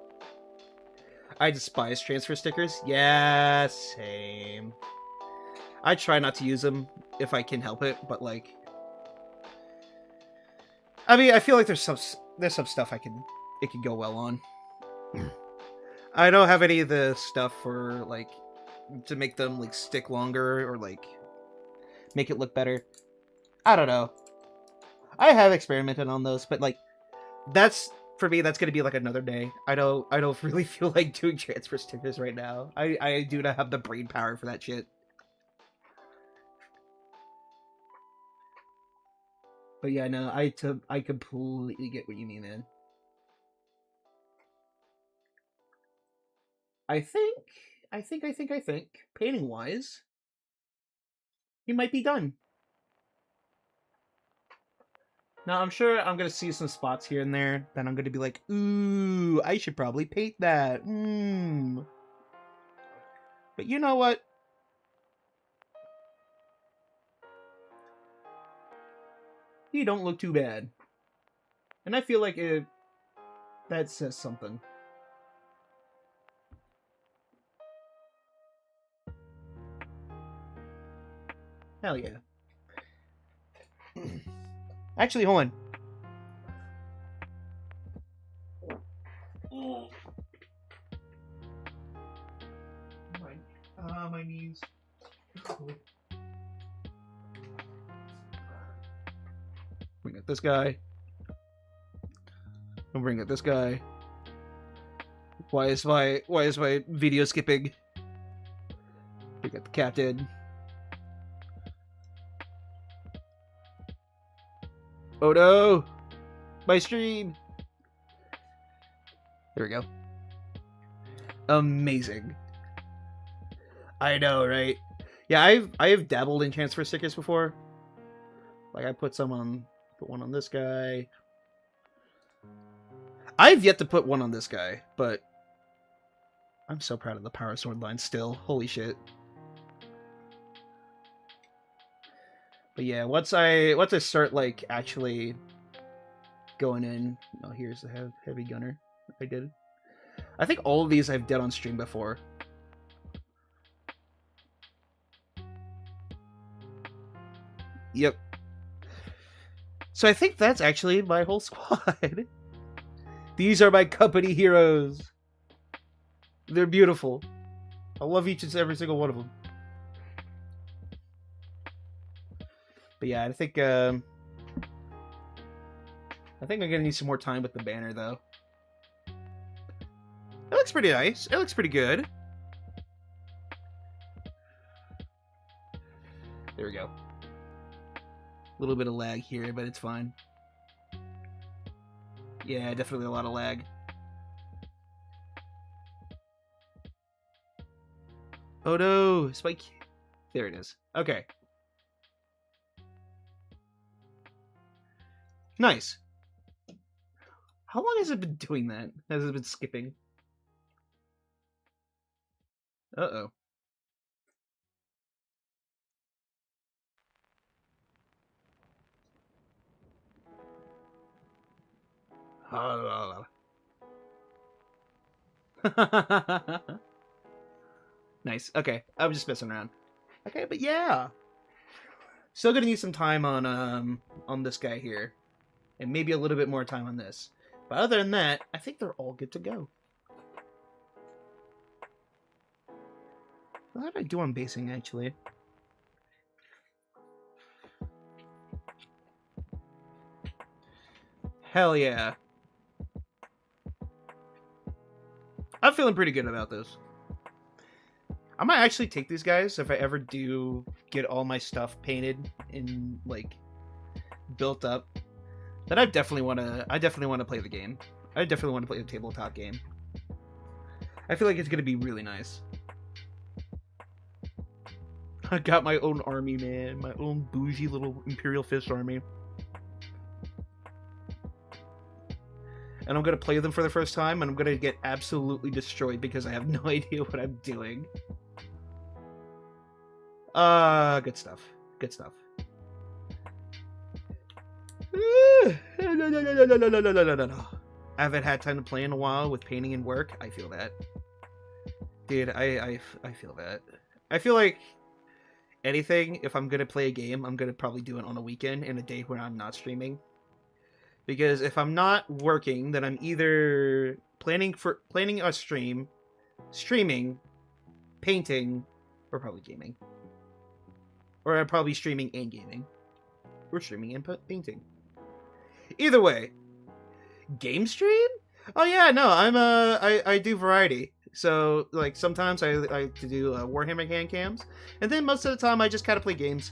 S1: I despise transfer stickers. Yeah, same. I try not to use them if I can help it, but like, I mean, I feel like there's some stuff it can go well on. I don't have any of the stuff for like to make them like stick longer or like make it look better. I don't know. I have experimented on those, but like that's for me. That's gonna be like another day. I don't really feel like doing transfer stickers right now. I do not have the brain power for that shit. But yeah, no, I completely get what you mean, man. I think, painting wise, he might be done. Now, I'm sure I'm gonna see some spots here and there that I'm gonna be like, ooh, I should probably paint that. But you know what? He don't look too bad. And I feel like that says something. Hell yeah. Actually, hold on. My knees. Bring up this guy. I'll bring up this guy. Why is my video skipping? We got the captain. Oh no! My stream! There we go. Amazing. I know, right? Yeah, I have dabbled in transfer stickers before. Like I put one on this guy. I've yet to put one on this guy, but I'm so proud of the power sword line still. Holy shit. But yeah, once I start like actually going in, oh, here's the heavy gunner. I did. I think all of these I've done on stream before. Yep. So I think that's actually my whole squad. These are my company heroes. They're beautiful. I love each and every single one of them. But yeah, I think I'm gonna need some more time with the banner though. It looks pretty nice. It looks pretty good. There we go. A little bit of lag here, but it's fine. Yeah, definitely a lot of lag. Oh no, Spike. There it is. Okay. Nice. How long has it been doing that? Has it been skipping? Uh-oh. Nice. Okay, I was just messing around. Okay, but yeah, still gonna need some time on this guy here, and maybe a little bit more time on this. But other than that, I think they're all good to go. How did I do on basing actually? Hell yeah. I'm feeling pretty good about this. I might actually take these guys if I ever do get all my stuff painted and like built up. Then I definitely want to play the game. I definitely want to play the tabletop game. I feel like it's gonna be really nice. I got my own army, man. My own bougie little Imperial Fist army. And I'm gonna play them for the first time, and I'm gonna get absolutely destroyed because I have no idea what I'm doing. Good stuff. Good stuff. I haven't had time to play in a while with painting and work. I feel that. Dude, I feel that. I feel like anything, if I'm gonna play a game, I'm gonna probably do it on a weekend and a day when I'm not streaming. Because if I'm not working, then I'm either planning a stream, streaming, painting, or probably gaming. Or I'm probably streaming and gaming. Or streaming and painting. Either way. Game stream? Oh yeah, no, I do variety. So like sometimes I like to do Warhammer Handcams, and then most of the time I just kind of play games.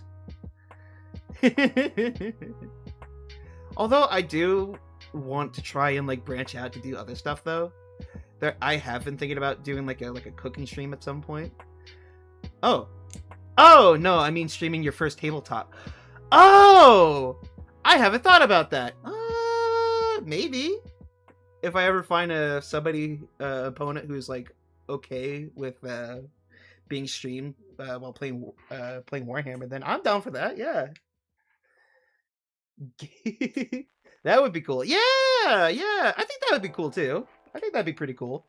S1: Although I do want to try and like branch out to do other stuff though. I have been thinking about doing like a cooking stream at some point. Oh no, I mean streaming your first tabletop. Oh, I haven't thought about that. Maybe if I ever find somebody opponent who's like okay with being streamed while playing Warhammer, then I'm down for that. Yeah. That would be cool. Yeah. I think that would be cool too. I think that'd be pretty cool.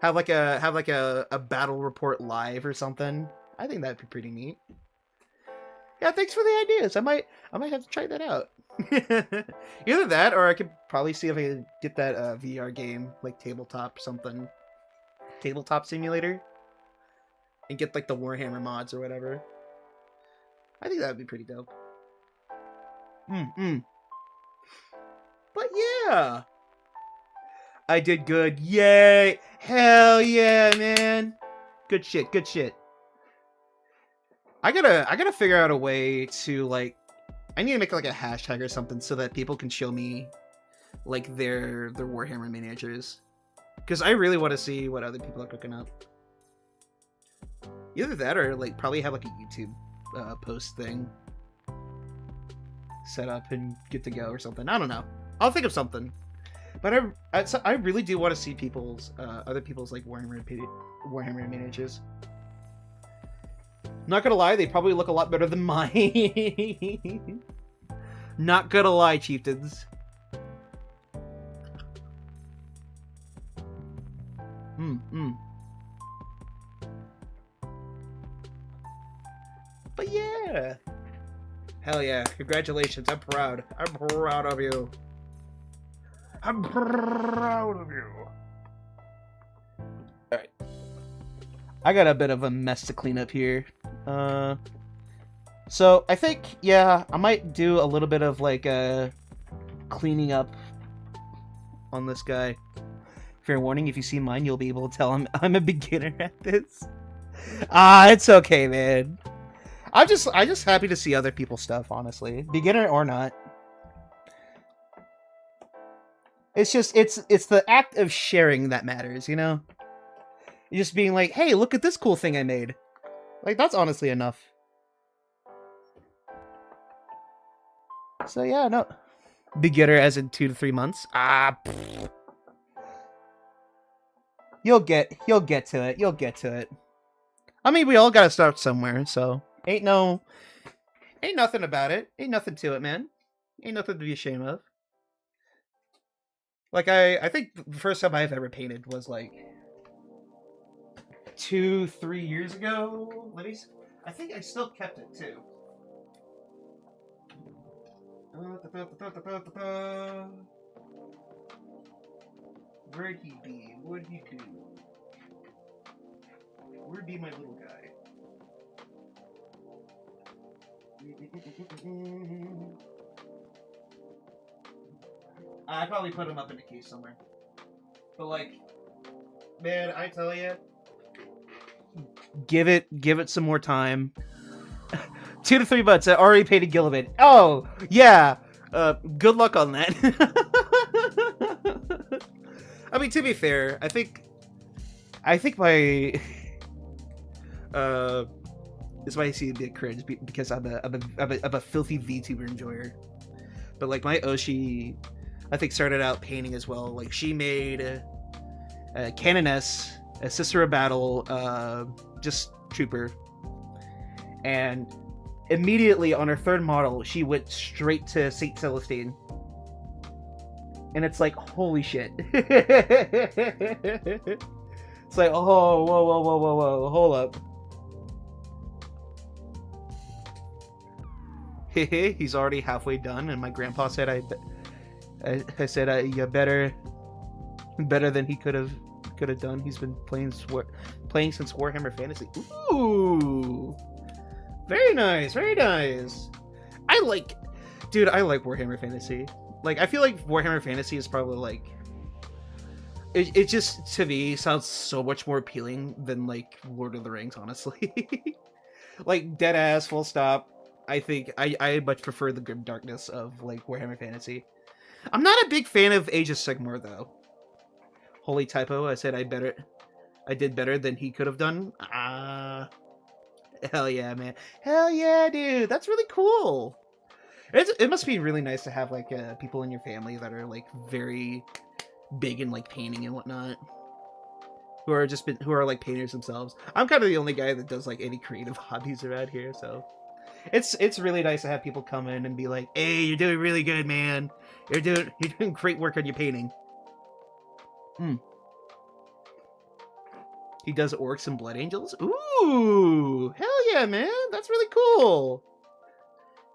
S1: Have like a battle report live or something. I think that'd be pretty neat. Yeah, thanks for the ideas. I might have to try that out. Either that, or I could probably see if I can get that VR game, like tabletop something, tabletop simulator, and get like the Warhammer mods or whatever. I think that would be pretty dope. But yeah, I did good. Yay! Hell yeah, man! Good shit. Good shit. I gotta figure out a way to like. I need to make like a hashtag or something so that people can show me like their Warhammer miniatures, because I really want to see what other people are cooking up. Either that or like probably have like a YouTube post thing set up and get to go or something. I don't know. I'll think of something. But I really do want to see other people's like Warhammer miniatures. Not gonna lie, they probably look a lot better than mine. Not gonna lie, chieftains. But yeah. Hell yeah. Congratulations. I'm proud. I'm proud of you. I'm proud of you. Alright. I got a bit of a mess to clean up here. So I think, yeah, I might do a little bit of like cleaning up on this guy. Fair warning, if you see mine, you'll be able to tell I'm a beginner at this. It's okay, man. I'm just happy to see other people's stuff, honestly. Beginner or not. It's just it's the act of sharing that matters, you know? Just being like, hey, look at this cool thing I made. Like, that's honestly enough. So yeah, no. Beginner as in 2 to 3 months. You'll get to it. You'll get to it. I mean, we all gotta start somewhere, so ain't nothing about it. Ain't nothing to it, man. Ain't nothing to be ashamed of. Like I think the first time I've ever painted was like 2-3 years ago. I think I still kept it too. Where'd he be? What'd he do? Where'd be my little guy? I probably put him up in a case somewhere. But like, man, I tell you, give it some more time. 2 to 3 months. I already paid a Gilliman. Oh yeah. Good luck on that. I mean, to be fair, I think my this might seem a bit cringe because I'm a filthy VTuber enjoyer. But like my Oshi, I think started out painting as well. Like she made Canoness, a Sister of Battle, just Trooper, and immediately on her third model, she went straight to Saint Celestine. And it's like, holy shit. It's like, oh, whoa, hold up. He's already halfway done, and my grandpa said I said you're better than he could have done. He's been playing since Warhammer Fantasy. Ooh, very nice, very nice. I like Warhammer Fantasy. Like, I feel like Warhammer Fantasy is probably like it just, to me, sounds so much more appealing than like Lord of the Rings, honestly. Like, dead ass, full stop. I think I much prefer the grim darkness of like Warhammer Fantasy. I'm not a big fan of Age of Sigmar though. Holy typo! I said I did better than he could have done. Hell yeah, man! Hell yeah, dude! That's really cool. It must be really nice to have like people in your family that are like very big in like painting and whatnot, who are like painters themselves. I'm kind of the only guy that does like any creative hobbies around here, so it's really nice to have people come in and be like, "Hey, you're doing really good, man. You're doing great work on your painting." He does orcs and blood angels. Ooh, hell yeah, man! That's really cool.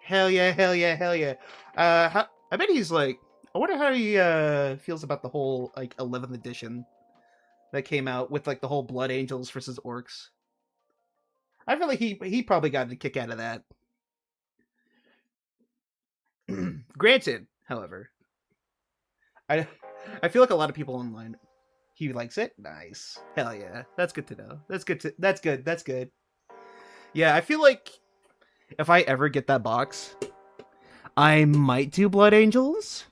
S1: Hell yeah, hell yeah, hell yeah. I bet he's like, I wonder how he feels about the whole like 11th edition that came out with like the whole Blood Angels versus Orcs. I feel like he probably got a kick out of that. Granted, however, I feel like a lot of people online, he likes it. Nice. Hell yeah. That's good to know. That's good. Yeah, I feel like if I ever get that box, I might do Blood Angels.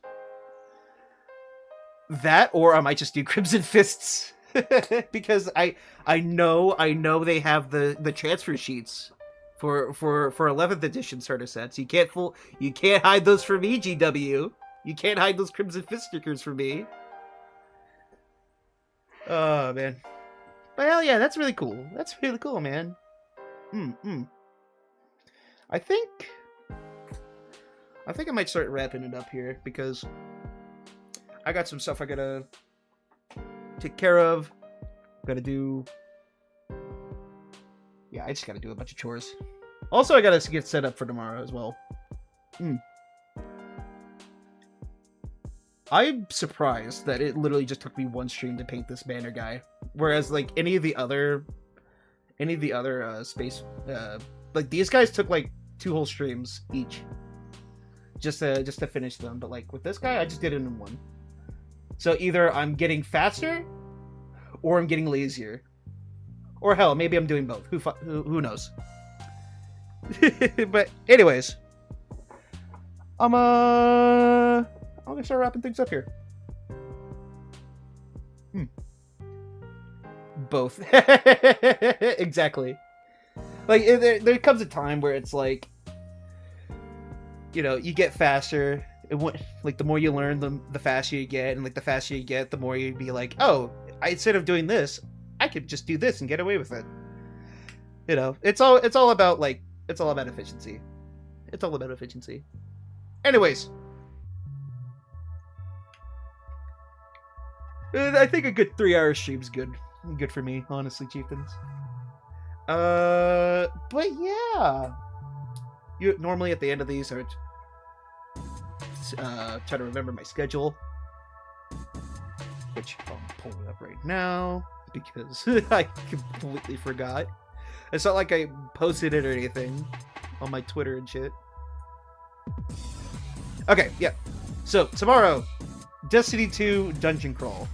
S1: That, or I might just do Crimson Fists. Because I know they have the transfer sheets for 11th edition starter sets. You can't hide those from me, GW. You can't hide those Crimson Fist stickers from me. Oh man. But hell yeah, that's really cool. That's really cool, man. I think I might start wrapping it up here because I got some stuff I gotta take care of. Gotta do. Yeah, I just gotta do a bunch of chores. Also, I gotta get set up for tomorrow as well. I'm surprised that it literally just took me one stream to paint this banner guy, whereas like any of the other space like these guys took like 2 whole streams each just to finish them. But like with this guy, I just did it in one. So either I'm getting faster or I'm getting lazier, or hell, maybe I'm doing both. Who knows? But anyways, I'm gonna start wrapping things up here. Both. Exactly. Like there comes a time where it's like, you know, you get faster. Like the more you learn, the faster you get, and like the faster you get, the more you'd be like, oh, instead of doing this, I could just do this and get away with it. You know, it's all about efficiency. It's all about efficiency. Anyways, I think a good 3-hour stream's good. Good for me, honestly, chieftains. But yeah. You normally at the end of these are try to remember my schedule, which I'm pulling up right now because I completely forgot. It's not like I posted it or anything on my Twitter and shit. Okay, yeah. So tomorrow, Destiny 2 Dungeon Crawl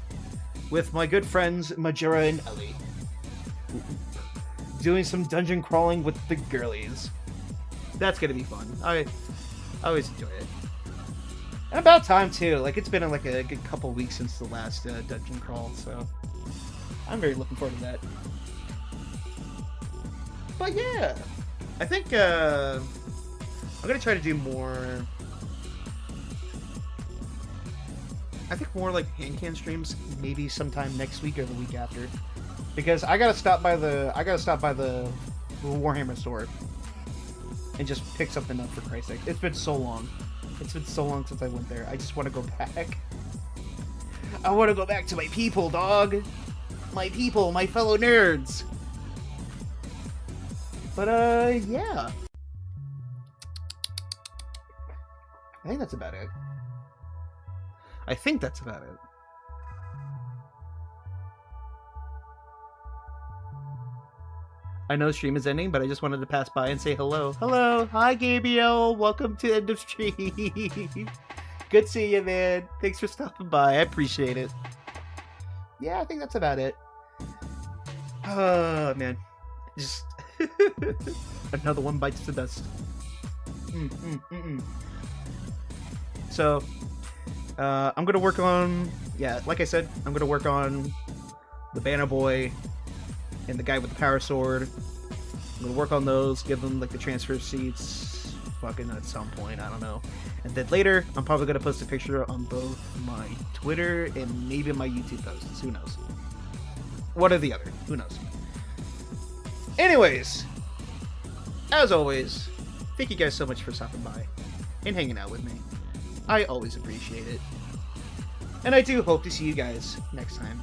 S1: with my good friends Majora and Ellie, doing some dungeon crawling with the girlies. That's gonna be fun. I always enjoy it. And about time too. Like it's been like a good couple weeks since the last dungeon crawl, so I'm very looking forward to that. But yeah, I think I'm gonna try to do more. I think more like Handcam streams, maybe sometime next week or the week after, because I gotta stop by the Warhammer store and just pick something up, for Christ's sake. It's been so long. It's been so long since I went there. I just want to go back. I want to go back to my people, dog. My people, my fellow nerds. But, yeah. I think that's about it. I know stream is ending, but I just wanted to pass by and say hello. Hello! Hi, Gabriel! Welcome to end of stream! Good seeing you, man! Thanks for stopping by. I appreciate it. Yeah, I think that's about it. Oh, man. Just... another one bites the dust. So, I'm gonna work on... Yeah, like I said, I'm gonna work on the Banner Boy and the guy with the power sword. I'm gonna work on those, give them like the transfer seats fucking at some point, I don't know. And then later, I'm probably gonna post a picture on both my Twitter and maybe my YouTube posts. Who knows? One or the other. Who knows? Anyways, as always, thank you guys so much for stopping by and hanging out with me. I always appreciate it. And I do hope to see you guys next time.